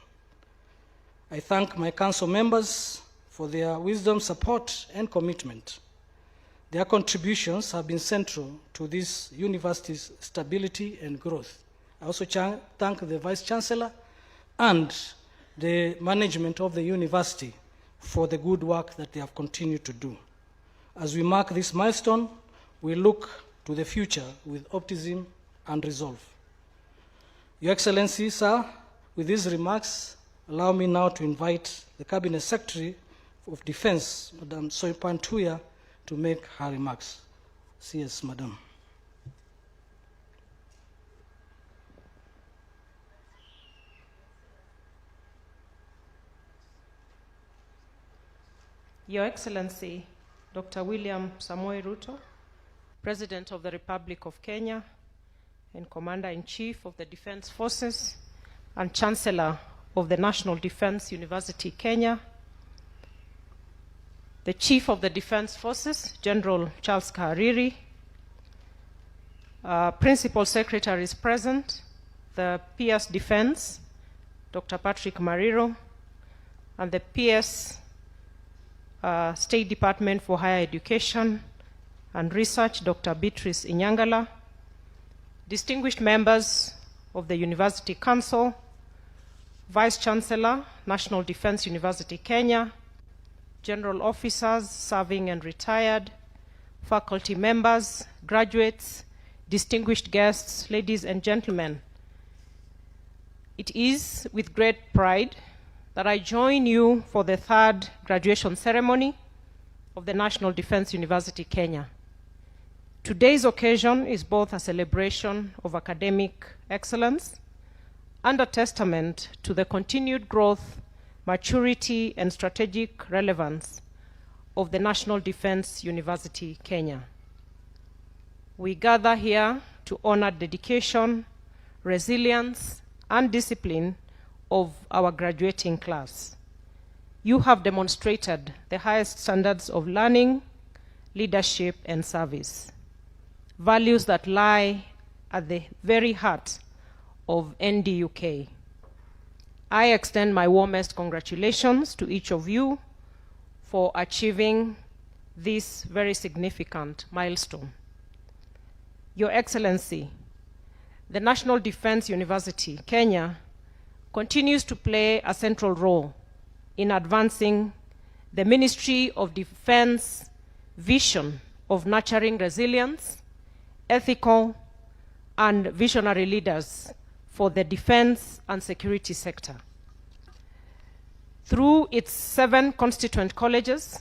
I thank my council members for their wisdom, support, and commitment. Their contributions have been central to this university's stability and growth. I also thank the Vice Chancellor and the management of the university for the good work that they have continued to do. As we mark this milestone, we look to the future with optimism and resolve. Your Excellency, sir, with these remarks, allow me now to invite the Cabinet Secretary of Defense, Madam Soipan Tuya, to make her remarks. Yes, Madam. Your Excellency, Dr. William Samoei Ruto, President of the Republic of Kenya and Commander-in-Chief of the Defense Forces and Chancellor of the National Defense University Kenya, the Chief of the Defense Forces, General Charles Kahariri, Principal Secretary is present, the PS Defense, Dr. Patrick Mariro, and the PS State Department for Higher Education and Research, Dr. Beatrice Inyangala, distinguished members of the University Council, Vice Chancellor, National Defense University Kenya, general officers serving and retired, faculty members, graduates, distinguished guests, ladies and gentlemen. It is with great pride that I join you for the third graduation ceremony of the National Defense University, Kenya. Today's occasion is both a celebration of academic excellence and a testament to the continued growth, maturity, and strategic relevance of the National Defense University, Kenya. We gather here to honor dedication, resilience, and discipline of our graduating class. You have demonstrated the highest standards of learning, leadership, and service, values that lie at the very heart of NDUK. I extend my warmest congratulations to each of you for achieving this very significant milestone. Your Excellency, the National Defense University, Kenya, continues to play a central role in advancing the Ministry of Defense vision of nurturing resilience, ethical, and visionary leaders for the defense and security sector. Through its 7 constituent colleges,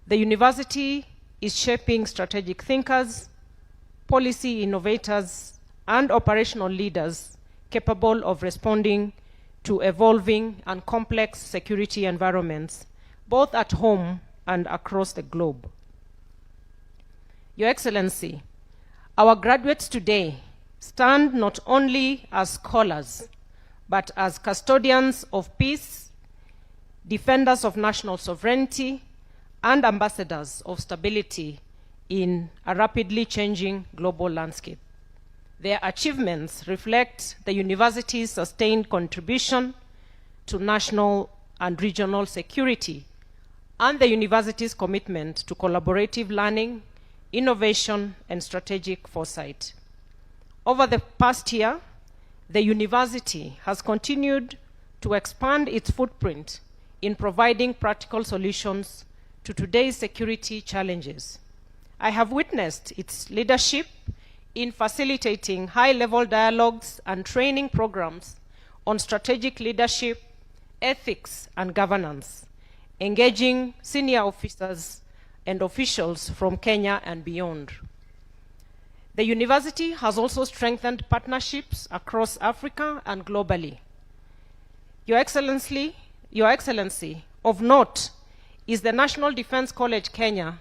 the university is shaping strategic thinkers, policy innovators, and operational leaders capable of responding to evolving and complex security environments, both at home and across the globe. Your Excellency, our graduates today stand not only as scholars, but as custodians of peace, defenders of national sovereignty, and ambassadors of stability in a rapidly changing global landscape. Their achievements reflect the university's sustained contribution to national and regional security and the university's commitment to collaborative learning, innovation, and strategic foresight. Over the past year, the university has continued to expand its footprint in providing practical solutions to today's security challenges. I have witnessed its leadership in facilitating high-level dialogues and training programs on strategic leadership, ethics, and governance, engaging senior officers and officials from Kenya and beyond. The university has also strengthened partnerships across Africa and globally. Your Excellency, of note is the National Defense College Kenya,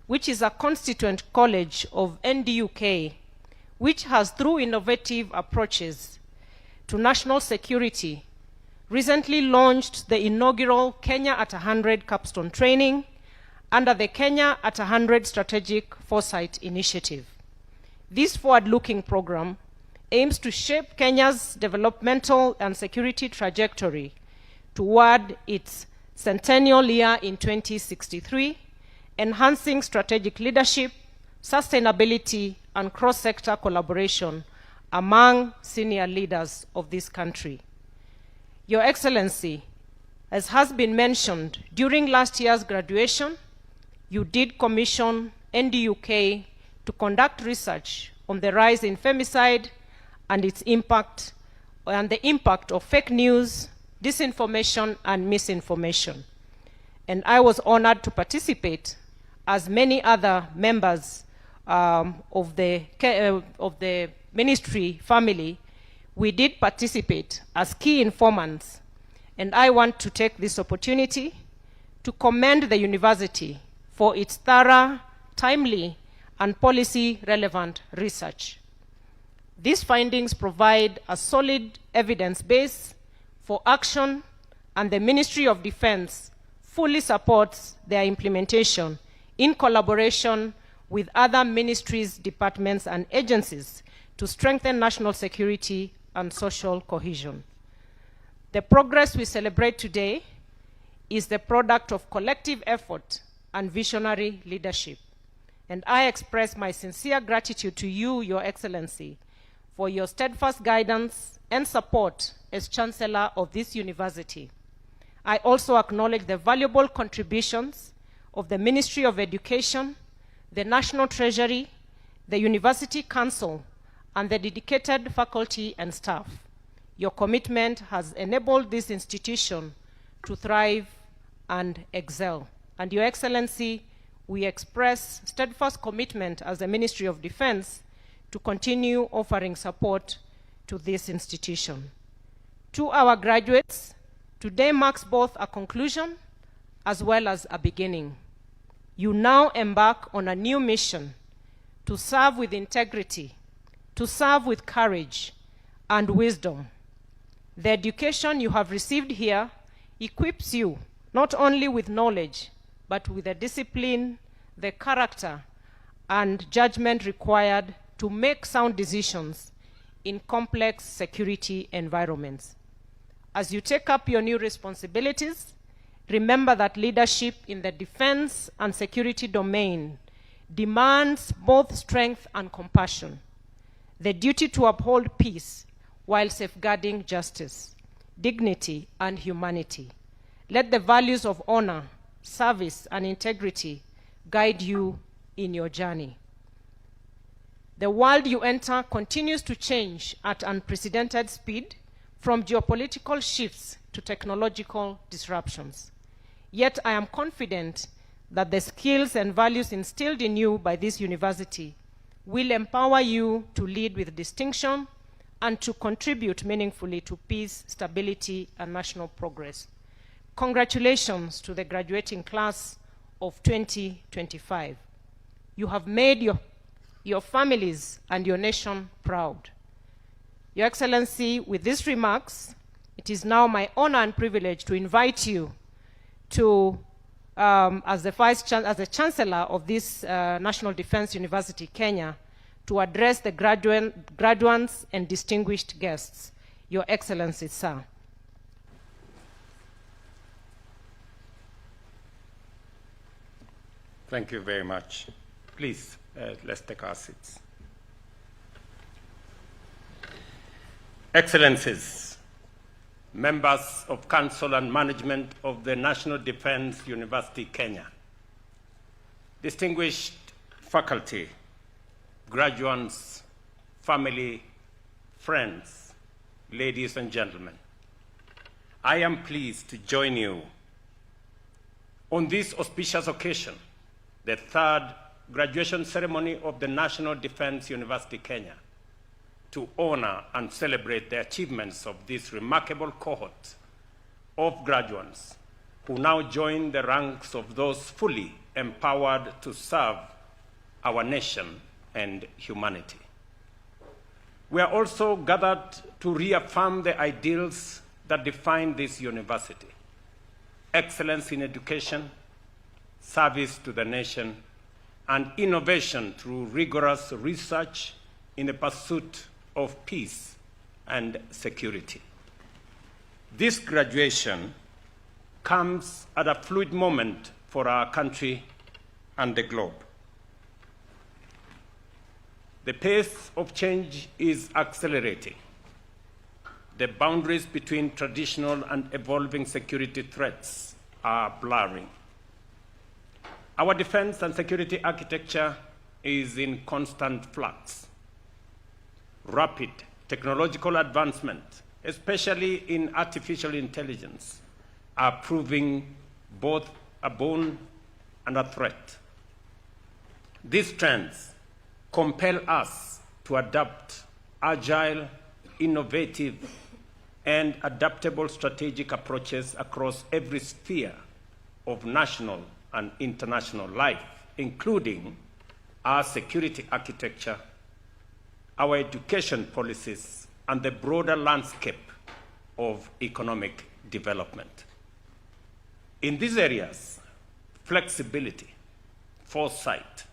which is a constituent college of NDUK, which has, through innovative approaches to national security, recently launched the inaugural Kenya at 100 capstone training under the Kenya at 100 Strategic Foresight Initiative. This forward-looking program aims to shape Kenya's developmental and security trajectory toward its centennial year in 2063, enhancing strategic leadership, sustainability, and cross-sector collaboration among senior leaders of this country. Your Excellency, as has been mentioned, during last year's graduation, you did commission NDUK to conduct research on the rise in femicide and its impact, and the impact of fake news, disinformation, and misinformation. And I was honored to participate, as many other members of the ministry family. We did participate as key informants, and I want to take this opportunity to commend the university for its thorough, timely, and policy-relevant research. These findings provide a solid evidence base for action, and the Ministry of Defense fully supports their implementation in collaboration with other ministries, departments, and agencies to strengthen national security and social cohesion. The progress we celebrate today is the product of collective effort and visionary leadership. And I express my sincere gratitude to you, Your Excellency, for your steadfast guidance and support as Chancellor of this university. I also acknowledge the valuable contributions of the Ministry of Education, the National Treasury, the University Council, and the dedicated faculty and staff. Your commitment has enabled this institution to thrive and excel. And Your Excellency, we express steadfast commitment as the Ministry of Defense to continue offering support to this institution. To our graduates, today marks both a conclusion as well as a beginning. You now embark on a new mission to serve with integrity, to serve with courage and wisdom. The education you have received here equips you not only with knowledge, but with the discipline, the character, and judgment required to make sound decisions in complex security environments. As you take up your new responsibilities, remember that leadership in the defense and security domain demands both strength and compassion, the duty to uphold peace while safeguarding justice, dignity, and humanity. Let the values of honor, service, and integrity guide you in your journey. The world you enter continues to change at unprecedented speed, from geopolitical shifts to technological disruptions. Yet I am confident that the skills and values instilled in you by this university will empower you to lead with distinction and to contribute meaningfully to peace, stability, and national progress. Congratulations to the graduating class of 2025. You have made your families and your nation proud. Your Excellency, with these remarks, it is now my honor and privilege to invite you to, as the Chancellor of this National Defense University, Kenya, to address the graduates and distinguished guests. Your Excellency, sir. Thank you very much. Please, let's take our seats. Excellencies, members of Council and Management of the National Defense University, Kenya, distinguished faculty, graduates, family, friends, ladies and gentlemen, I am pleased to join you on this auspicious occasion, the third graduation ceremony of the National Defense University, Kenya, to honor and celebrate the achievements of this remarkable cohort of graduates who now join the ranks of those fully empowered to serve our nation and humanity. We are also gathered to reaffirm the ideals that define this university: excellence in education, service to the nation, and innovation through rigorous research in the pursuit of peace and security. This graduation comes at a fluid moment for our country and the globe. The pace of change is accelerating. The boundaries between traditional and evolving security threats are blurring. Our defense and security architecture is in constant flux. Rapid technological advancement, especially in artificial intelligence, are proving both a boon and a threat. These trends compel us to adopt agile, innovative, and adaptable strategic approaches across every sphere of national and international life, including our security architecture, our education policies, and the broader landscape of economic development. In these areas, flexibility, foresight,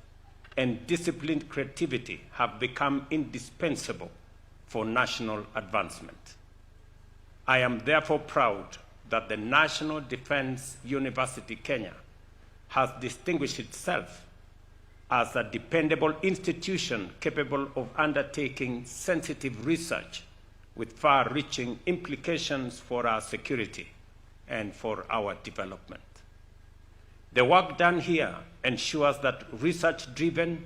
and disciplined creativity have become indispensable for national advancement. I am therefore proud that the National Defense University, Kenya, has distinguished itself as a dependable institution capable of undertaking sensitive research with far-reaching implications for our security and for our development. The work done here ensures that research-driven,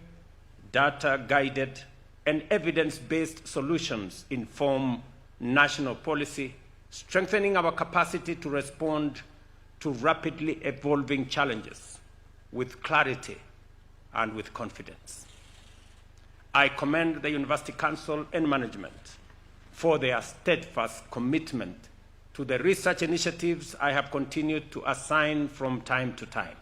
data-guided, and evidence-based solutions inform national policy, strengthening our capacity to respond to rapidly evolving challenges with clarity and with confidence. I commend the University Council and management for their steadfast commitment to the research initiatives I have continued to assign from time to time.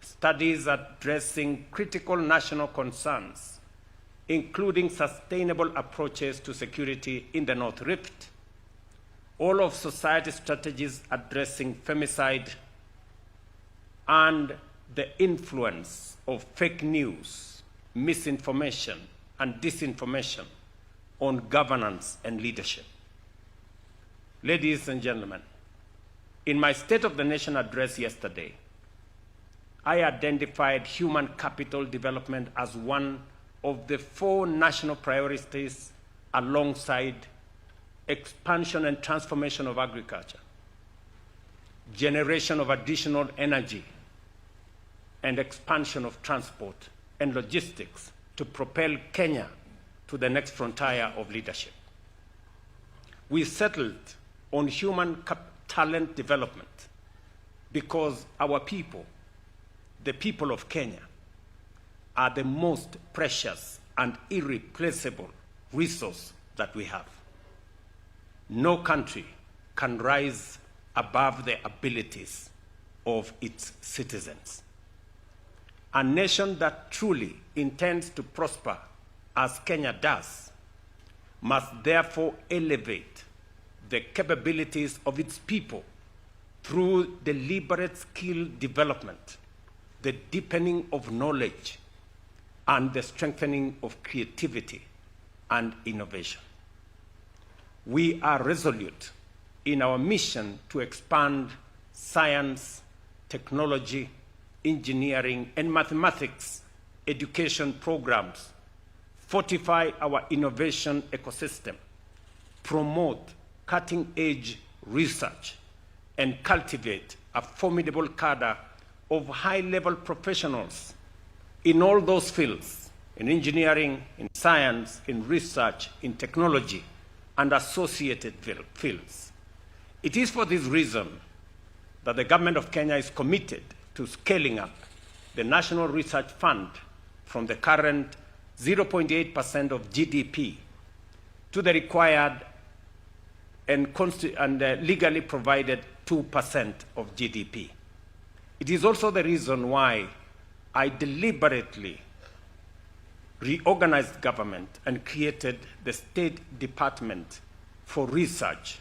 Studies addressing critical national concerns, including sustainable approaches to security in the North Rift, all of society's strategies addressing femicide, and the influence of fake news, misinformation, and disinformation on governance and leadership. Ladies and gentlemen, in my State of the Nation address yesterday, I identified human capital development as one of the 4 national priorities alongside expansion and transformation of agriculture, generation of additional energy, and expansion of transport and logistics to propel Kenya to the next frontier of leadership. We settled on human talent development because our people, the people of Kenya, are the most precious and irreplaceable resource that we have. No country can rise above the abilities of its citizens. A nation that truly intends to prosper, as Kenya does, must therefore elevate the capabilities of its people through deliberate skill development, the deepening of knowledge, and the strengthening of creativity and innovation. We are resolute in our mission to expand science, technology, engineering, and mathematics education programs, fortify our innovation ecosystem, promote cutting-edge research, and cultivate a formidable cadre of high-level professionals in all those fields, in engineering, in science, in research, in technology, and associated fields. It is for this reason that the government of Kenya is committed to scaling up the National Research Fund from the current 0.8% of GDP to the required and legally provided 2% of GDP. It is also the reason why I deliberately reorganized government and created the State Department for Research,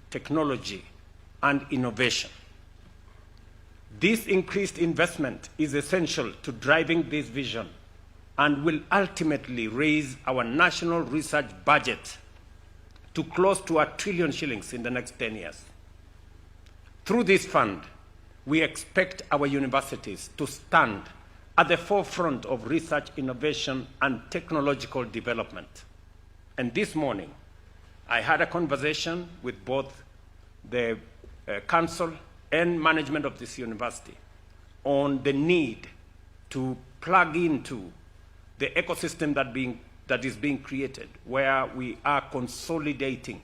Technology, and Innovation. This increased investment is essential to driving this vision and will ultimately raise our national research budget to close to R1 trillion shillings in the next 10 years. Through this fund, we expect our universities to stand at the forefront of research, innovation, and technological development. And this morning, I had a conversation with both the council and management of this university on the need to plug into the ecosystem that is being created, where we are consolidating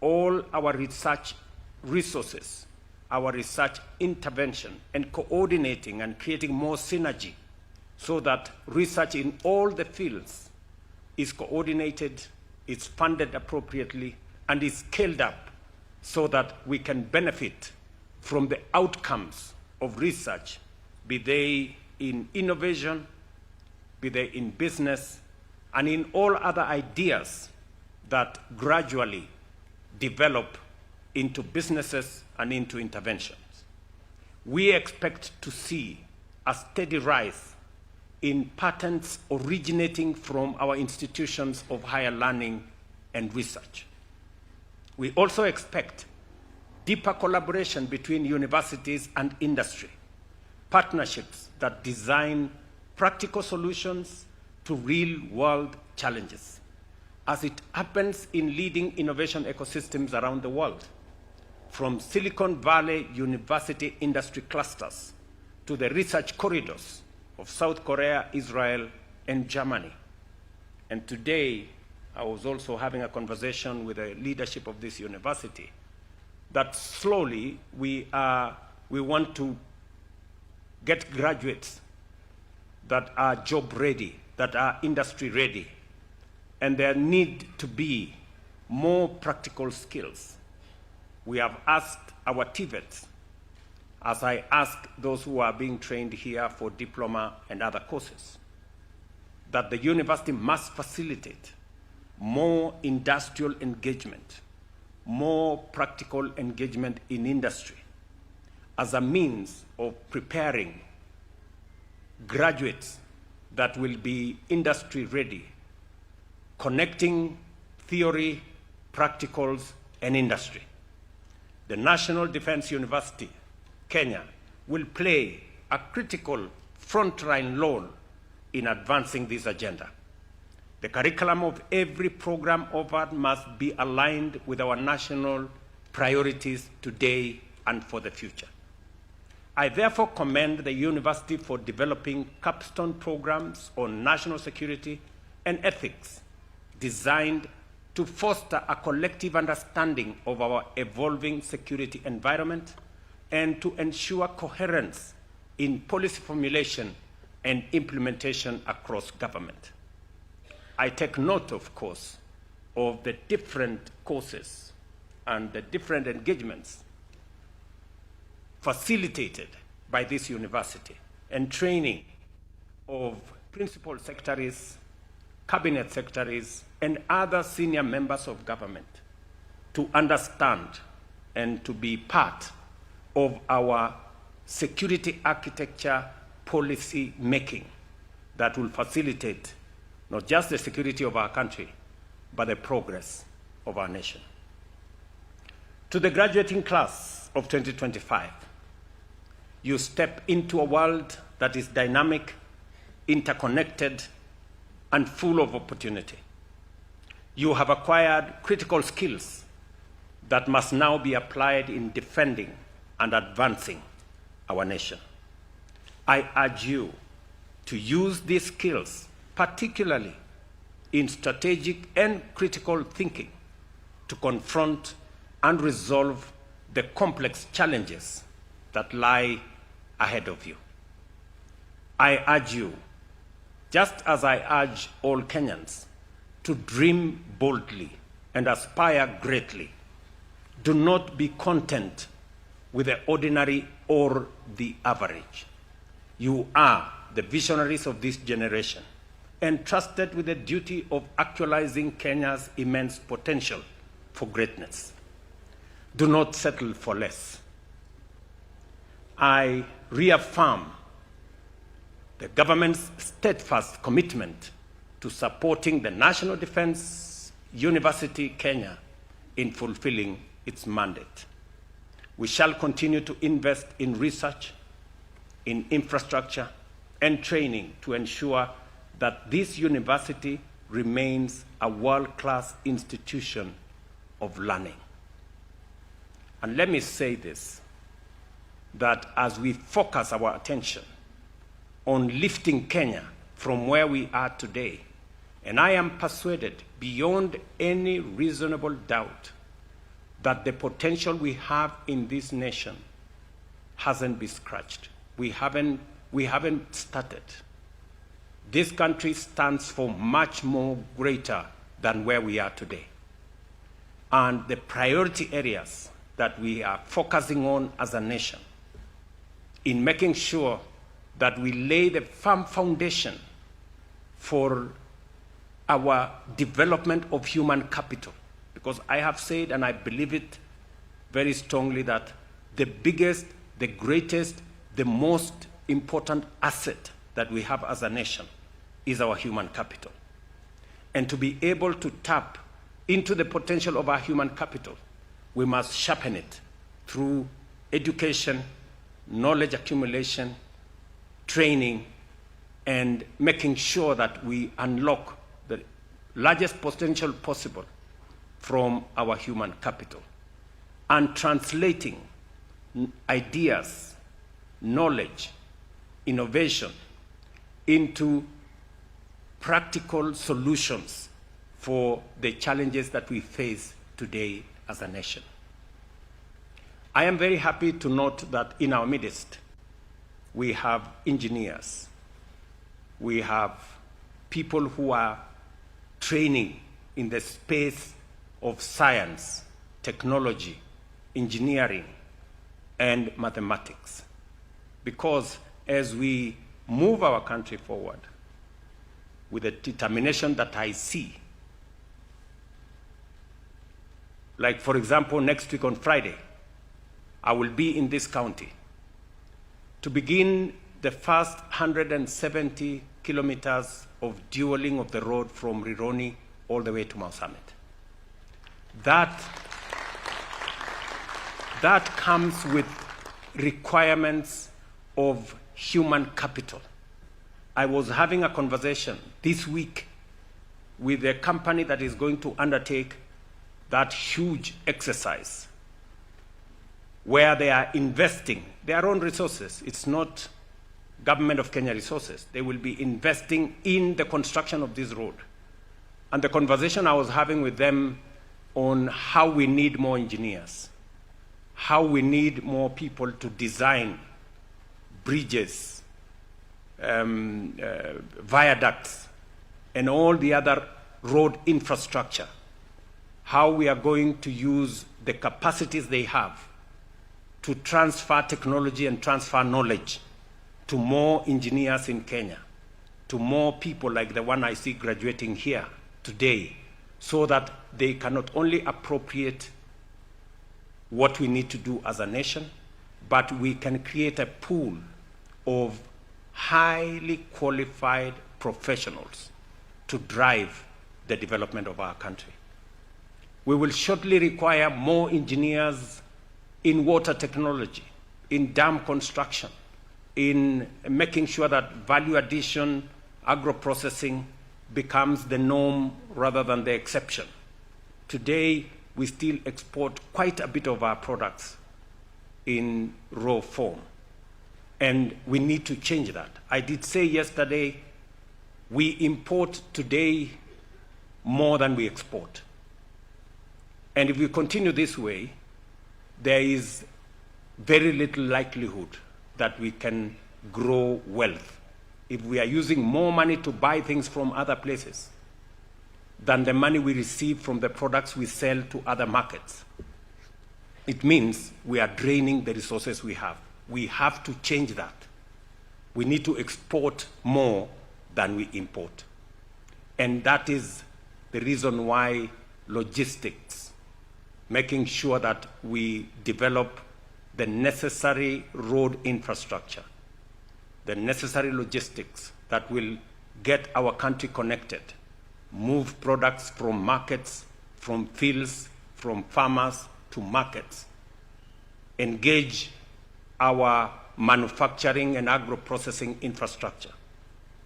all our research resources, our research intervention, and coordinating and creating more synergy so that research in all the fields is coordinated, is funded appropriately, and is scaled up so that we can benefit from the outcomes of research, be they in innovation, be they in business, and in all other ideas that gradually develop into businesses and into interventions. We expect to see a steady rise in patents originating from our institutions of higher learning and research. We also expect deeper collaboration between universities and industry, partnerships that design practical solutions to real-world challenges, as it happens in leading innovation ecosystems around the world, from Silicon Valley university industry clusters to the research corridors of South Korea, Israel, and Germany. And today, I was also having a conversation with the leadership of this university that slowly we are we want to get graduates that are job ready, that are industry ready, and there need to be more practical skills. We have asked our TVETs, as I ask those who are being trained here for diploma and other courses, that the university must facilitate more industrial engagement, more practical engagement in industry as a means of preparing graduates that will be industry ready, connecting theory, practicals, and industry. The National Defense University, Kenya, will play a critical frontline role in advancing this agenda. The curriculum of every program offered must be aligned with our national priorities today and for the future. I therefore commend the university for developing capstone programs on national security and ethics designed to foster a collective understanding of our evolving security environment and to ensure coherence in policy formulation and implementation across government. I take note, of course, of the different courses and the different engagements facilitated by this university and training of principal secretaries, cabinet secretaries, and other senior members of government to understand and to be part of our security architecture policy making that will facilitate not just the security of our country, but the progress of our nation. To the graduating class of 2025, you step into a world that is dynamic, interconnected, and full of opportunity. You have acquired critical skills that must now be applied in defending and advancing our nation. I urge you to use these skills, particularly in strategic and critical thinking, to confront and resolve the complex challenges that lie ahead of you. I urge you, just as I urge all Kenyans, to dream boldly and aspire greatly. Do not be content with the ordinary or the average. You are the visionaries of this generation, entrusted with the duty of actualizing Kenya's immense potential for greatness. Do not settle for less. I reaffirm the government's steadfast commitment to supporting the National Defense University Kenya in fulfilling its mandate. We shall continue to invest in research, in infrastructure, and training to ensure that this university remains a world-class institution of learning. And let me say this, that as we focus our attention on lifting Kenya from where we are today, and I am persuaded beyond any reasonable doubt that the potential we have in this nation hasn't been scratched. We haven't started. This country stands for much more greater than where we are today. And the priority areas that we are focusing on as a nation in making sure that we lay the firm foundation for our development of human capital. Because I have said, and I believe it very strongly, that the biggest, the greatest, the most important asset that we have as a nation is our human capital. And to be able to tap into the potential of our human capital, we must sharpen it through education, knowledge accumulation, training, and making sure that we unlock the largest potential possible from our human capital, and translating ideas, knowledge, innovation into practical solutions for the challenges that we face today as a nation. I am very happy to note that in our midst, we have engineers, we have people who are training in the space of science, technology, engineering, and mathematics. Because as we move our country forward with the determination that I see, like for example, next week on Friday, I will be in this county to begin the first 170 kilometers of dualing of the road from Rironi all the way to Mount Summit. That comes with requirements of human capital. I was having a conversation this week with a company that is going to undertake that huge exercise where they are investing their own resources. It's not government of Kenya resources. They will be investing in the construction of this road. And the conversation I was having with them on how we need more engineers, how we need more people to design bridges, viaducts, and all the other road infrastructure, how we are going to use the capacities they have to transfer technology and transfer knowledge to more engineers in Kenya, to more people like the one I see graduating here today, so that they can not only appropriate what we need to do as a nation, but we can create a pool of highly qualified professionals to drive the development of our country. We will shortly require more engineers in water technology, in dam construction, in making sure that value addition, agro-processing becomes the norm rather than the exception. Today, we still export quite a bit of our products in raw form, and we need to change that. I did say yesterday, we import today more than we export. And if we continue this way, there is very little likelihood that we can grow wealth if we are using more money to buy things from other places than the money we receive from the products we sell to other markets. It means we are draining the resources we have. We have to change that. We need to export more than we import. And that is the reason why logistics, making sure that we develop the necessary road infrastructure, the necessary logistics that will get our country connected, move products from markets, from fields, from farmers to markets, engage our manufacturing and agro-processing infrastructure.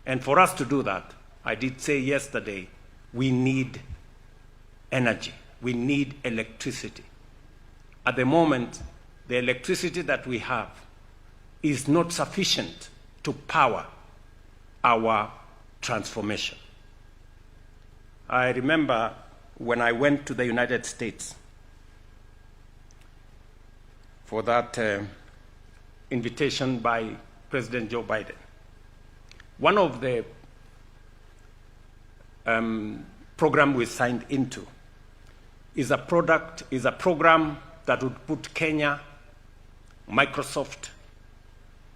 And for us to do that, I did say yesterday, we need energy. We need electricity. At the moment, the electricity that we have is not sufficient to power our transformation. I remember when I went to the United States for that invitation by President Joe Biden. One of the program we signed into is a program that would put Kenya, Microsoft,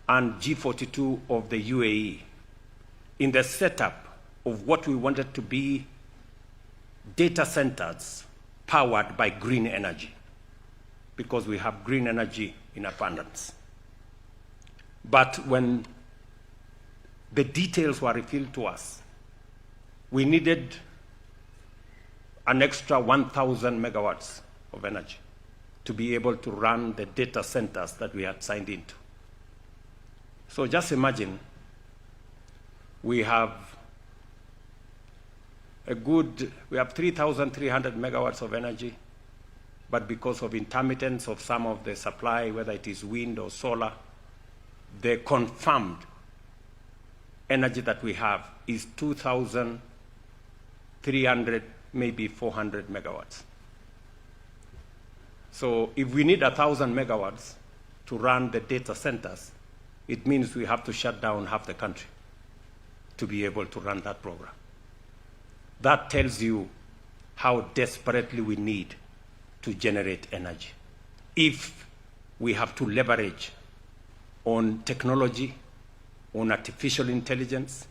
and G42 of the UAE in the setup of what we wanted to be data centers powered by green energy, because we have green energy in abundance. But when the details were revealed to us, we needed an extra 1,000 megawatts of energy to be able to run the data centers that we had signed into. So just imagine we have 3,300 megawatts of energy, but because of intermittence of some of the supply, whether it is wind or solar, the confirmed energy that we have is 2,300, maybe 400 megawatts. So if we need 1,000 megawatts to run the data centers, it means we have to shut down half the country to be able to run that program. That tells you how desperately we need to generate energy. If we have to leverage on technology, on artificial intelligence,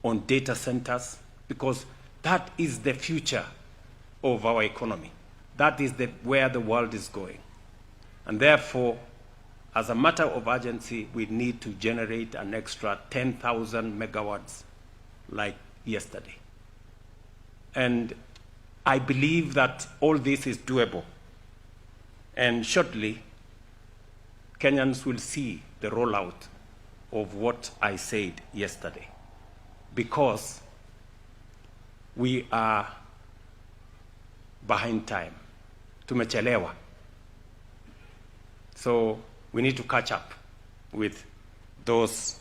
on data centers, because that is the future of our economy. That is where the world is going. And therefore, as a matter of urgency, we need to generate an extra 10,000 megawatts like yesterday. And I believe that all this is doable. And shortly, Kenyans will see the rollout of what I said yesterday, because we are behind time. Tumechelewa. So we need to catch up with those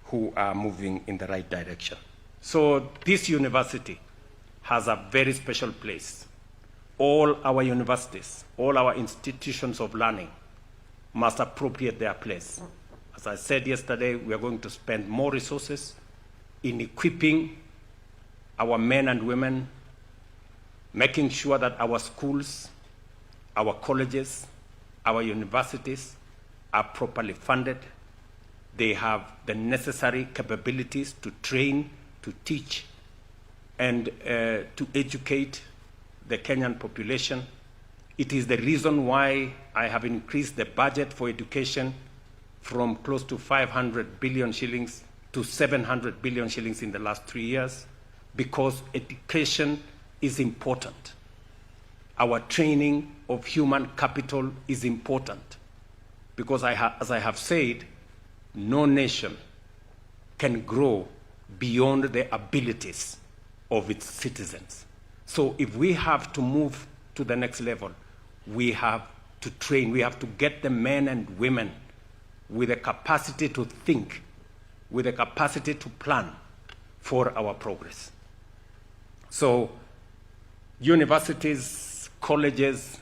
who are moving in the right direction. So this university has a very special place. All our universities, all our institutions of learning must appropriate their place. As I said yesterday, we are going to spend more resources in equipping our men and women, making sure that our schools, our colleges, our universities are properly funded. They have the necessary capabilities to train, to teach, and to educate the Kenyan population. It is the reason why I have increased the budget for education from close to 500 billion shillings to 700 billion shillings in the last 3 years, because education is important. Our training of human capital is important, because as I have said, no nation can grow beyond the abilities of its citizens. So if we have to move to the next level, we have to train, we have to get the men and women with the capacity to think, with the capacity to plan for our progress. So universities, colleges,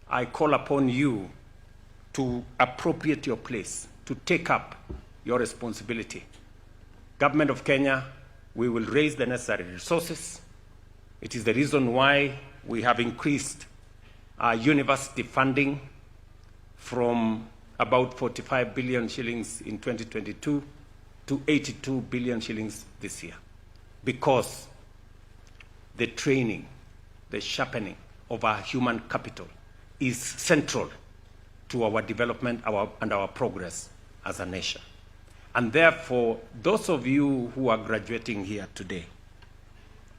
I call upon you to appropriate your place, to take up your responsibility. Government of Kenya, we will raise the necessary resources. It is the reason why we have increased our university funding from about 45 billion shillings in 2022 to 82 billion shillings this year, because the training, the sharpening of our human capital is central to our development and our progress as a nation. And therefore, those of you who are graduating here today,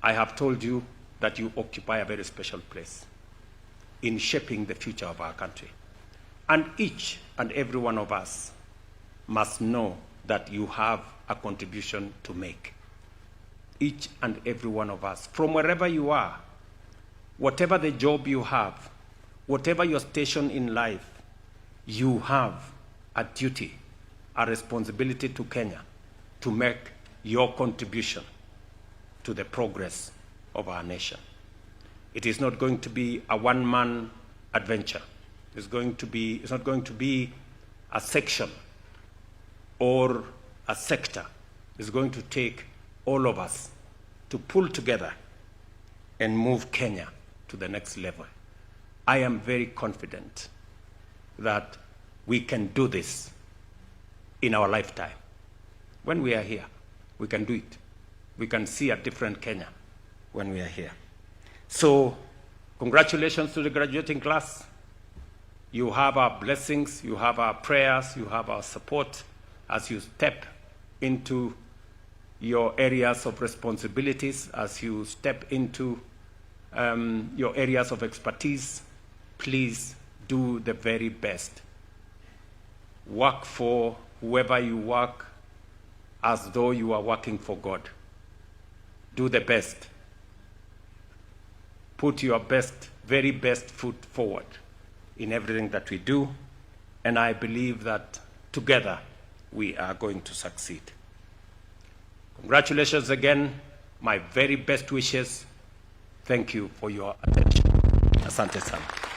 I have told you that you occupy a very special place in shaping the future of our country. And each and every one of us must know that you have a contribution to make. Each and every one of us, from wherever you are, whatever the job you have, whatever your station in life, you have a duty, a responsibility to Kenya to make your contribution to the progress of our nation. It is not going to be a one-man adventure. It's not going to be a section or a sector. It's going to take all of us to pull together and move Kenya to the next level. I am very confident that we can do this in our lifetime. When we are here, we can do it. We can see a different Kenya when we are here. So, congratulations to the graduating class. You have our blessings, you have our prayers, you have our support as you step into your areas of responsibilities, as you step into your areas of expertise. Please do the very best. Work for whoever you work as though you are working for God. Do the best. Put your best, very best foot forward in everything that we do, and I believe that together we are going to succeed. Congratulations again. My very best wishes. Thank you for your attention. Asante sana.